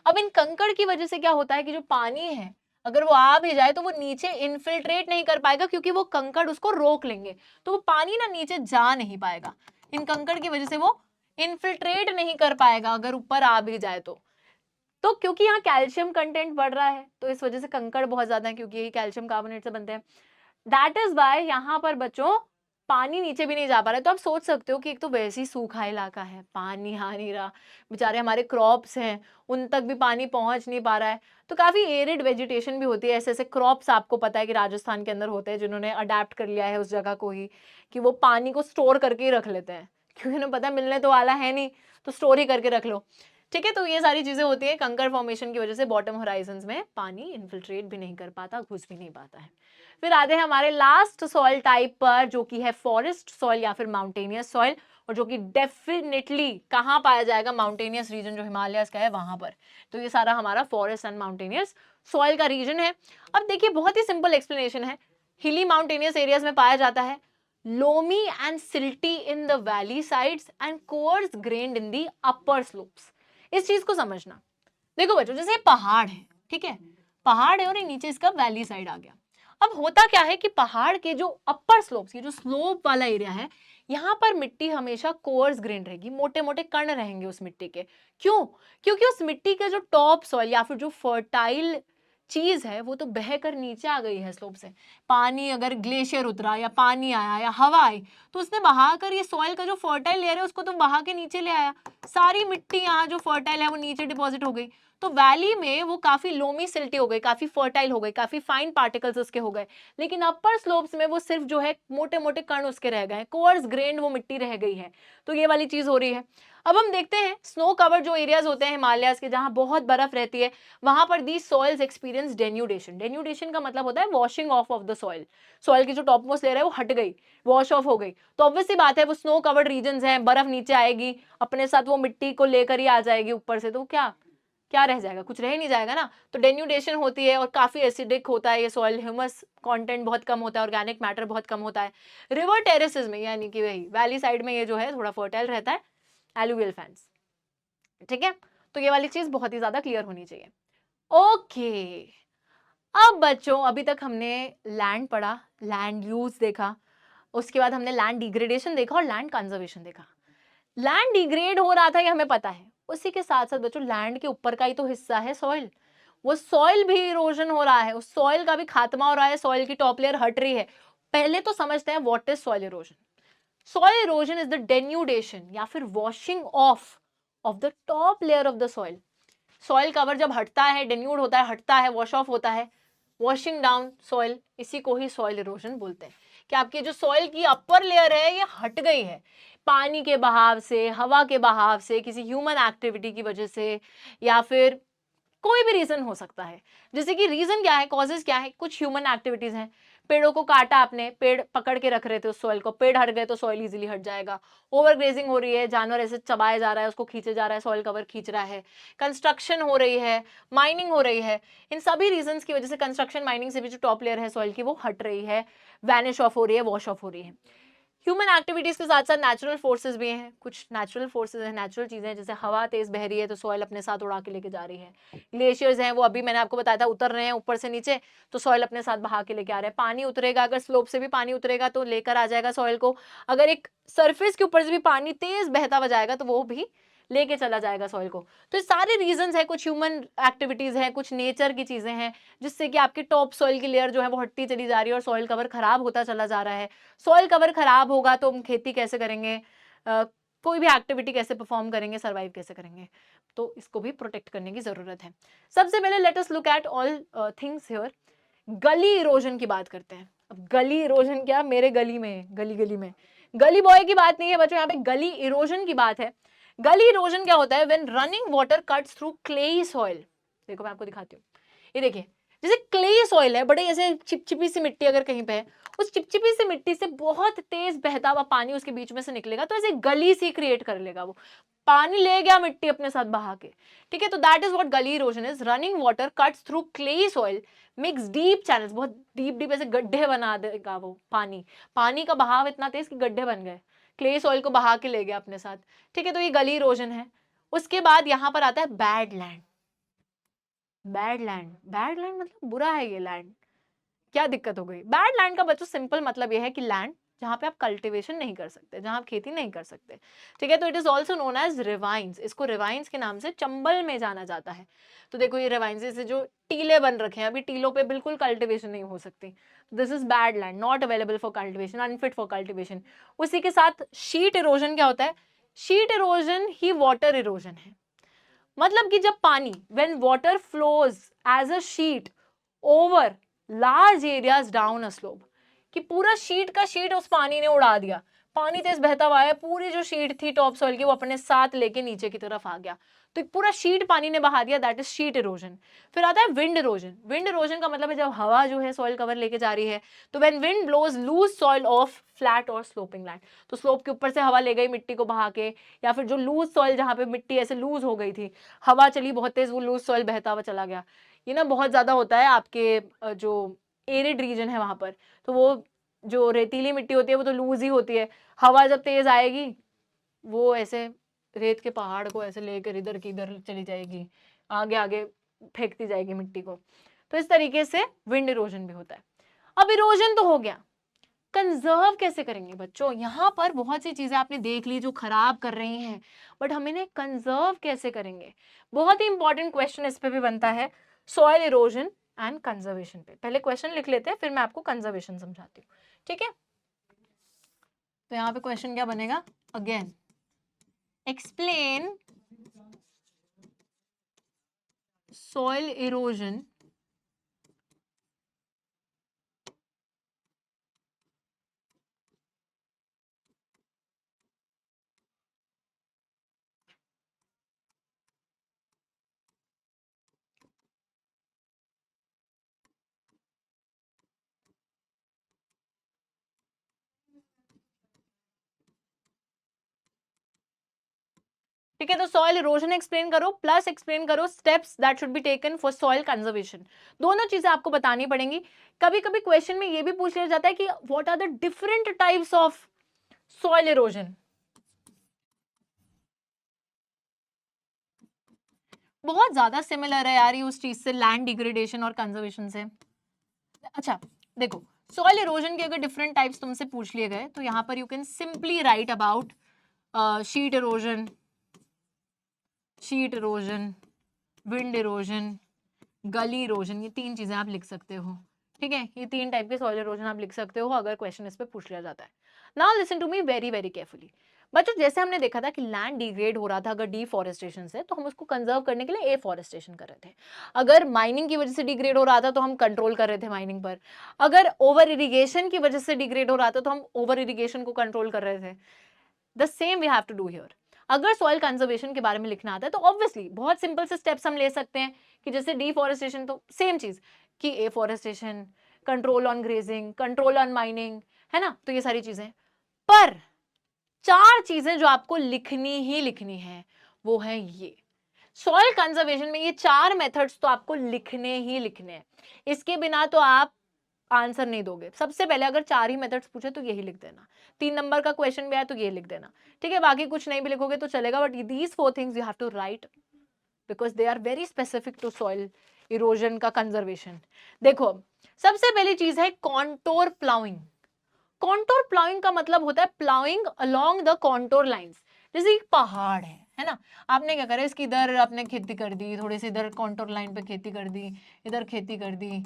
A: अब इन कंकड़ की वजह से क्या होता है कि जो पानी है, अगर वो आ भी जाए तो वो नीचे इन्फिल्ट्रेट नहीं कर पाएगा, क्योंकि वो कंकड़ उसको रोक लेंगे, तो वो पानी ना नीचे जा नहीं पाएगा। इन कंकड़ की वजह से वो इन्फिल्ट्रेट नहीं कर पाएगा अगर ऊपर आ भी जाए तो। तो क्योंकि यहाँ कैल्शियम कंटेंट बढ़ रहा है तो इस वजह से कंकड़ बहुत ज्यादा है, क्योंकि यही कैल्शियम कार्बोनेट से बनते हैं। दैट इज वाई यहाँ पर बच्चों पानी नीचे भी नहीं जा पा रहा है। तो आप सोच सकते हो कि एक तो वैसे ही सूखा इलाका है, पानी आ नहीं रहा, बेचारे हमारे क्रॉप्स हैं उन तक भी पानी पहुंच नहीं पा रहा है, तो काफी एरिड वेजिटेशन भी होती है। ऐसे ऐसे क्रॉप्स आपको पता है कि राजस्थान के अंदर होते हैं जिन्होंने अडेप्ट कर लिया है उस जगह को ही, कि वो पानी को स्टोर करके ही रख लेते हैं, क्योंकि उन्हें पता है मिलने तो वाला है नहीं, तो स्टोर ही करके रख लो। ठीक है, तो ये सारी चीजें होती है, कंकर फॉर्मेशन की वजह से बॉटम होराइजन में पानी इन्फिल्ट्रेट भी नहीं कर पाता, घुस भी नहीं पाता है। फिर आते हैं हमारे लास्ट सॉइल टाइप पर, जो कि है फॉरेस्ट सॉइल या फिर माउंटेनियस सॉइल, और जो कि डेफिनेटली कहाँ पाया जाएगा, माउंटेनियस रीजन जो हिमालयस का है वहां पर। तो ये सारा हमारा फॉरेस्ट एंड माउंटेनियस सॉइल का रीजन है। अब देखिए बहुत ही सिंपल एक्सप्लेनेशन है, हिली माउंटेनियस एरियाज में पाया जाता है, loamy and silty in the valley sides and course grand in the upper slopes. इस चीज को समझना, देखो बच्चों जैसे पहाड़ है, ठीक है, पहाड़ है और ये नीचे इसका वैली साइड आ गया। अब होता क्या है कि पहाड़ के जो अपर स्लोप्स, ये जो स्लोप वाला एरिया है, यहाँ पर मिट्टी हमेशा कोर्स ग्रेन रहेगी, मोटे मोटे कण रहेंगे उस मिट्टी के। क्यों? क्योंकि उस मिट्टी का जो टॉप सॉइल या फिर जो फर्टाइल चीज है वो तो बहकर नीचे आ गई है स्लोप से। पानी अगर ग्लेशियर उतरा या पानी आया या हवा आई तो उसने बहाकर ये सॉइल का जो फर्टाइल लेयर है उसको तो बहा के नीचे ले आया, सारी मिट्टी यहाँ जो फर्टाइल है वो नीचे डिपॉजिट हो गई। तो वैली में वो काफी लोमी सिल्टी हो गई, काफी फर्टाइल हो गई, काफी फाइन पार्टिकल्स उसके हो गए। लेकिन अपर स्लोप्स में वो सिर्फ जो है मोटे मोटे कण उसके रह गए, कोर्स ग्रेन वो मिट्टी रह गई है। तो ये वाली चीज हो रही है। अब हम देखते हैं स्नो कवर जो एरियाज होते हैं हिमालयाज के, जहां बहुत बर्फ रहती है, वहां पर दी सॉइल्स एक्सपीरियंस डेन्यूडेशन। डेन्यूडेशन का मतलब होता है washing of of the soil. Soil की जो टॉप मोस्ट लेयर है वो हट गई, वॉश ऑफ हो गई। तो ऑब्वियस सी बात है वो स्नो कवर्ड रीजन है, बर्फ नीचे आएगी, अपने साथ वो मिट्टी को लेकर ही आ जाएगी ऊपर से, तो क्या क्या रह जाएगा, कुछ रह ही नहीं जाएगा ना। तो डेन्यूडेशन होती है और काफी एसिडिक होता है ये सॉइल, ह्यूमस कंटेंट बहुत कम होता है, ऑर्गेनिक मैटर बहुत कम होता है। रिवर टेरेसेस में यानी कि वही वैली साइड में ये जो है थोड़ा फर्टाइल रहता है, एलुवियल फैंस। ठीक है, तो ये वाली चीज बहुत ही ज्यादा क्लियर होनी चाहिए। ओके, अब बच्चों अभी तक हमने लैंड पढ़ा, लैंड यूज देखा, उसके बाद हमने लैंड डिग्रेडेशन देखा और लैंड कंजर्वेशन देखा। लैंड डिग्रेड हो रहा था ये हमें पता है, उसी के साथ साथ बच्चों लैंड के ऊपर का ही तो हिस्सा है सॉइल, वो सॉइल भी इरोजन हो रहा है, उस सॉइल का भी खात्मा हो रहा है, सॉइल की टॉप लेयर हट रही है। पहले तो समझते हैं what is soil erosion. Soil erosion is the denudation या फिर washing of the top layer of the soil. Soil cover जब हटता है, डेन्यूड होता है, हटता है, वॉश ऑफ होता है, वॉशिंग डाउन सॉइल, इसी को ही सॉइल इरोजन बोलते हैं। कि आपकी जो सॉइल की अपर लेयर है ये हट गई है, पानी के बहाव से, हवा के बहाव से, किसी ह्यूमन एक्टिविटी की वजह से, या फिर कोई भी रीजन हो सकता है। जैसे कि रीजन क्या है, कॉजेज क्या है, कुछ ह्यूमन एक्टिविटीज हैं, पेड़ों को काटा आपने, पेड़ पकड़ के रख रहे थे उस सॉइल को, पेड़ हट गए तो सॉइल इजीली हट जाएगा। ओवर ग्रेजिंग हो रही है, जानवर ऐसे चबाया जा रहा है, उसको खींचे जा रहा है, सॉइल कवर खींच रहा है। कंस्ट्रक्शन हो रही है, माइनिंग हो रही है, इन सभी रीजंस की वजह से कंस्ट्रक्शन माइनिंग से भी जो टॉप लेयर है सॉइल की वो हट रही है, वैनिश ऑफ हो रही है, वॉश ऑफ हो रही है। ह्यूमन एक्टिविटीज के साथ साथ नेचुरल फोर्सेस भी हैं, कुछ नेचुरल फोर्सेस हैं, नेचुरल चीजें हैं, जैसे हवा तेज बह रही है तो सॉइल अपने साथ उड़ा के लेके जा रही है। ग्लेशियर्स हैं, वो अभी मैंने आपको बताया था उतर रहे हैं ऊपर से नीचे, तो सॉइल अपने साथ बहा के लेके आ रहे हैं। पानी उतरेगा, अगर स्लोप से भी पानी उतरेगा तो लेकर आ जाएगा सॉइल को, अगर एक सरफेस के ऊपर से भी पानी तेज बहता हुआ जाएगा तो वो भी लेके चला जाएगा सॉइल को। तो ये सारे रीजंस है, कुछ ह्यूमन एक्टिविटीज हैं, कुछ नेचर की चीजें हैं, जिससे कि आपकी टॉप सॉइल की लेयर जो है वो हटती चली जा रही है और सॉइल कवर खराब होता चला जा रहा है। सॉइल कवर खराब होगा तो हम खेती कैसे करेंगे, कोई भी एक्टिविटी कैसे परफॉर्म करेंगे, सर्वाइव कैसे करेंगे, तो इसको भी प्रोटेक्ट करने की जरूरत है। सबसे पहले late us look at all things here. गली इरोजन की बात करते हैं। अब गली इरोजन क्या, मेरे गली में, गली गली में, गली बॉय की बात नहीं है बच्चों, यहाँ पे गली इरोजन की बात है। गली इरोजन क्या होता है, when running water cuts through clayey soil. देखो मैं आपको दिखाती हूँ, ये देखिए, जैसे क्ले सॉइल है, बड़े ऐसे चिपचिपी सी मिट्टी अगर कहीं पे है, उस चिपचिपी सी मिट्टी से बहुत तेज बहता हुआ पानी उसके बीच में से निकलेगा तो ऐसे गली सी क्रिएट कर लेगा, वो पानी ले गया मिट्टी अपने साथ बहा के। ठीक है, तो दैट इज व्हाट गली erosion is. Running water cuts through clay soil, makes deep channels, बहुत डीप डीप ऐसे गड्ढे बना देगा वो पानी, पानी का बहाव इतना तेज कि गड्ढे बन गए, क्ले सॉइल को बहा के ले गया अपने साथ। ठीक है, तो ये गली इरोजन है। उसके बाद यहाँ पर आता है bad land. Bad land, bad land मतलब बुरा है ये लैंड, क्या दिक्कत हो गई। बैड लैंड का बच्चों सिंपल मतलब ये है कि लैंड जहाँ पे आप कल्टिवेशन नहीं कर सकते, जहाँ आप खेती नहीं कर सकते, ठीक है। तो it is also known as ravines, इसको रिवाइंस के नाम से चंबल में जाना जाता है। तो देखो ये रिवाइंस से जो टीले बन रखे हैं, अभी टीलों पे बिल्कुल कल्टिवेशन नहीं हो सकती, this is bad land, not available for cultivation, unfit for cultivation. उसी के साथ शीट इरोजन क्या होता है, शीट इरोजन ही वाटर इरोजन है। मतलब कि जब पानी, when water flows as a sheet over large areas down a slope, कि पूरा शीट का शीट उस पानी ने उड़ा दिया, पानी तेज बहता हुआ है, पूरी जो शीट थी टॉप सॉइल की वो अपने साथ लेके नीचे की तरफ आ गया, तो पूरा शीट पानी ने बहा दिया, दैट इज शीट इरोजन। फिर आता है विंड इरोजन। विंड इरोजन का मतलब है जब हवा जो है सॉइल कवर लेके जा रही है, तो when wind blows loose soil of flat और स्लोपिंग लैंड, तो स्लोप के ऊपर से हवा ले गई मिट्टी को बहा के, या फिर जो लूज सॉइल जहाँ पे मिट्टी ऐसे लूज हो गई थी, हवा चली बहुत तेज, वो लूज सॉइल बहता हुआ चला गया। ये ना बहुत ज्यादा होता है आपके जो एरिड रीजन है वहां पर, तो वो जो रेतीली मिट्टी होती है वो तो लूज ही होती है, हवा जब तेज आएगी वो ऐसे रेत के पहाड़ को ऐसे लेकर इधर की इधर चली जाएगी, आगे आगे फेंकती जाएगी मिट्टी को। तो इस तरीके से विंड इरोजन भी होता है। अब इरोजन तो हो गया, कंजर्व कैसे करेंगे बच्चों? यहाँ पर बहुत सी चीजें आपने देख ली जो खराब कर रही हैं, बट हम इन्हें कंजर्व कैसे करेंगे? बहुत ही इंपॉर्टेंट क्वेश्चन इस पे भी बनता है, सॉइल इरोजन एंड कंजर्वेशन पे। पहले क्वेश्चन लिख लेते हैं, फिर मैं आपको कंजर्वेशन समझाती हूँ, ठीक है। तो यहाँ पे क्वेश्चन क्या बनेगा, अगेन explain soil erosion ठीक है। तो सॉइल इरोजन एक्सप्लेन करो प्लस एक्सप्लेन करो steps that should be taken for soil conservation. दोनों चीजें आपको बतानी पड़ेंगी। कभी कभी क्वेश्चन में ये भी पूछ लिया जाता है कि what are the different types of soil erosion. बहुत ज्यादा सिमिलर है यार ये उस चीज से, लैंड डिग्रेडेशन और कंजर्वेशन से। अच्छा देखो, सॉइल इरोजन के अगर डिफरेंट टाइप्स तुमसे पूछ लिए गए तो यहाँ पर you can simply write about sheet erosion, sheet erosion, wind erosion, गली इरोजन, ये तीन चीजें आप लिख सकते हो, ठीक है। ये तीन टाइप के सॉइल इरोजन आप लिख सकते हो अगर क्वेश्चन इस पे पूछ लिया जाता है। Now listen to me very very carefully. बच्चों जैसे हमने देखा था कि लैंड डिग्रेड हो रहा था अगर डिफॉरेस्टेशन से, तो हम उसको कंजर्व करने के लिए एफॉरेस्टेशन कर रहे थे। अगर माइनिंग की वजह से डिग्रेड हो रहा था तो हम कंट्रोल कर रहे थे माइनिंग पर। अगर ओवर इरिगेशन की वजह से डिग्रेड हो रहा था तो हम ओवर इरिगेशन को कंट्रोल कर रहे थे। The same we have to do here. अगर सॉइल कंजर्वेशन के बारे में लिखना आता है तो ऑब्वियसली बहुत सिंपल से स्टेप्स हम ले सकते हैं कि जैसे डिफॉरेस्टेशन तो सेम चीज कि afforestation, control on grazing, control on mining, है ना। तो ये सारी चीजें, पर चार चीजें जो आपको लिखनी ही लिखनी है वो है ये सॉइल कंजर्वेशन में, ये चार मेथड्स तो आपको लिखने ही लिखने हैं। इसके बिना तो आप आंसर नहीं दोगे। सबसे पहले अगर चार ही मेथड्स पूछे तो यही लिख देना, 3 नंबर का क्वेश्चन भी आया तो ये लिख देना, ठीक है। बाकी कुछ नहीं भी लिखोगे तो चलेगा, but these 4 things you have to write because they are very specific to soil erosion का कंजर्वेशन। देखो सबसे पहली चीज है कॉन्टोर प्लाउइंग। कॉन्टोर प्लाउइंग का मतलब होता है ploughing along the contour lines. जैसे एक पहाड़ है ना, आपने क्या करा, इसकी इधर आपने खेती कर दी, थोड़ी सी इधर कॉन्टोर लाइन पे खेती कर दी, इधर खेती कर दी,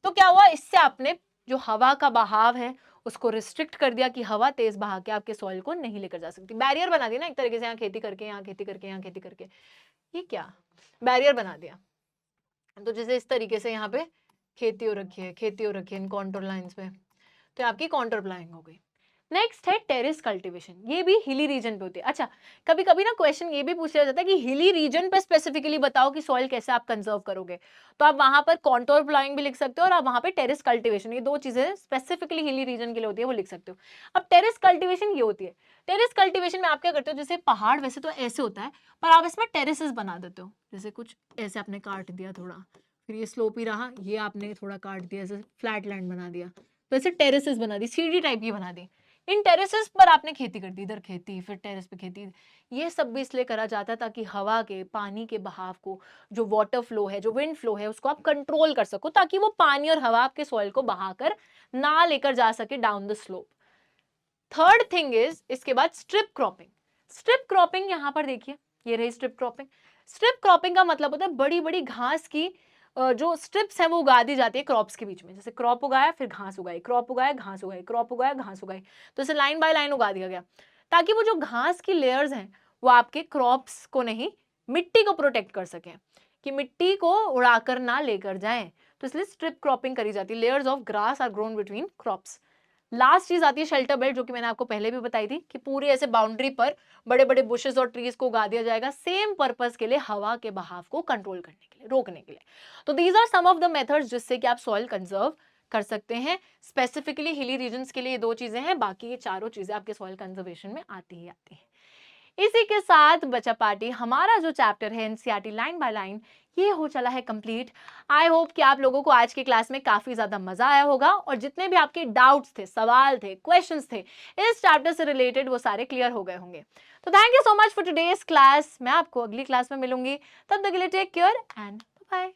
A: तो क्या हुआ, इससे आपने जो हवा का बहाव है उसको रिस्ट्रिक्ट कर दिया कि हवा तेज बहा के आपके सॉइल को नहीं लेकर जा सकती। बैरियर बना दिया ना एक तरीके से, यहाँ खेती करके, यहाँ खेती करके, यहाँ खेती करके, ये क्या बैरियर बना दिया। तो जैसे इस तरीके से यहाँ पे खेती हो रखी है, खेती हो रखी है इन कॉन्टोर लाइंस पे, तो आपकी कॉन्टोर प्लाइंग हो गई। नेक्स्ट है टेरेस कल्टीवेशन, ये भी हिली रीजन पे होती है। अच्छा कभी कभी ना क्वेश्चन ये भी पूछ लिया जाता है कि हिली रीजन पे स्पेसिफिकली बताओ कि सॉइल कैसे आप कंजर्व करोगे, तो आप वहां पर कॉन्टोर प्लाइंग भी लिख सकते हो और आप वहां पे टेरेस कल्टीवेशन, ये दो चीजें स्पेसिफिकली हिली रीजन के लिए होती है वो लिख सकते हो। अब टेरेस कल्टीवेशन ये होती है, टेरेस कल्टीवेशन में आप क्या करते हो, जैसे पहाड़ वैसे तो ऐसे होता है पर आप इसमें टेरेसेस बना देते हो, जैसे कुछ ऐसे आपने काट दिया थोड़ा, फिर ये स्लोप ही रहा, ये आपने थोड़ा काट दिया, ऐसे फ्लैट लैंड बना दिया, तो ऐसे टेरेसेस बना दी, सीढ़ी टाइप की बना दी। इन टेरेसेस पर आपने खेती कर दी, इधर खेती फिर टेरेस पे खेती। ये सब भी इसलिए करा जाता है ताकि हवा के, पानी के बहाव को, जो वाटर फ्लो है, जो विंड फ्लो है, उसको आप कंट्रोल कर सको, ताकि वो पानी और हवा आपके सॉइल को बहाकर ना लेकर जा सके down the slope. Third thing is, इसके बाद स्ट्रिप क्रॉपिंग। स्ट्रिप क्रॉपिंग यहाँ पर देखिए, ये रही स्ट्रिप क्रॉपिंग। स्ट्रिप क्रॉपिंग का मतलब होता है बड़ी बड़ी घास की जो स्ट्रिप्स हैं वो उगा दी जाती है क्रॉप्स के बीच में। जैसे क्रॉप उगाया, फिर घास उगाई, क्रॉप उगाया, घास उगाई, क्रॉप उगाया, घास उगाई, तो इसे लाइन बाय लाइन उगा दिया गया, ताकि वो जो घास की लेयर्स हैं वो आपके क्रॉप्स को नहीं, मिट्टी को प्रोटेक्ट कर सकें, कि मिट्टी को उड़ाकर ना लेकर जाएं। तो इसलिए स्ट्रिप क्रॉपिंग करी जाती है। Layers of grass are grown between crops. Last चीज आती है शेल्टर बेल्ट, जो कि मैंने आपको पहले भी बताई थी, कि पूरे ऐसे बाउंड्री पर बड़े बड़े बुशेस और ट्रीज को उगा दिया जाएगा, सेम पर्पस के लिए, हवा के बहाव को कंट्रोल करने के लिए, रोकने के लिए। तो these are some of the methods जिससे कि आप सॉइल कंजर्व कर सकते हैं। स्पेसिफिकली हिली रीजन्स के लिए ये 2 चीजें हैं, बाकी ये चारों चीजें आपके सॉइल कंजर्वेशन में आती ही आती हैं। इसी के साथ बच्चा पार्टी हमारा जो चैप्टर है एनसीईआरटी लाइन बाय लाइन, ये हो चला है कंप्लीट। आई होप कि आप लोगों को आज की क्लास में काफी ज्यादा मजा आया होगा, और जितने भी आपके डाउट्स थे, सवाल थे, क्वेश्चंस थे इस चैप्टर से रिलेटेड, वो सारे क्लियर हो गए होंगे। तो thank you so much for today's class. मैं आपको अगली क्लास में मिलूंगी, तब तक के लिए टेक केयर एंड बाय।